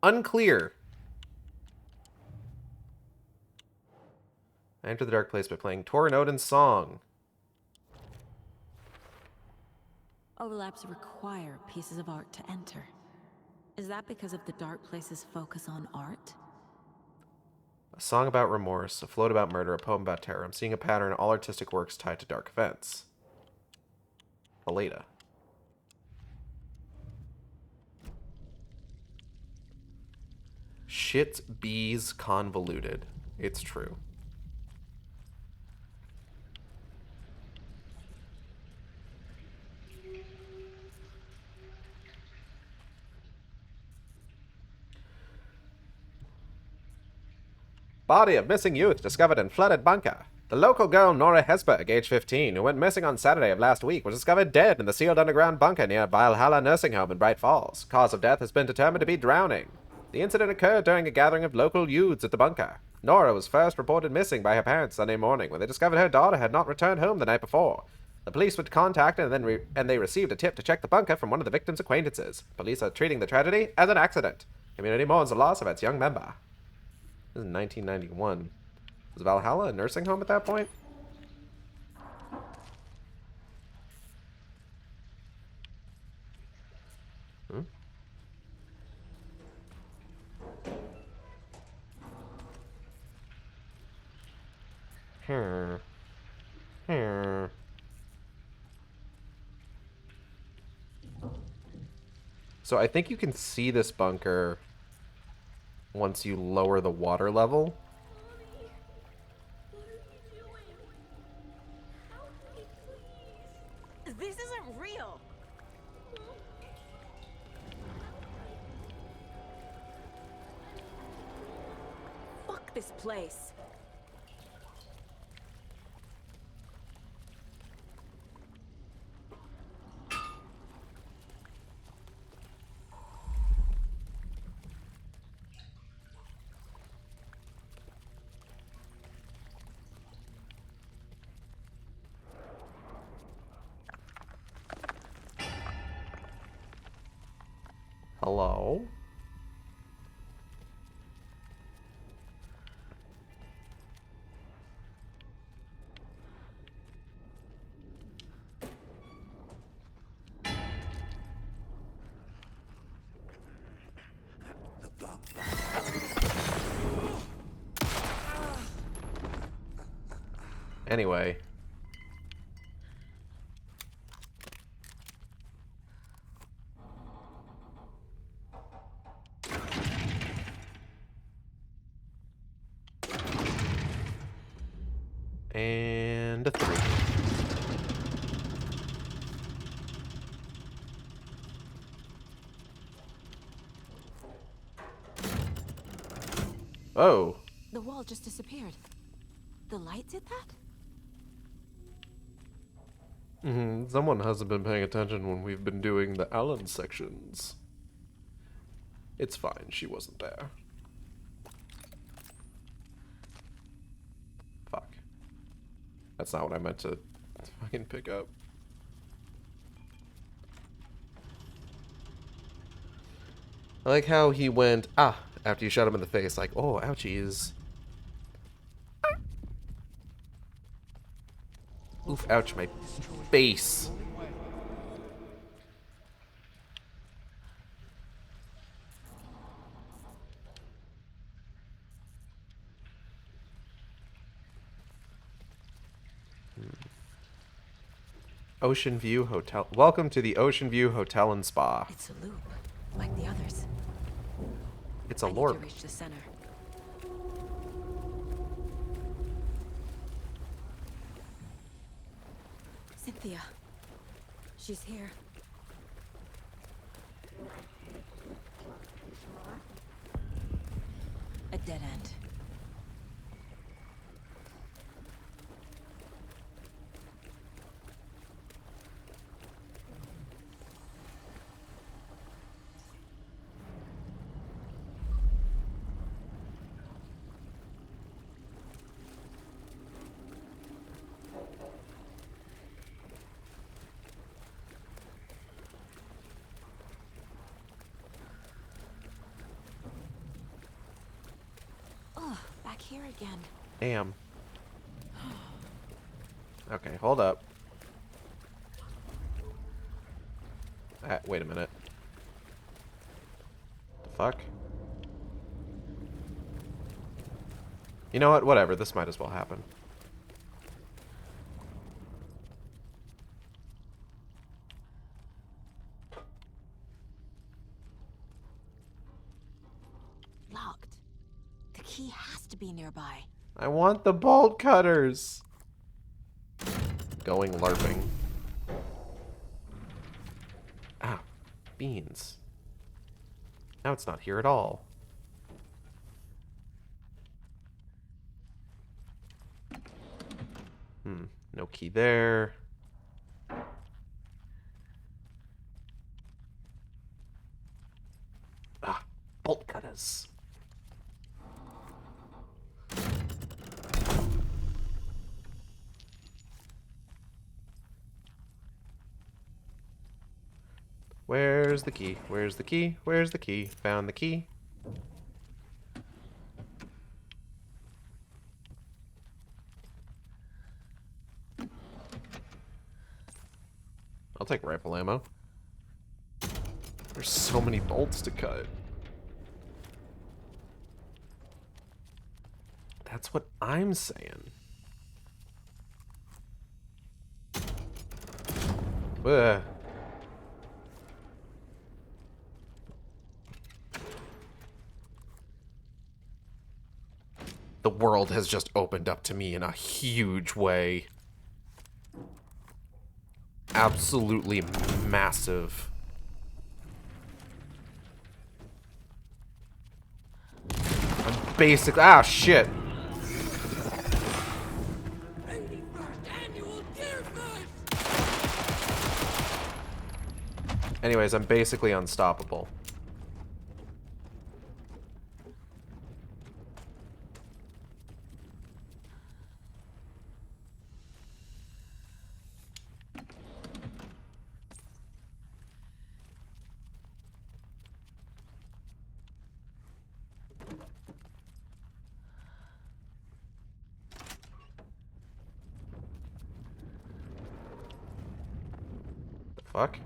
Unclear. I enter the dark place by playing Tor and Odin's song. Overlaps require pieces of art to enter. Is that because of the dark place's focus on art? A song about remorse, a float about murder, a poem about terror. I'm seeing a pattern in all artistic works tied to dark events. Aleda. Shit's bees convoluted. It's true. Body of missing youth discovered in flooded bunker. The local girl Nora Hesberg, age 15, who went missing on Saturday of last week, was discovered dead in the sealed underground bunker near Valhalla Nursing Home in Bright Falls. Cause of death has been determined to be drowning. The incident occurred during a gathering of local youths at the bunker. Nora was first reported missing by her parents Sunday morning when they discovered her daughter had not returned home the night before. The police would contact and they received a tip to check the bunker from one of the victim's acquaintances. Police are treating the tragedy as an accident. Community mourns the loss of its young member. This is 1991. Was Valhalla a nursing home at that point? So I think you can see this bunker once you lower the water level. This isn't real. Fuck this place. Hello? Anyway. And a 3. Oh. The wall just disappeared. The light did that? Someone hasn't been paying attention when we've been doing the Allen sections. It's fine, she wasn't there. Fuck. That's not what I meant to fucking pick up. I like how he went, after you shot him in the face, like, oh, ouchies. Oof, ouch, my face. Ocean View Hotel. Welcome to the Ocean View Hotel and Spa. It's a loop, like the others. It's a I need lore. to reach the center. Cynthia. She's here. A dead end. Back here again. Damn. Okay, hold up. Wait a minute. The fuck? You know what? Whatever. This might as well happen. Locked. The key has to be nearby. I want the bolt cutters. Going LARPing. Ah, beans. Now it's not here at all. key there. Ah, bolt cutters. Where's the key? Where's the key? Where's the key? Found the key. I'll take rifle ammo. There's so many bolts to cut. That's what I'm saying. Ugh. The world has just opened up to me in a huge way. Absolutely massive. I'm basically... Ah, shit. Anyways, I'm basically unstoppable. Fuck.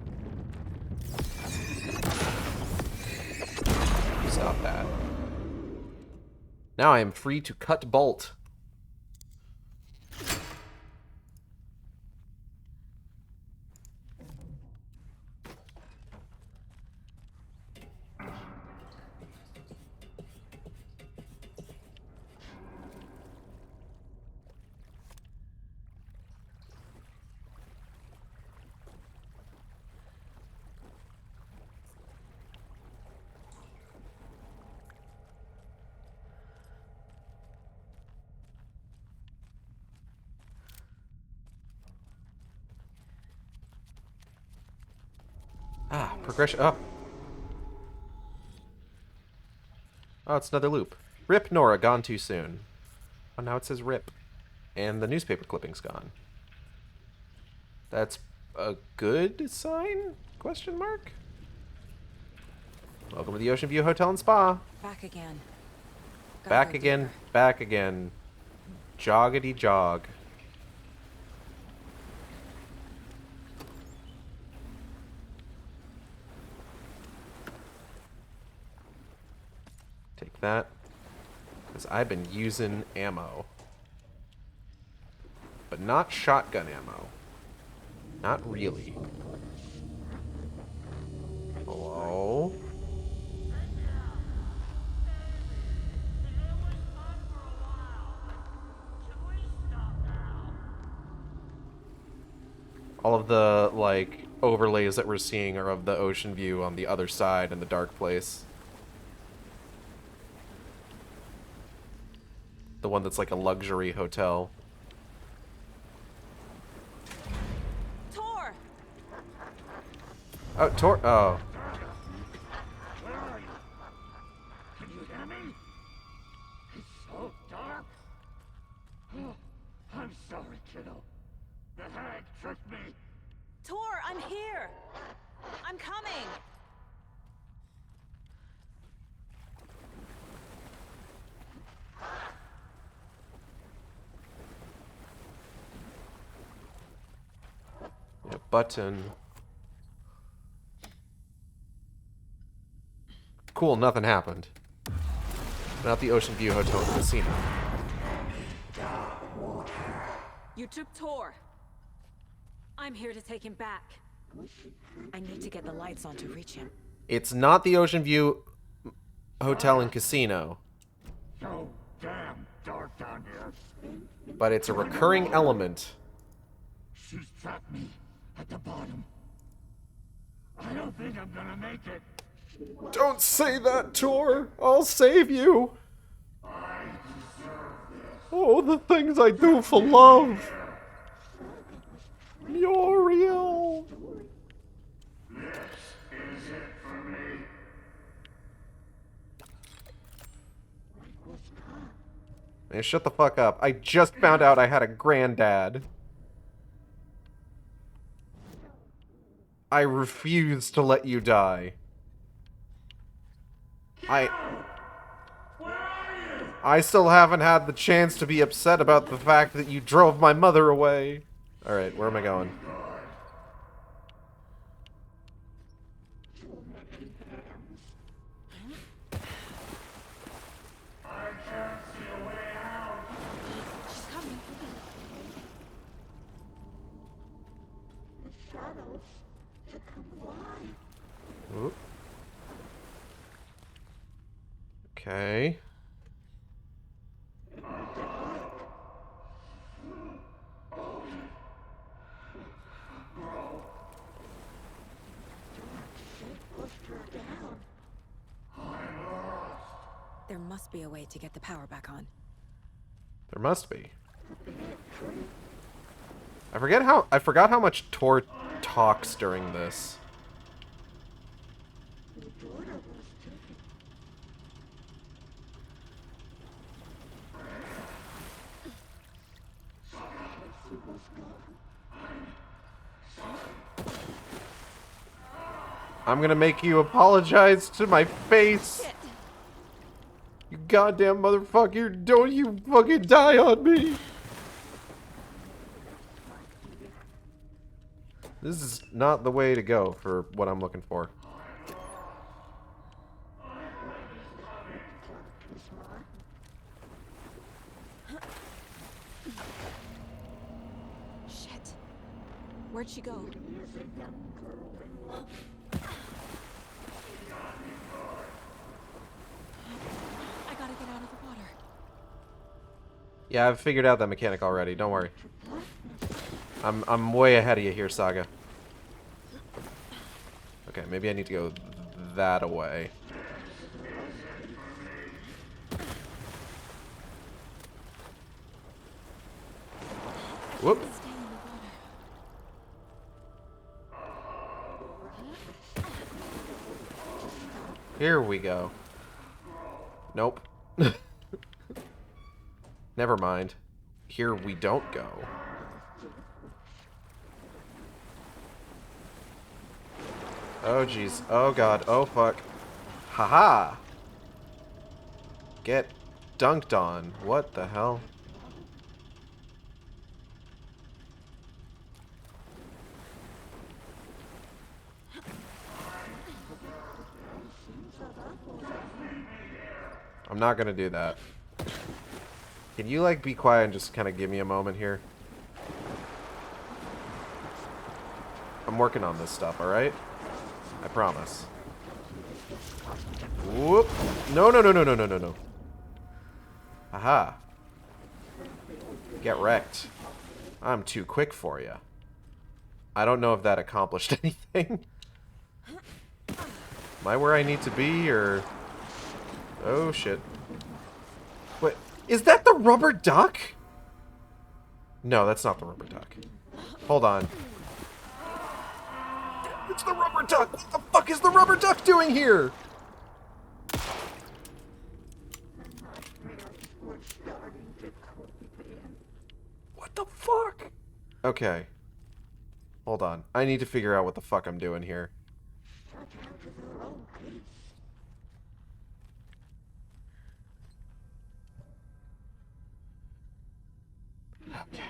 Stop that. Now I am free to cut bolt. Ah, progression up. Oh, it's another loop. Rip Nora, gone too soon. Oh, now it says rip. And the newspaper clipping's gone. That's a good sign? Question mark? Welcome to the Ocean View Hotel and Spa. Back again. Back again, back again. Joggity jog. Take that. Because I've been using ammo. But not shotgun ammo. Not really. Hello? All of the, like, overlays that we're seeing are of the ocean view on the other side in the dark place. The one that's like a luxury hotel. Tor! Oh, Tor. Oh. Where are you? Can you hear me? It's so dark. Oh, I'm sorry, kiddo. The hag tricked me. Tor, I'm here! I'm coming! Yeah, button. Cool, nothing happened. Not the Ocean View Hotel and Casino. You took Tor. I'm here to take him back. I need to get the lights on to reach him. It's not the Ocean View Hotel and Casino. So damn dark down here. But it's a recurring element. She's trapped me at the bottom. I don't think I'm gonna make it. Don't say that, Tor. I'll save you. I deserve this. Oh, the things I do for love. Muriel! Man, shut the fuck up. I just found out I had a granddad. I refuse to let you die. I still haven't had the chance to be upset about the fact that you drove my mother away. Alright, where am I going? Oop. Okay. There must be a way to get the power back on. There must be. I forgot how much Tor talks during this. I'm gonna make you apologize to my face. Shit. You goddamn motherfucker, don't you fucking die on me. This is not the way to go for what I'm looking for. Shit. Where'd she go? I gotta get out of the water. Yeah, I've figured out that mechanic already, don't worry. I'm way ahead of you here, Saga. Okay, maybe I need to go that away. Whoop. Stay in the water. Here we go. Nope. Never mind. Here we don't go. Oh jeez. Oh god. Oh fuck. Haha. Get dunked on. What the hell? I'm not gonna do that. Can you, like, be quiet and just kind of give me a moment here? I'm working on this stuff, alright? I promise. Whoop! No, no, no, no, no, no, no, no. Aha. Get wrecked. I'm too quick for you. I don't know if that accomplished anything. Am I where I need to be, or... Oh, shit. Wait, is that the rubber duck? No, that's not the rubber duck. Hold on. It's the rubber duck! What the fuck is the rubber duck doing here? What the fuck? Okay. Hold on. I need to figure out what the fuck I'm doing here. Okay.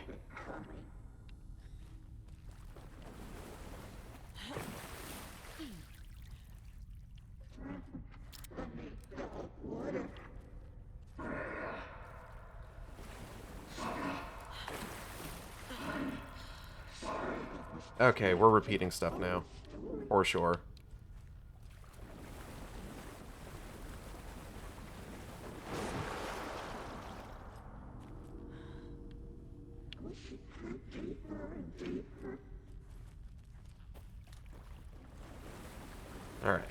Okay, we're repeating stuff now. For sure. Alright.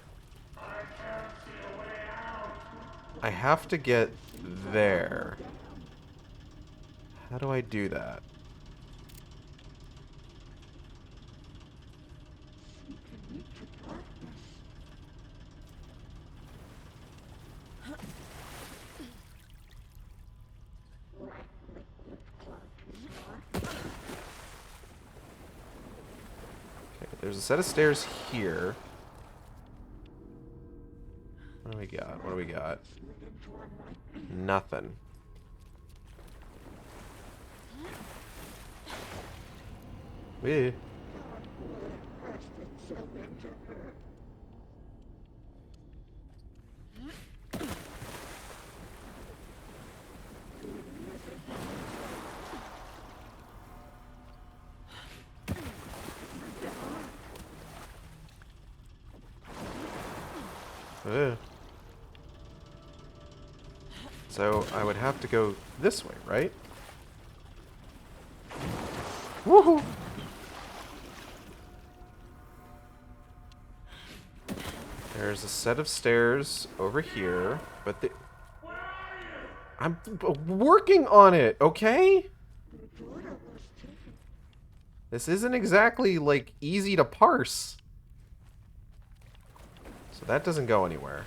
I have to get there. How do I do that? There's a set of stairs here. What do we got? What do we got? Nothing. Yeah. So I would have to go this way, right? Woohoo! There's a set of stairs over here, but I'm working on it, okay? This isn't exactly, like, easy to parse. So that doesn't go anywhere.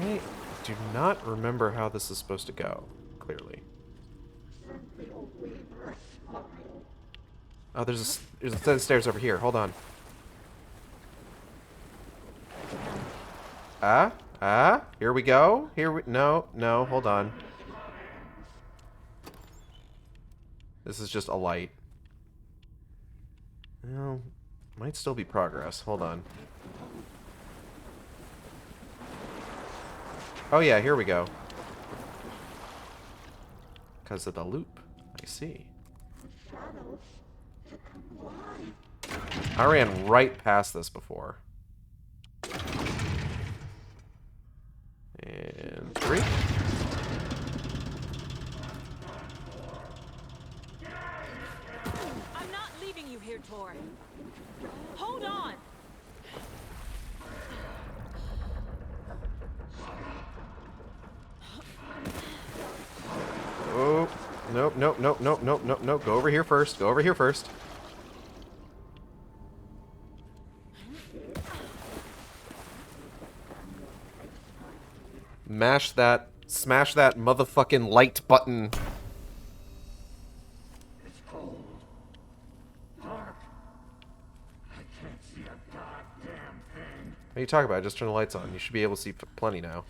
I do not remember how this is supposed to go, clearly. Oh, there's a set of stairs over here. Hold on. Here we go. No, hold on. This is just a light. Well, might still be progress. Hold on. Oh yeah, here we go. Because of the loop. I see. I ran right past this before. And 3. I'm not leaving you here, Tor. Hold on. Oh, nope. Go over here first. Go over here first. Smash that motherfucking light button. It's cold. Dark. I can't see a goddamn thing. What are you talking about? Just turn the lights on. You should be able to see plenty now.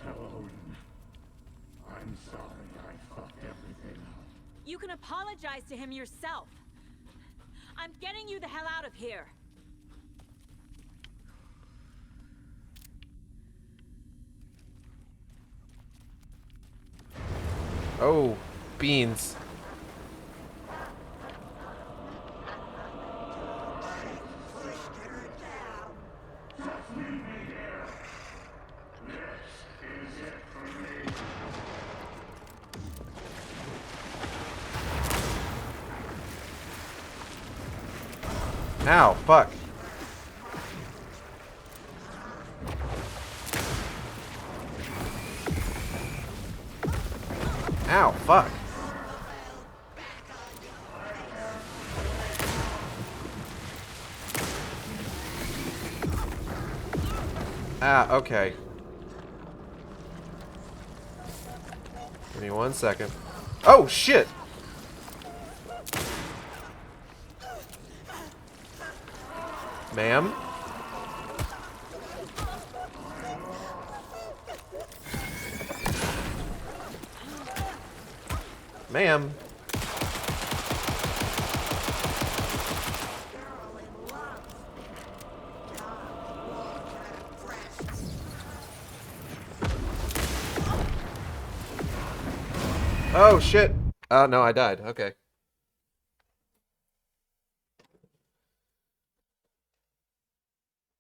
I'm sorry I fucked everything up. You can apologize to him yourself. I'm getting you the hell out of here. Oh, beans. Ow, fuck. Ow, fuck. Ah, okay. Give me 1 second. Oh, shit! Ma'am? Ma'am? Oh, shit! No, I died. Okay.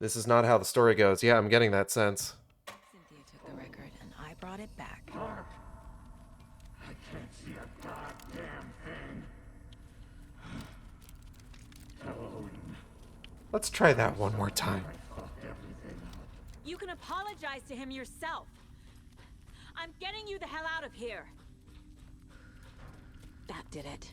This is not how the story goes. Yeah, I'm getting that sense. Cynthia took the record, and I brought it back. I can't see a goddamn thing. Tell Odin. Let's try that one more time. You can apologize to him yourself. I'm getting you the hell out of here. That did it.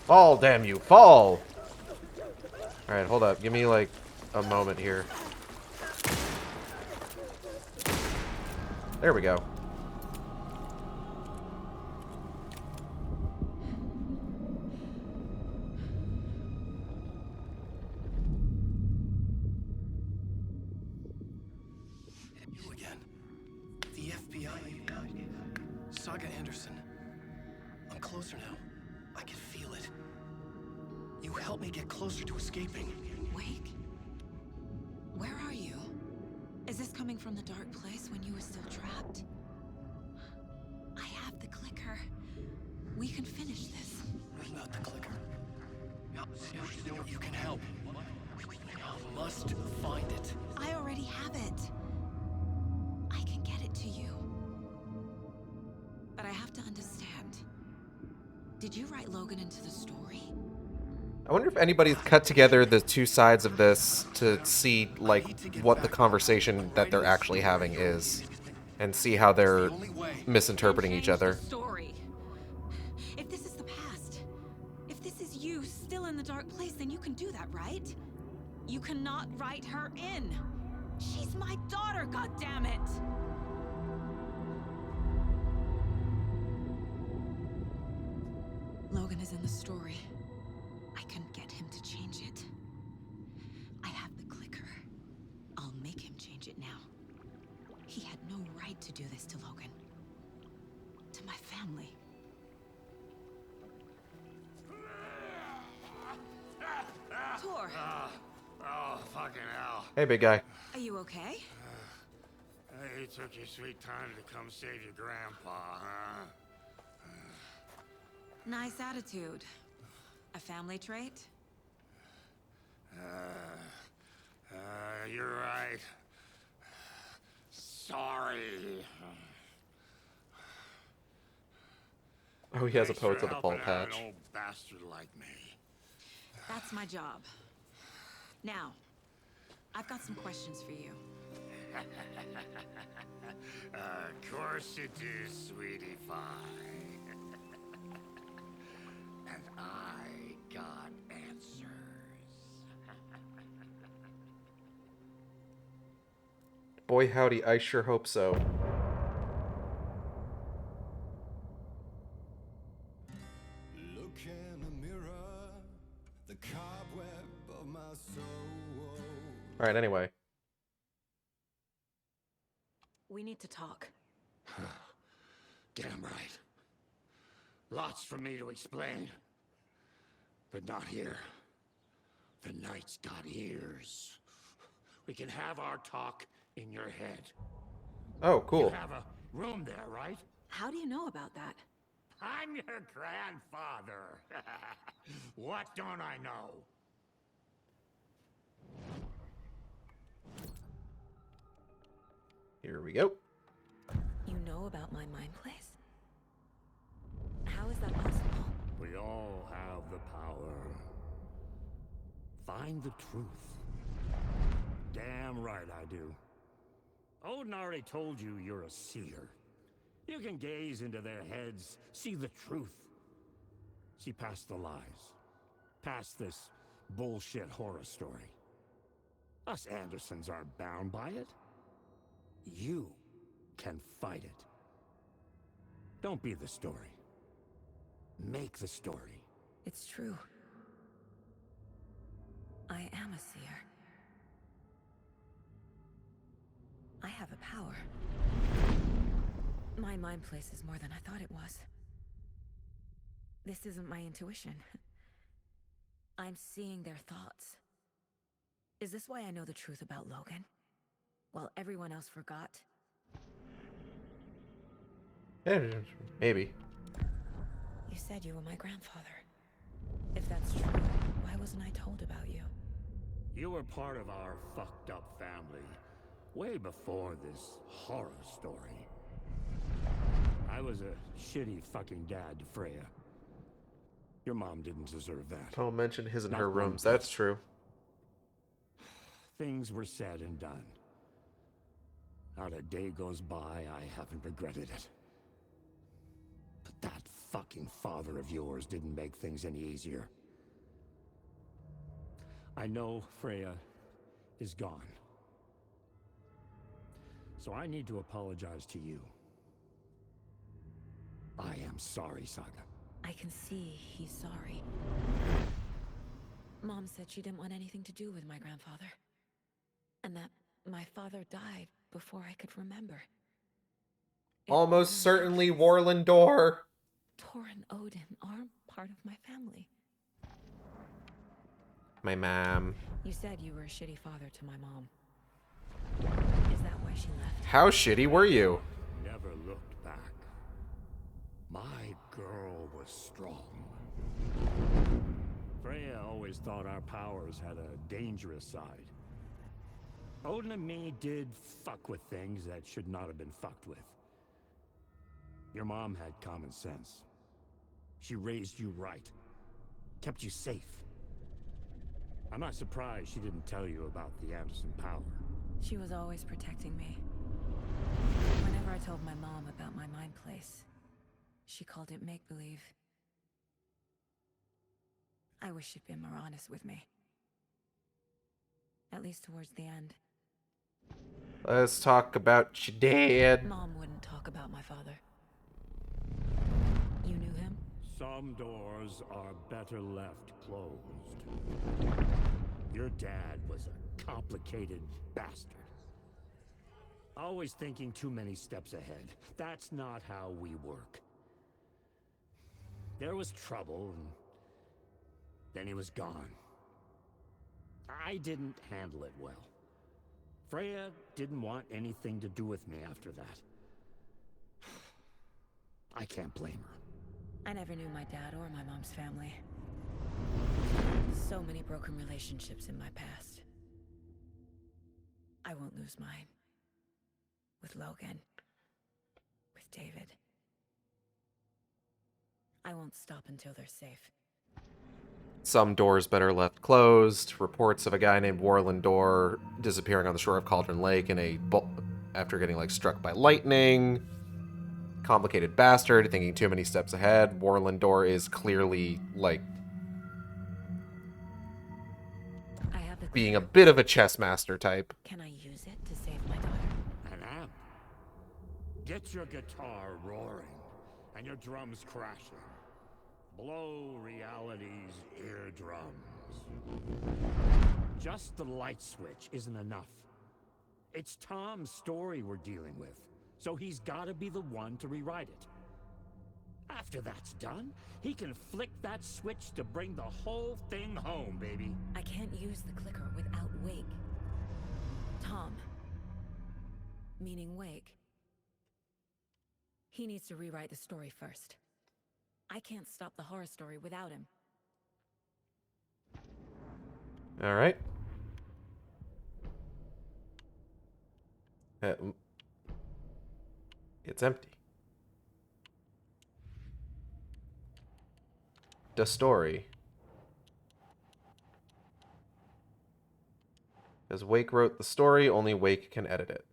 Fall, damn you, fall! Alright, hold up. Give me, like, a moment here. There we go. You again. The FBI. Saga Anderson. I'm closer now. I can feel it. You helped me get closer to escaping. Wake? Where are you? Is this coming from the dark place when you were still trapped? I have the clicker. We can finish this. Not the clicker. You can help. I must find it. I already have it. I can get it to you. But I have to understand. Did you write Logan into the story? I wonder if anybody's cut together the two sides of this to see, like, what the conversation that they're actually having is. And see how they're misinterpreting each other. Story. If this is the past, if this is you still in the dark place, then you can do that, right? You cannot write her in. She's my daughter, goddammit! Logan is in the story. I can get him to change it. I have the clicker. I'll make him change it now. He had no right to do this to Logan. To my family. Tor, Oh, fucking hell. Hey, big guy. are you okay? You took your sweet time to come save your grandpa, huh? Nice attitude. A family trait? You're right. Sorry. Oh, he has a Thanks poet for with a ball helping out patch. an old bastard like me. That's my job. Now, I've got some questions for you. Of course you do, sweetie pie. And I got answers. Boy, howdy, I sure hope so. Look in the mirror, the cobweb of my soul. Alright, anyway. We need to talk. Damn right. Lots for me to explain. But not here. The night's got ears. We can have our talk in your head. Oh, cool. You have a room there, right? How do you know about that? I'm your grandfather. What don't I know? Here we go. You know about my mind place? How is that possible? We all have the power. Find the truth. Damn right I do. Odin already told you you're a seer. You can gaze into their heads, see the truth. See past the lies. Past this bullshit horror story. Us Andersons aren't bound by it. You can fight it. Don't be the story. Make the story. It's true. I am a seer. I have a power. My mind place is more than I thought it was. This isn't my intuition. I'm seeing their thoughts. Is this why I know the truth about Logan? While everyone else forgot? Yeah, maybe. You said you were my grandfather. If that's true, why wasn't I told about you? You were part of our fucked up family way before this horror story. I was a shitty fucking dad to Freya. Your mom didn't deserve that. Don't mention his and Not her one rooms. bit. That's true. Things were said and done. Not a day goes by I haven't regretted it. But that fucking father of yours didn't make things any easier. I know Freya is gone. So I need to apologize to you. I am sorry, Saga. I can see he's sorry. Mom said she didn't want anything to do with my grandfather. And that my father died before I could remember. It Almost wasn't certainly like Warland Door. Tor and Odin are part of my family. My mom. You said you were a shitty father to my mom. Is that why she left? How shitty were you? Never looked back. My girl was strong. Freya always thought our powers had a dangerous side. Odin and me did fuck with things that should not have been fucked with. Your mom had common sense. She raised you right. Kept you safe. I'm not surprised she didn't tell you about the Anderson power. She was always protecting me. Whenever I told my mom about my mind place, she called it make-believe. I wish she'd been more honest with me. At least towards the end. Let's talk about your dad. Mom wouldn't talk about my father. You knew him? Some doors are better left closed. Your dad was a complicated bastard. Always thinking too many steps ahead. That's not how we work. There was trouble, and then he was gone. I didn't handle it well. Freya didn't want anything to do with me after that. I can't blame her. I never knew my dad or my mom's family. So many broken relationships in my past. I won't lose mine. With Logan. With David. I won't stop until they're safe. Some doors better left closed. Reports of a guy named Warland Door disappearing on the shore of Cauldron Lake in a after getting struck by lightning. Complicated bastard, thinking too many steps ahead. Warland Door is clearly I have the being a bit of a chess master type. Can I use it to save my daughter? An amp. Get your guitar roaring and your drums crashing. Blow reality's eardrums. Just the light switch isn't enough. It's Tom's story we're dealing with, so he's gotta be the one to rewrite it. After that's done, he can flick that switch to bring the whole thing home, baby. I can't use the clicker without Wake. Tom. Meaning Wake. He needs to rewrite the story first. I can't stop the horror story without him. All right. It's empty. The story. Because Wake wrote the story, only Wake can edit it.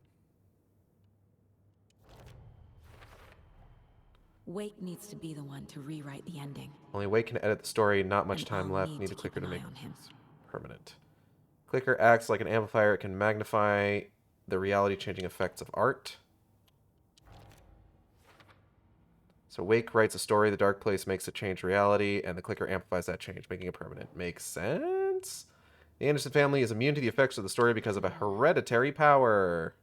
Wake needs to be the one to rewrite the ending. Only Wake can edit the story, not much And time I'll left. need Need to a clicker keep to an make eye on him. it permanent. Clicker acts like an amplifier. It can magnify the reality-changing effects of art. So Wake writes a story, the dark place makes it change reality, and the clicker amplifies that change, making it permanent. Makes sense? The Anderson family is immune to the effects of the story because of a hereditary power.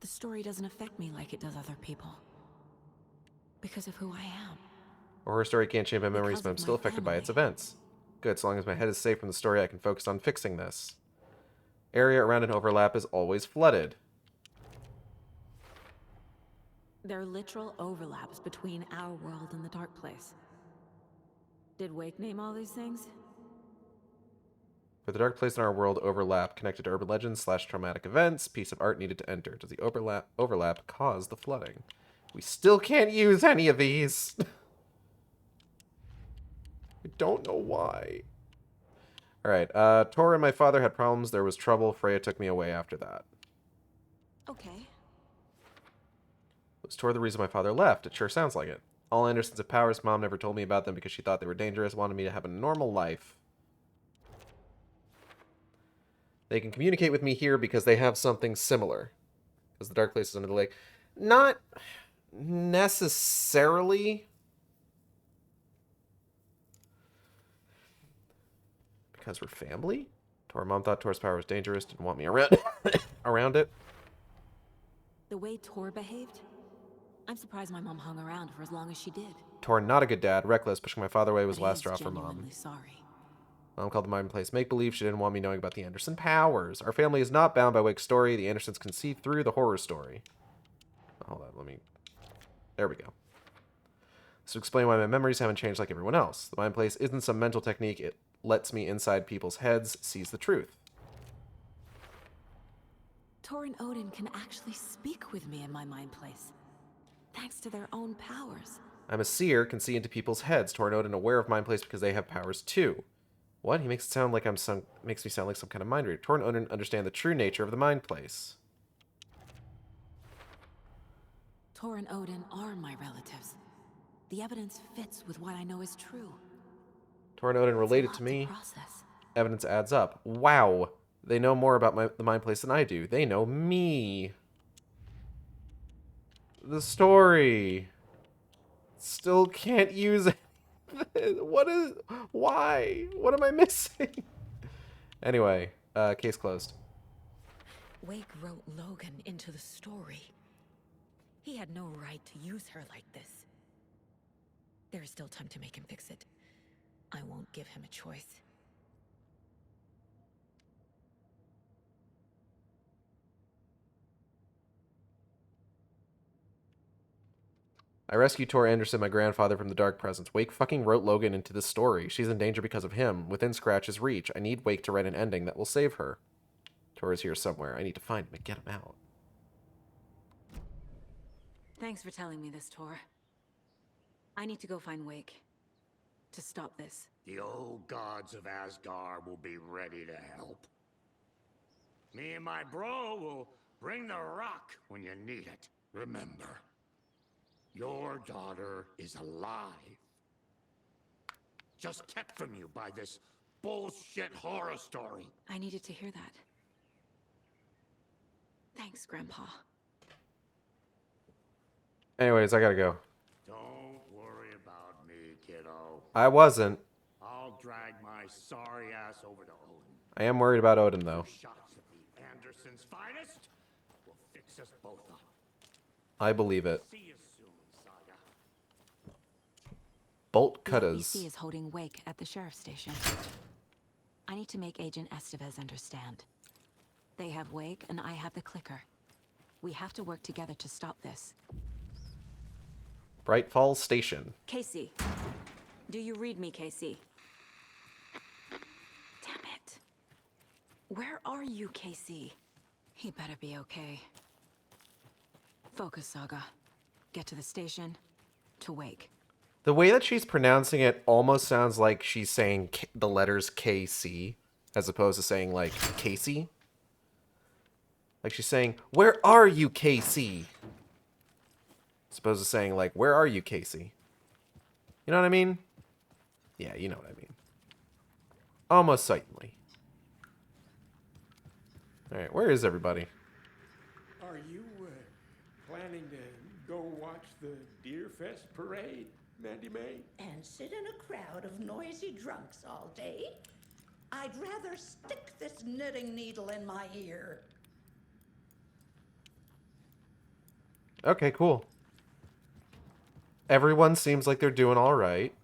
The story doesn't affect me like it does other people. Because of who I am. Or her story can't change my memories, Because but I'm of still my affected by its family. events. Good, so long as my head is safe from the story, I can focus on fixing this. Area around an overlap is always flooded. There are literal overlaps between our world and the dark place. Did Wake name all these things? For the dark place in our world overlap connected to urban legends / traumatic events, piece of art needed to enter. Does the overlap cause the flooding? We still can't use any of these. I don't know why. Alright, Tor and my father had problems. There was trouble. Freya took me away after that. Okay. Was Tor the reason my father left? It sure sounds like it. All Andersons have powers. Mom never told me about them because she thought they were dangerous, wanted me to have a normal life. They can communicate with me here because they have something similar. Because the dark place is under the lake. Not necessarily. Because we're family? Mom thought Tor's power was dangerous, didn't want me around around it. The way Tor behaved? I'm surprised my mom hung around for as long as she did. Tor, not a good dad, reckless, pushing my father away was But the last he's straw for Mom. genuinely sorry. Mom called the Mind Place make-believe. She didn't want me knowing about the Anderson powers. Our family is not bound by Wake's story. The Andersons can see through the horror story. Hold on, there we go. This will explain why my memories haven't changed like everyone else. The Mind Place isn't some mental technique. It lets me inside people's heads, sees the truth. Tor and Odin can actually speak with me in my mind place. Thanks to their own powers. I'm a seer, can see into people's heads. Tor and Odin aware of Mind Place because they have powers too. What? He makes it sound like makes me sound like some kind of mind reader. Tor and Odin understand the true nature of the Mind Place. Tor and Odin are my relatives. The evidence fits with what I know is true. Tor and Odin related to me. Evidence adds up. Wow. They know more about the Mind Place than I do. They know me. The story. Still can't use it. Why? What am I missing? Anyway, case closed. Wake wrote Logan into the story. He had no right to use her like this. There is still time to make him fix it. I won't give him a choice. I rescued Tor Anderson, my grandfather, from the dark presence. Wake fucking wrote Logan into the story. She's in danger because of him, within Scratch's reach. I need Wake to write an ending that will save her. Tor is here somewhere. I need to find him and get him out. Thanks for telling me this, Tor. I need to go find Wake. To stop this. The old gods of Asgard will be ready to help. Me and my bro will bring the rock when you need it. Remember, your daughter is alive. Just kept from you by this bullshit horror story. I needed to hear that. Thanks, Grandpa. Anyways, I gotta go. Don't worry about me, kiddo. I wasn't. I'll drag my sorry ass over to Odin. I am worried about Odin, though. Shots of the Andersons' finest will fix us both up. I believe it. See you soon, Saga. Bolt The cutters. LBC is holding Wake at the sheriff's station. I need to make Agent Estevez understand. They have Wake and I have the clicker. We have to work together to stop this. Bright Falls Station. Casey. Do you read me, Casey? Damn it. Where are you, Casey? He better be okay. Focus, Saga. Get to the station. To Wake. The way that she's pronouncing it almost sounds like she's saying the letters KC, as opposed to saying, like, Casey. Like she's saying, "Where are you, Casey?" As opposed to saying, like, "Where are you, Casey?" You know what I mean? Yeah, you know what I mean. Almost certainly. Alright, where is everybody? Are you planning to Go watch the Deer Fest parade, Mandy May? And sit in a crowd of noisy drunks all day? I'd rather stick this knitting needle in my ear. Okay, cool. Everyone seems like they're doing all right.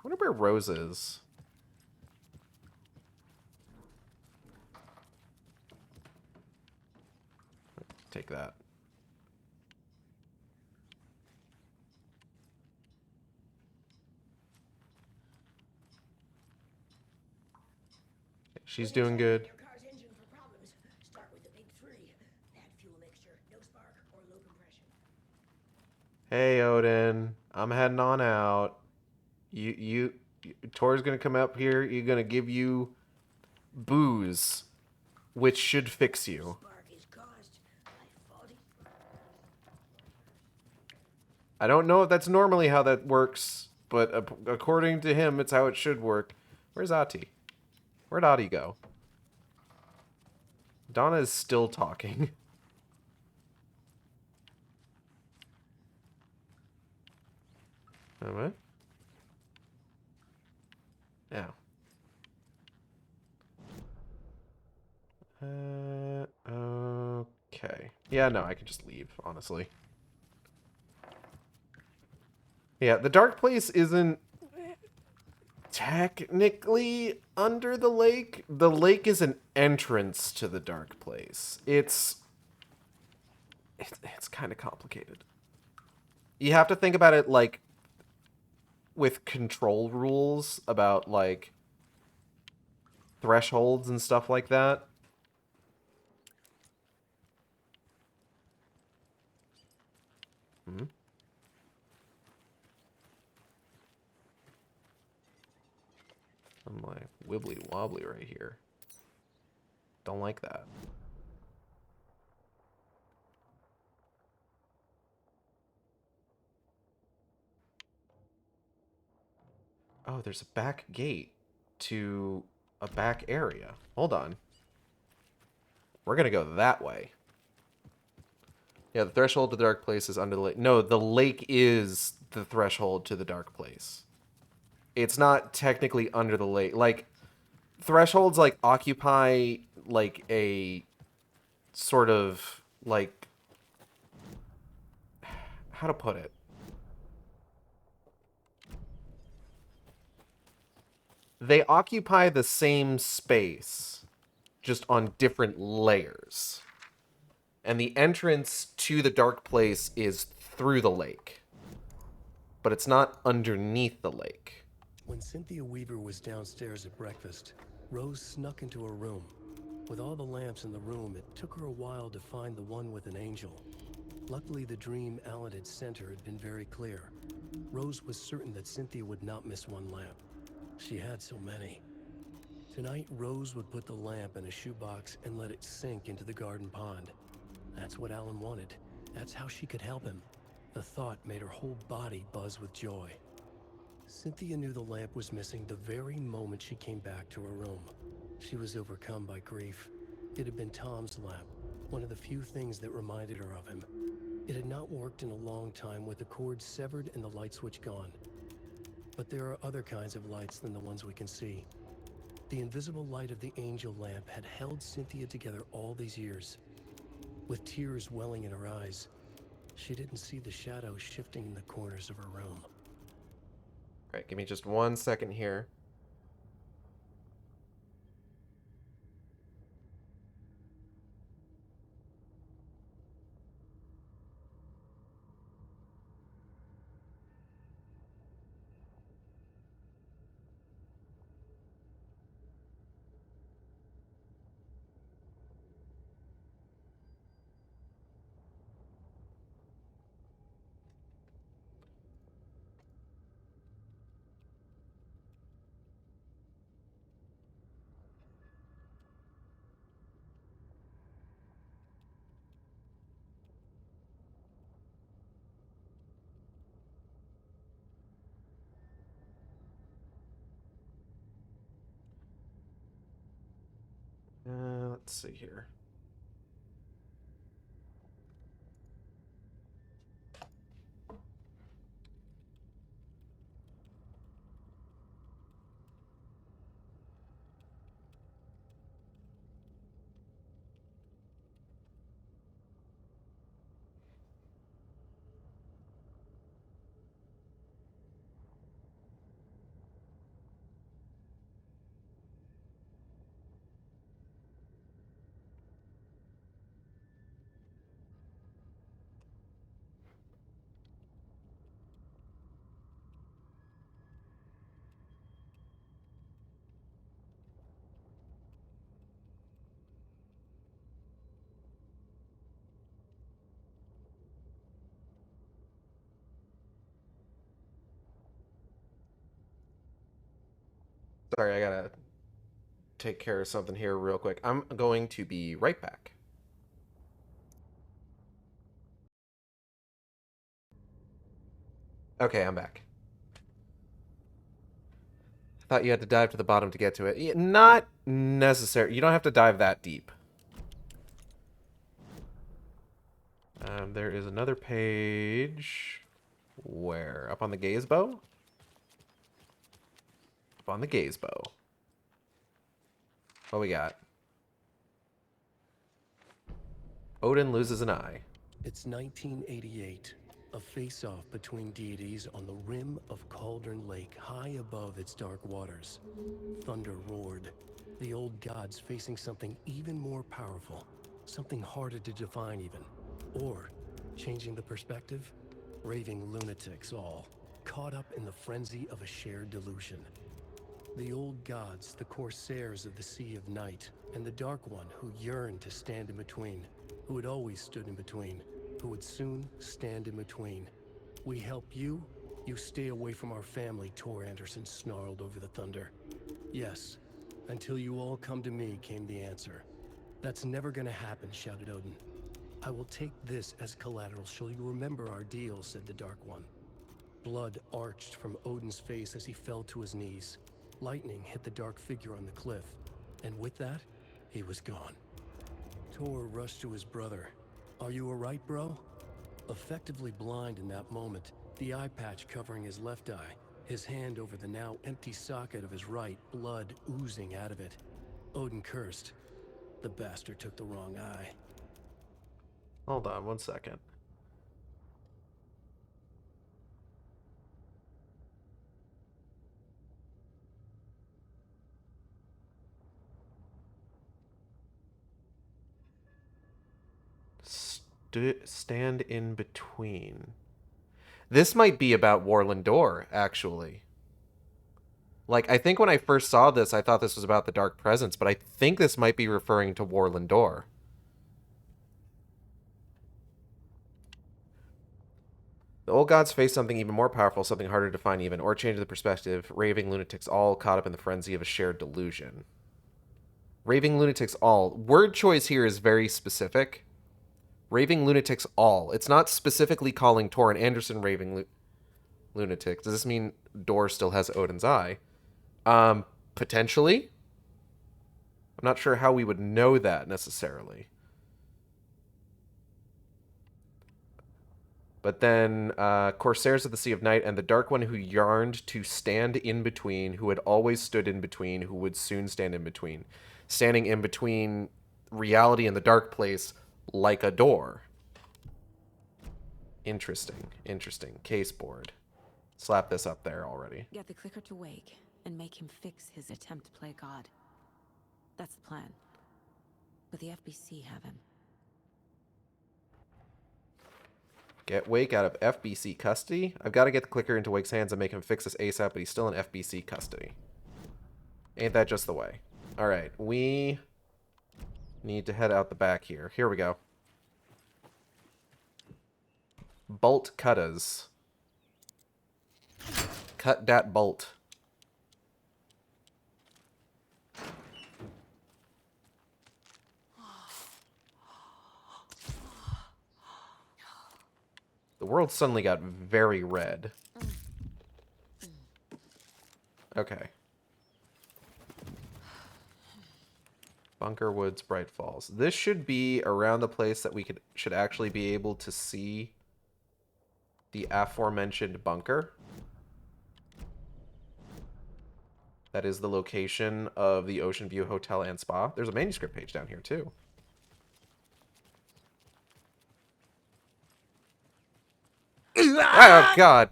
I wonder where Rose is. Take that. She's doing good. Your car's engine for problems. Start with the big three. Bad fuel mixture, no spark, or low compression. Hey, Odin. I'm heading on out. Tor's gonna come up here. You're gonna give you booze, which should fix you. Spark is caused by faulty. I don't know if that's normally how that works, but according to him, it's how it should work. Where's Ati? Where'd Ati go? Donna is still talking. What? Yeah. Okay. Yeah, no, I can just leave, honestly. Yeah, the dark place isn't technically under the lake. The lake is an entrance to the dark place. It's kind of complicated. You have to think about it like with control rules about like thresholds and stuff like that. Hmm? I'm like wibbly wobbly right here. Don't like that. Oh, there's a back gate to a back area. Hold on. We're gonna go that way. Yeah, the threshold to the dark place is under the lake. No, the lake is the threshold to the dark place. It's not technically under the lake. Like, thresholds, like, occupy, like, a sort of, like... How to put it? They occupy the same space, just on different layers. And the entrance to the dark place is through the lake. But it's not underneath the lake. When Cynthia Weaver was downstairs at breakfast, Rose snuck into her room. With all the lamps in the room, it took her a while to find the one with an angel. Luckily, the dream Alan had sent her had been very clear. Rose was certain that Cynthia would not miss one lamp. She had so many. Tonight, Rose would put the lamp in a shoebox and let it sink into the garden pond. That's what Alan wanted. That's how she could help him. The thought made her whole body buzz with joy. Cynthia knew the lamp was missing the very moment she came back to her room. She was overcome by grief. It had been Tom's lamp, one of the few things that reminded her of him. It had not worked in a long time with the cord severed and the light switch gone. But there are other kinds of lights than the ones we can see. The invisible light of the angel lamp had held Cynthia together all these years. With tears welling in her eyes, she didn't see the shadows shifting in the corners of her room. Alright, give me just 1 second here. Let's see here. Sorry, I gotta take care of something here real quick. I'm going to be right back. Okay, I'm back. I thought you had to dive to the bottom to get to it. Not necessary. You don't have to dive that deep. There is another page. Where? Up on the gaze bow? Up on the gaze bow. What we got? Odin loses an eye. It's 1988. A face-off between deities on the rim of Cauldron Lake, high above its dark waters. Thunder roared. The old gods facing something even more powerful. Something harder to define even. Or, changing the perspective, raving lunatics all, caught up in the frenzy of a shared delusion. The old gods, the corsairs of the Sea of Night, and the Dark One who yearned to stand in between, who had always stood in between, who would soon stand in between. We help you, you stay away from our family, Tor Anderson snarled over the thunder. Yes, until you all come to me, came the answer. That's never gonna happen, shouted Odin. I will take this as collateral, shall you remember our deal, said the Dark One. Blood arched from Odin's face as he fell to his knees. Lightning hit the dark figure on the cliff, and with that, he was gone. Tor rushed to his brother. Are you alright, bro? Effectively blind in that moment, the eye patch covering his left eye, his hand over the now empty socket of his right, blood oozing out of it. Odin cursed. The bastard took the wrong eye. Hold on 1 second. Stand in between. This might be about Warland Door, actually. Like, I think when I first saw this, I thought this was about the Dark Presence, but I think this might be referring to Warland Door. The old gods face something even more powerful, something harder to find even, or change the perspective. Raving lunatics all caught up in the frenzy of a shared delusion. Raving lunatics all. Word choice here is very specific. Raving lunatics all. It's not specifically calling Torrin Anderson raving lunatic. Does this mean Dor still has Odin's eye? Potentially. I'm not sure how we would know that necessarily. But then Corsairs of the Sea of Night and the Dark One who yearned to stand in between, who had always stood in between, who would soon stand in between. Standing in between reality and the dark place like a door. Interesting. Interesting. Case board. Slap this up there already. Get the clicker to Wake and make him fix his attempt to play God. That's the plan. But the FBC have him. Get Wake out of FBC custody. I've got to get the clicker into Wake's hands and make him fix this ASAP, but he's still in FBC custody. Ain't that just the way? Alright, we need to head out the back here. Here we go. Bolt cuttas. Cut that bolt. The world suddenly got very red. Okay. Bunker Woods, Bright Falls. This should be around the place that we should actually be able to see the aforementioned bunker. That is the location of the Ocean View Hotel and Spa. There's a manuscript page down here, too. Oh, God.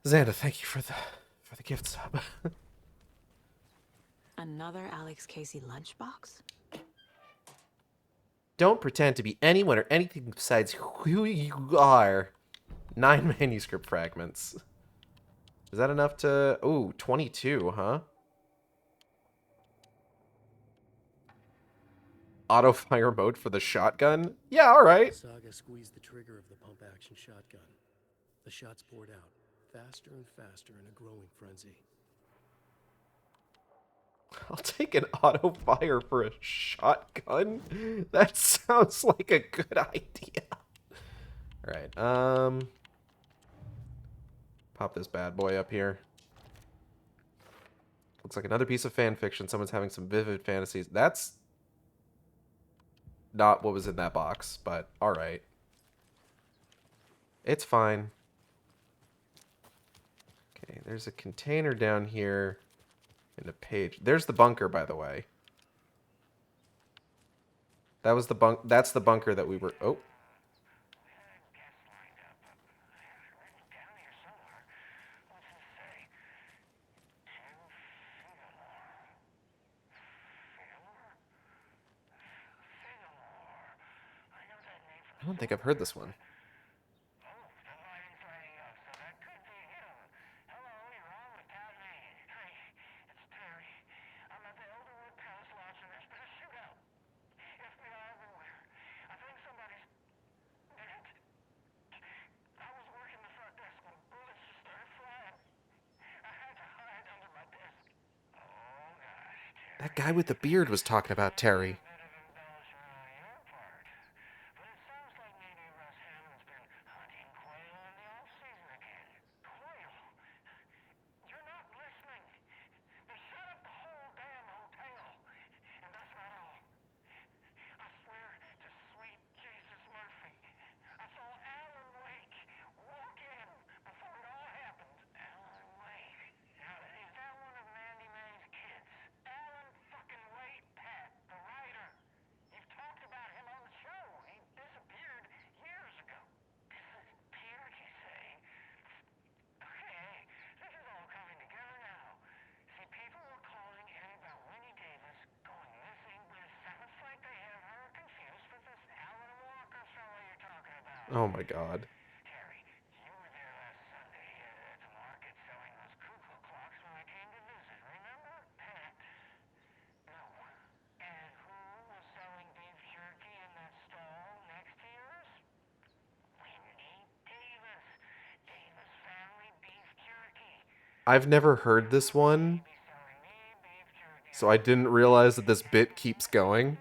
Xanda, thank you for the gift sub. Another Alex Casey lunchbox? Don't pretend to be anyone or anything besides who you are. 9 manuscript fragments. Is that enough to... Ooh, 22, huh? Auto fire mode for the shotgun? Yeah, alright. Saga squeezed the trigger of the pump-action shotgun. The shots poured out, faster and faster in a growing frenzy. I'll take an auto fire for a shotgun. That sounds like a good idea. All right. Pop this bad boy up here. Looks like another piece of fan fiction. Someone's having some vivid fantasies. That's not what was in that box, but all right. It's fine. Okay, there's a container down here and a page. There's the bunker, by the way. That was the that's the bunker that we were... Oh. I don't think I've heard this one. That guy with the beard was talking about Terry. Oh my god. I've never heard this one, so I didn't realize that this bit keeps going.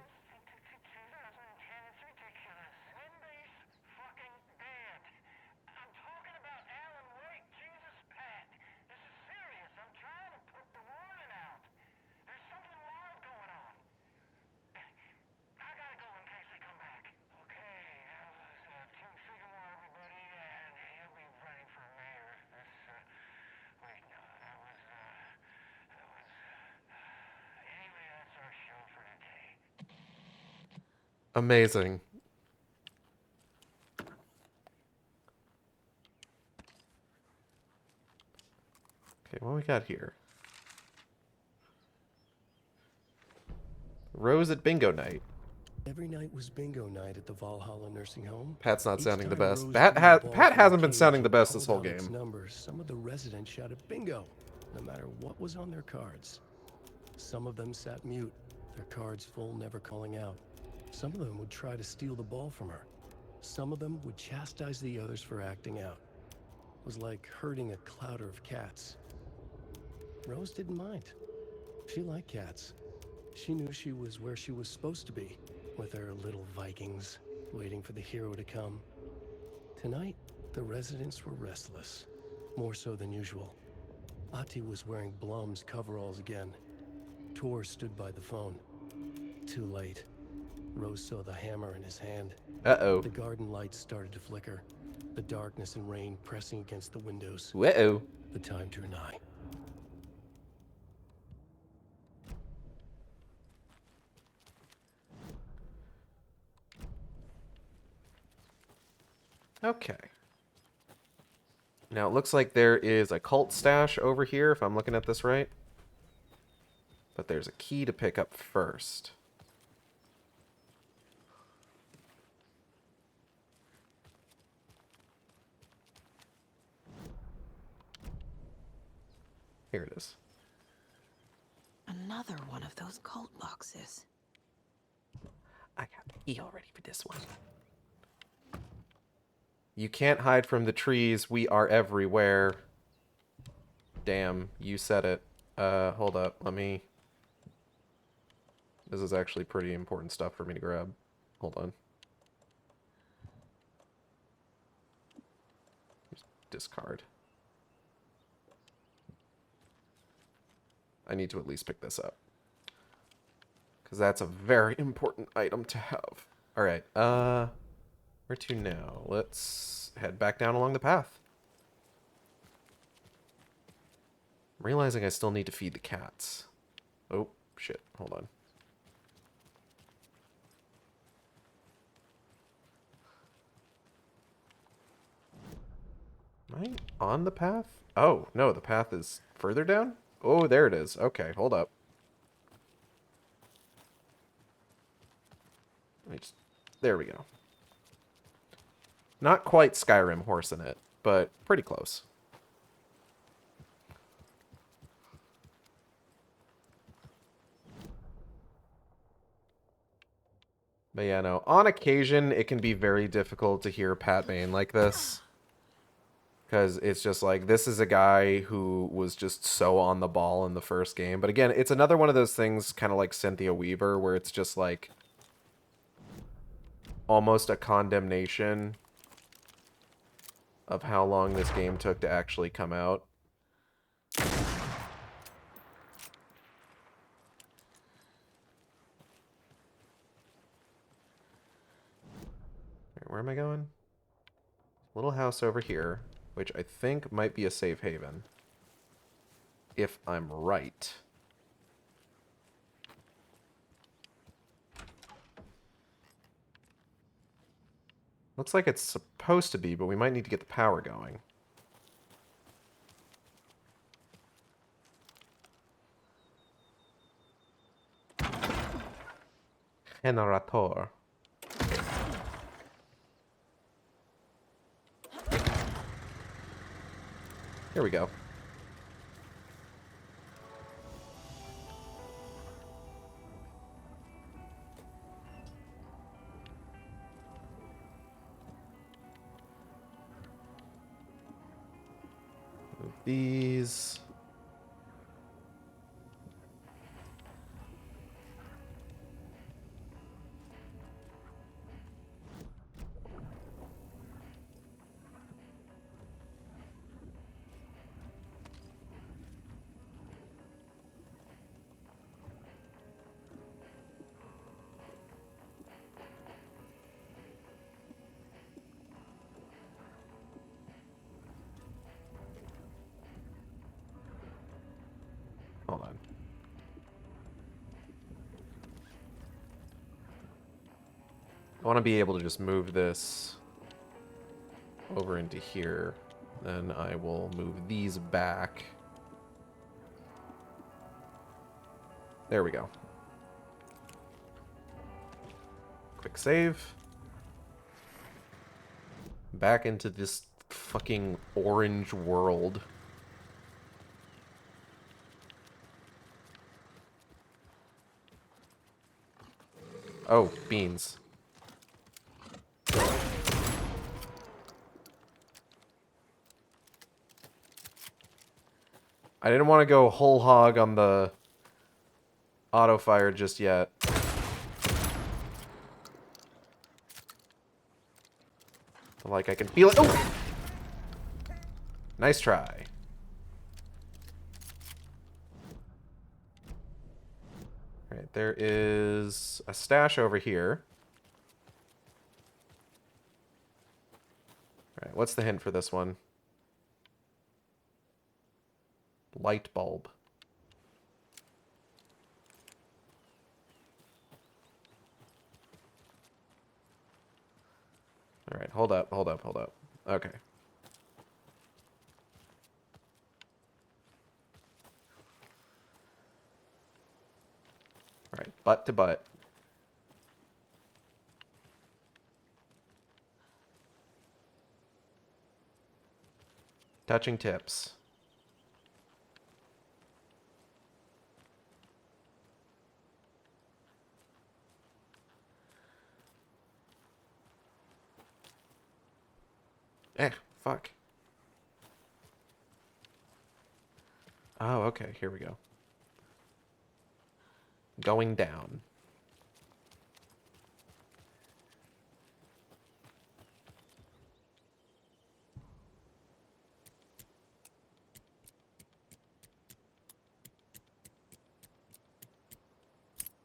Amazing. Okay, what we got here? Rose at bingo night. Every night was bingo night at the Valhalla nursing home. Pat's not sounding the best. Rose Pat drew hasn't been cage sounding the and best this called whole out its game. numbers, some of the residents shouted bingo, no matter what was on their cards. Some of them sat mute, their cards full, never calling out. Some of them would try to steal the ball from her. Some of them would chastise the others for acting out. It was like herding a clouder of cats. Rose didn't mind. She liked cats. She knew she was where she was supposed to be, with her little Vikings, waiting for the hero to come. Tonight, the residents were restless, more so than usual. Ati was wearing Blum's coveralls again. Tor stood by the phone. Too late. Rose saw the hammer in his hand. Uh-oh. The garden lights started to flicker, the darkness and rain pressing against the windows. Uh-oh. The time drew nigh. Okay. Now it looks like there is a cult stash over here, if I'm looking at this right. But there's a key to pick up first. Here it is. Another one of those cult boxes. I got the key already for this one. You can't hide from the trees. We are everywhere. Damn, you said it. Hold up. Let me... This is actually pretty important stuff for me to grab. Hold on. Just discard. I need to at least pick this up. Because that's a very important item to have. Alright, where to now? Let's head back down along the path. I'm realizing I still need to feed the cats. Oh, shit. Hold on. Am I on the path? Oh, no, the path is further down? Oh, there it is. Okay, hold up. There we go. Not quite Skyrim horse in it, but pretty close. But yeah, no, on occasion, it can be very difficult to hear Pat Bain like this. Because it's just like, this is a guy who was just so on the ball in the first game. But again, it's another one of those things, kind of like Cynthia Weaver, where it's just like almost a condemnation of how long this game took to actually come out. Where am I going? Little house over here, which I think might be a safe haven. If I'm right. Looks like it's supposed to be, but we might need to get the power going. Generator. Here we go. Move these. Hold on. I want to be able to just move this over into here. Then I will move these back. There we go. Quick save. Back into this fucking orange world. Oh, beans. I didn't want to go whole hog on the auto fire just yet. Like I can feel it. Oh! Nice try. Alright, there is a stash over here. Alright, what's the hint for this one? Light bulb. Alright, hold up. Okay. Alright, butt to butt. Touching tips. Fuck. Oh, okay. Here we go. Going down.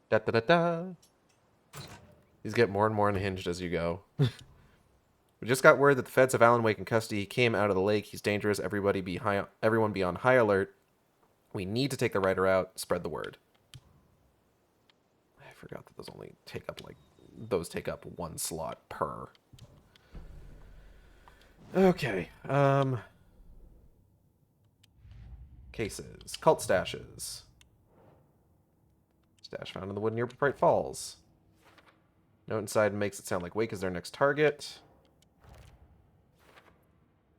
Da da da da. These get more and more unhinged as you go. We just got word that the feds have Alan Wake in custody. He came out of the lake. He's dangerous. Everyone be on high alert. We need to take the writer out. Spread the word. I forgot that those take up 1 slot per. Okay. Cases. Cult stashes. Stash found in the wood near Bright Falls. Note inside makes it sound like Wake is their next target.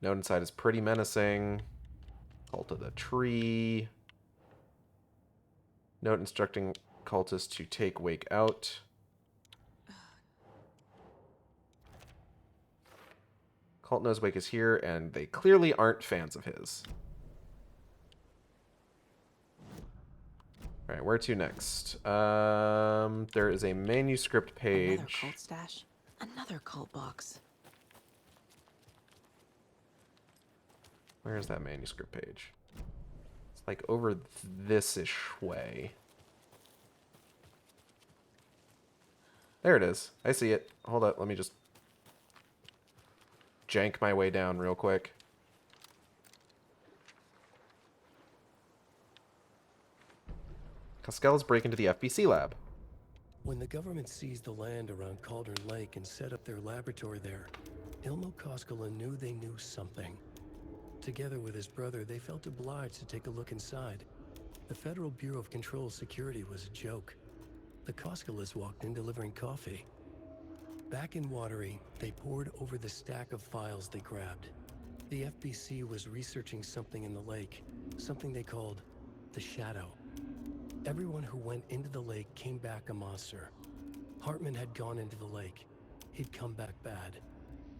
Note inside is pretty menacing. Cult of the Tree. Note instructing cultists to take Wake out. Cult knows Wake is here, and they clearly aren't fans of his. Alright, where to next? There is a manuscript page. Another cult stash. Another cult box. Where is that manuscript page? It's like over this-ish way. There it is. I see it. Hold up, let me just jank my way down real quick. Caskel's break into the FBC lab. When the government seized the land around Cauldron Lake and set up their laboratory there, Ilmo Koskela knew they knew something. Together with his brother, they felt obliged to take a look inside. The Federal Bureau of Control Security was a joke. The Koskelas walked in delivering coffee. Back in Watery, they pored over the stack of files they grabbed. The FBC was researching something in the lake, something they called the Shadow. Everyone who went into the lake came back a monster. Hartman had gone into the lake. He'd come back bad.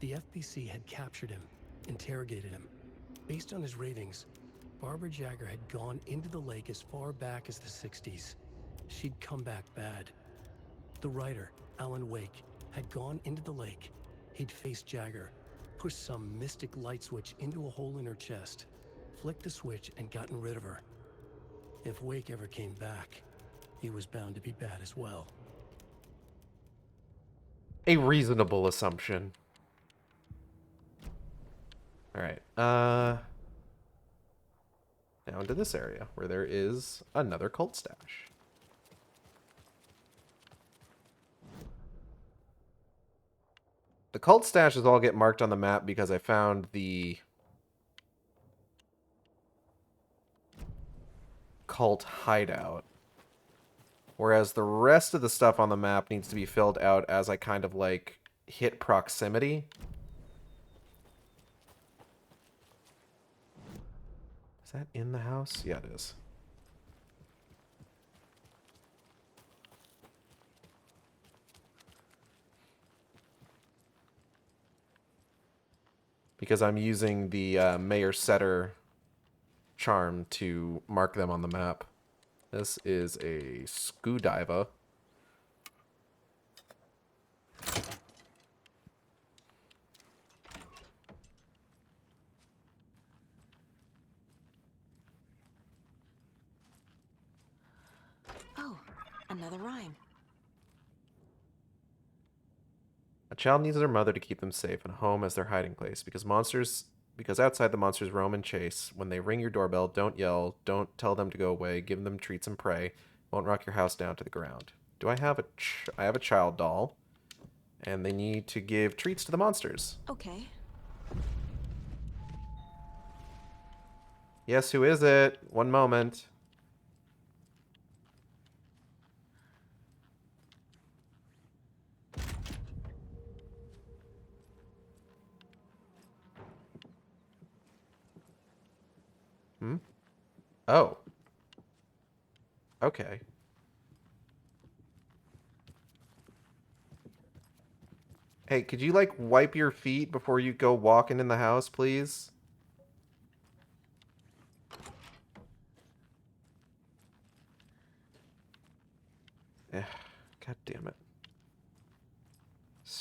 The FBC had captured him, interrogated him. Based on his ratings, Barbara Jagger had gone into the lake as far back as the 60s. She'd come back bad. The writer, Alan Wake, had gone into the lake. He'd faced Jagger, pushed some mystic light switch into a hole in her chest, flicked the switch and gotten rid of her. If Wake ever came back, he was bound to be bad as well. A reasonable assumption. Alright, now into this area, where there is another cult stash. The cult stashes all get marked on the map because I found the cult hideout. Whereas the rest of the stuff on the map needs to be filled out as I kind of like hit proximity. Is that in the house? Yeah, it is. Because I'm using the Mayor Setter charm to mark them on the map. This is a Screwdiver. Oh, another rhyme. A child needs their mother to keep them safe and a home as their hiding place because outside the monsters roam and chase. When they ring your doorbell, don't yell, don't tell them to go away, give them treats and pray. Won't rock your house down to the ground. Do I have I have a child doll, and they need to give treats to the monsters. Okay. Yes, who is it? One moment. Hmm? Oh. Okay. Hey, could you, like, wipe your feet before you go walking in the house, please?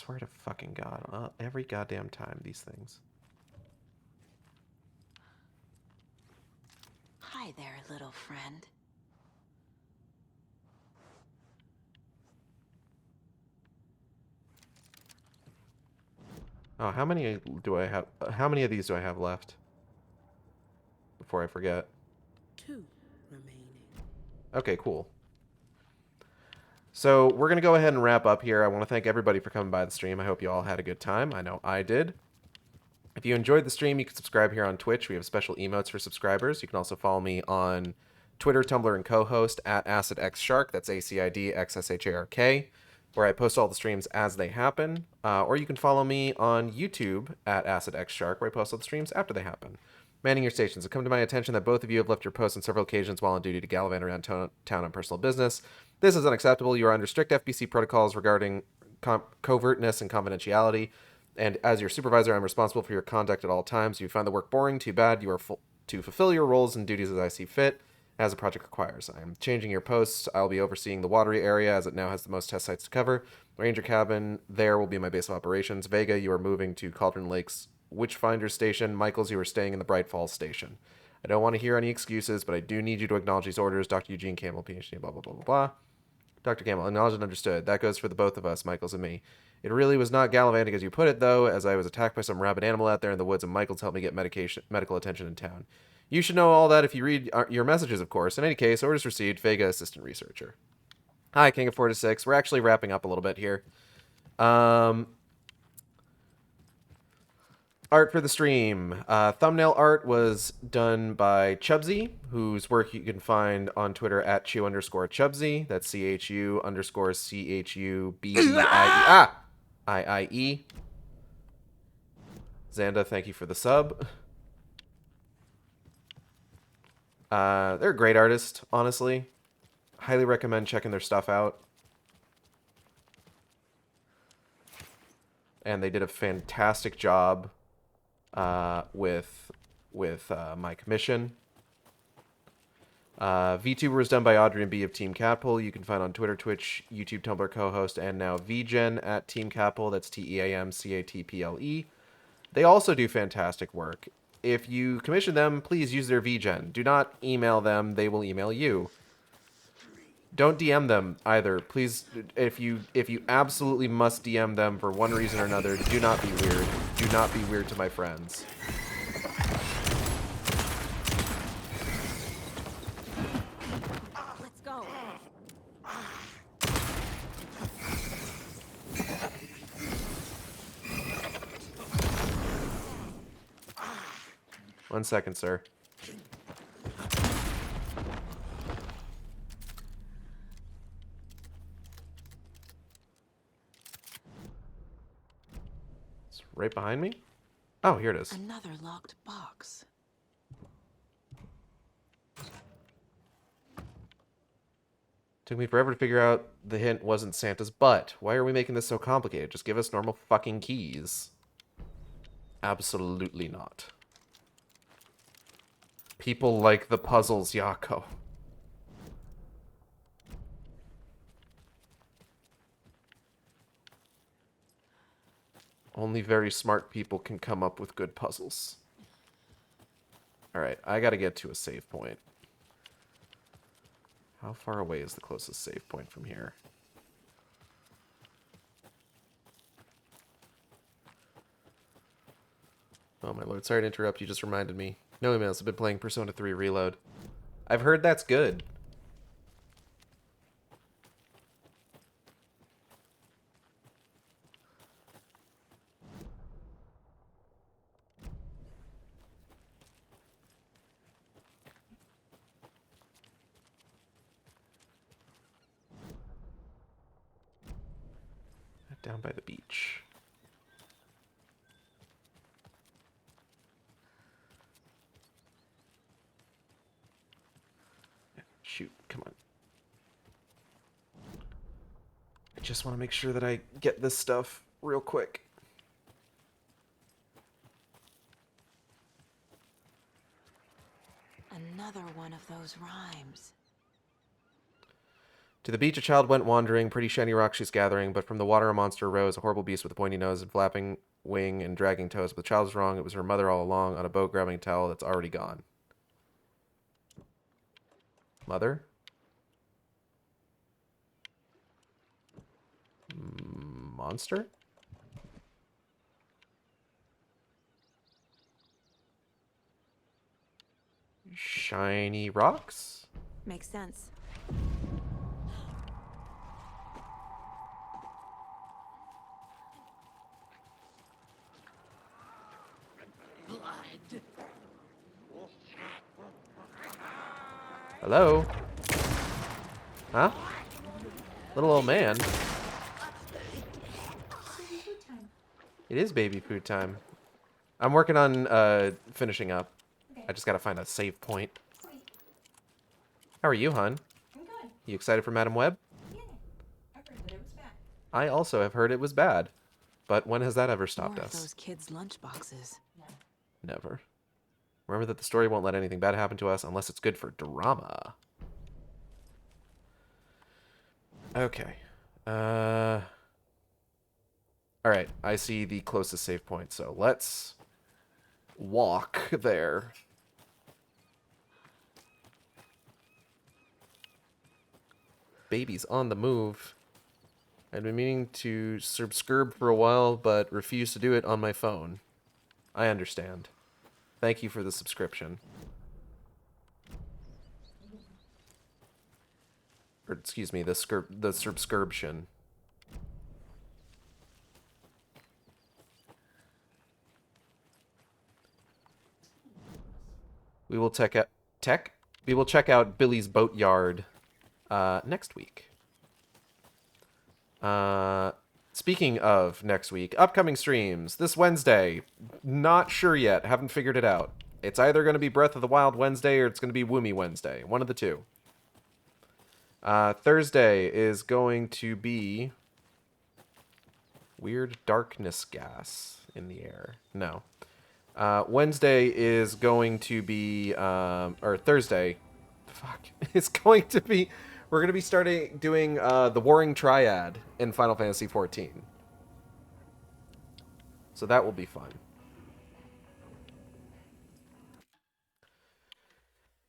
swear to fucking God. Every goddamn time, these things. Hi there, little friend. Oh, how many do I have? How many of these do I have left? Before I forget. 2 remaining. Okay, cool. So we're going to go ahead and wrap up here. I want to thank everybody for coming by the stream. I hope you all had a good time. I know I did. If you enjoyed the stream, you can subscribe here on Twitch. We have special emotes for subscribers. You can also follow me on Twitter, Tumblr, and co-host at AcidXShark. That's AcidXShark, where I post all the streams as they happen. Or you can follow me on YouTube at AcidXShark, where I post all the streams after they happen. Manning your stations. It come to my attention that both of you have left your posts on several occasions while on duty to gallivant around town on personal business. This is unacceptable. You are under strict FBC protocols regarding covertness and confidentiality. And as your supervisor, I'm responsible for your conduct at all times. You find the work boring, too bad. You are to fulfill your roles and duties as I see fit, as the project requires. I am changing your posts. I'll be overseeing the watery area, as it now has the most test sites to cover. Ranger cabin, there will be my base of operations. Vega, you are moving to Cauldron Lake's Witchfinder Station. Michaels, you are staying in the Bright Falls Station. I don't want to hear any excuses, but I do need you to acknowledge these orders. Dr. Eugene Campbell, PhD, blah, blah, blah, blah, blah. Dr. Campbell, acknowledged and understood. That goes for the both of us, Michaels and me. It really was not gallivanting as you put it, though, as I was attacked by some rabid animal out there in the woods, and Michaels helped me get medical attention in town. You should know all that if you read your messages, of course. In any case, orders received, Vega, assistant researcher. Hi, King of 4 to 6. We're actually wrapping up a little bit here. Art for the stream. Thumbnail art was done by Chubsy, whose work you can find on Twitter at Chew_Chubsy. That's CHU_CHUBBIE. IIE. Xanda, thank you for the sub. They're a great artist, honestly. Highly recommend checking their stuff out. And they did a fantastic job with my commission. VTuber was done by Audrey and B of Team Catpole. You can find on Twitter, Twitch, YouTube, Tumblr co-host, and now VGen at Team Catpole. That's TEAMCATPLE. They also do fantastic work. If you commission them, please use their VGen. Do not email them. They will email you. Don't DM them either. Please, if you absolutely must DM them for one reason or another, do not be weird. Do not be weird to my friends. Let's go. 1 second, sir. It's right behind me? Oh, here it is. Another locked box. Took me forever to figure out the hint wasn't Santa's butt. Why are we making this so complicated? Just give us normal fucking keys. Absolutely not. People like the puzzles, Yako. Only very smart people can come up with good puzzles. Alright, I gotta get to a save point. How far away is the closest save point from here? Oh my lord, sorry to interrupt, you just reminded me. No emails, I've been playing Persona 3 Reload. I've heard that's good. Down by the beach. Shoot, come on. I just want to make sure that I get this stuff real quick. Another one of those rhymes. To the beach, a child went wandering, pretty shiny rock she's gathering, but from the water a monster rose, a horrible beast with a pointy nose and flapping wing and dragging toes. But the child was wrong. It was her mother all along, on a boat grabbing a towel that's already gone. Mother? Monster? Shiny rocks? Makes sense. Hello? Huh? Little old man. It is baby food time. I'm working on finishing up. I just gotta find a save point. How are you, hon? I'm good. You excited for Madam Web? Yeah. I've heard that it was bad. I also have heard it was bad. But when has that ever stopped More us? of those kids' lunchboxes. Never. Remember that the story won't let anything bad happen to us unless it's good for drama. Okay. Alright, I see the closest save point, so let's walk there. Baby's on the move. I've been meaning to subscribe for a while, but refuse to do it on my phone. I understand. Thank you for the subscription. Or, excuse me, the subscription. We will check out Billy's Boatyard next week. Speaking of next week, upcoming streams this Wednesday. Not sure yet. Haven't figured it out. It's either going to be Breath of the Wild Wednesday or it's going to be Woomy Wednesday. One of the two. Thursday is going to be weird darkness gas in the air. No. Wednesday is going to be, or Thursday. Fuck. It's going to be, we're going to be starting doing the Warring Triad in Final Fantasy XIV. So that will be fun.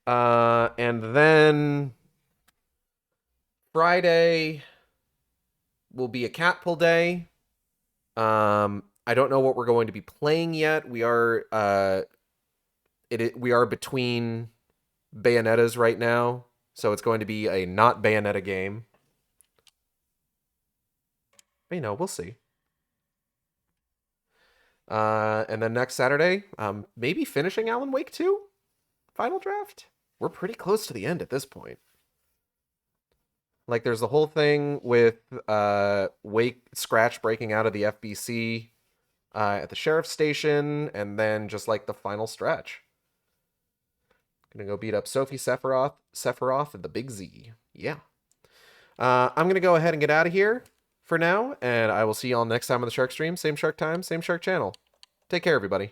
And then Friday will be a cat pull day. I don't know what we're going to be playing yet. We are we are between Bayonettas right now, so it's going to be a not Bayonetta game. But, you know, we'll see. And then next Saturday, maybe finishing Alan Wake 2? Final draft? We're pretty close to the end at this point. Like, there's the whole thing with Wake Scratch breaking out of the FBC at the sheriff's station, and then just like the final stretch. Gonna go beat up Sophie Sephiroth and the Big Z. Yeah. I'm gonna go ahead and get out of here for now, and I will see y'all next time on the Shark Stream. Same Shark time, same Shark channel. Take care, everybody.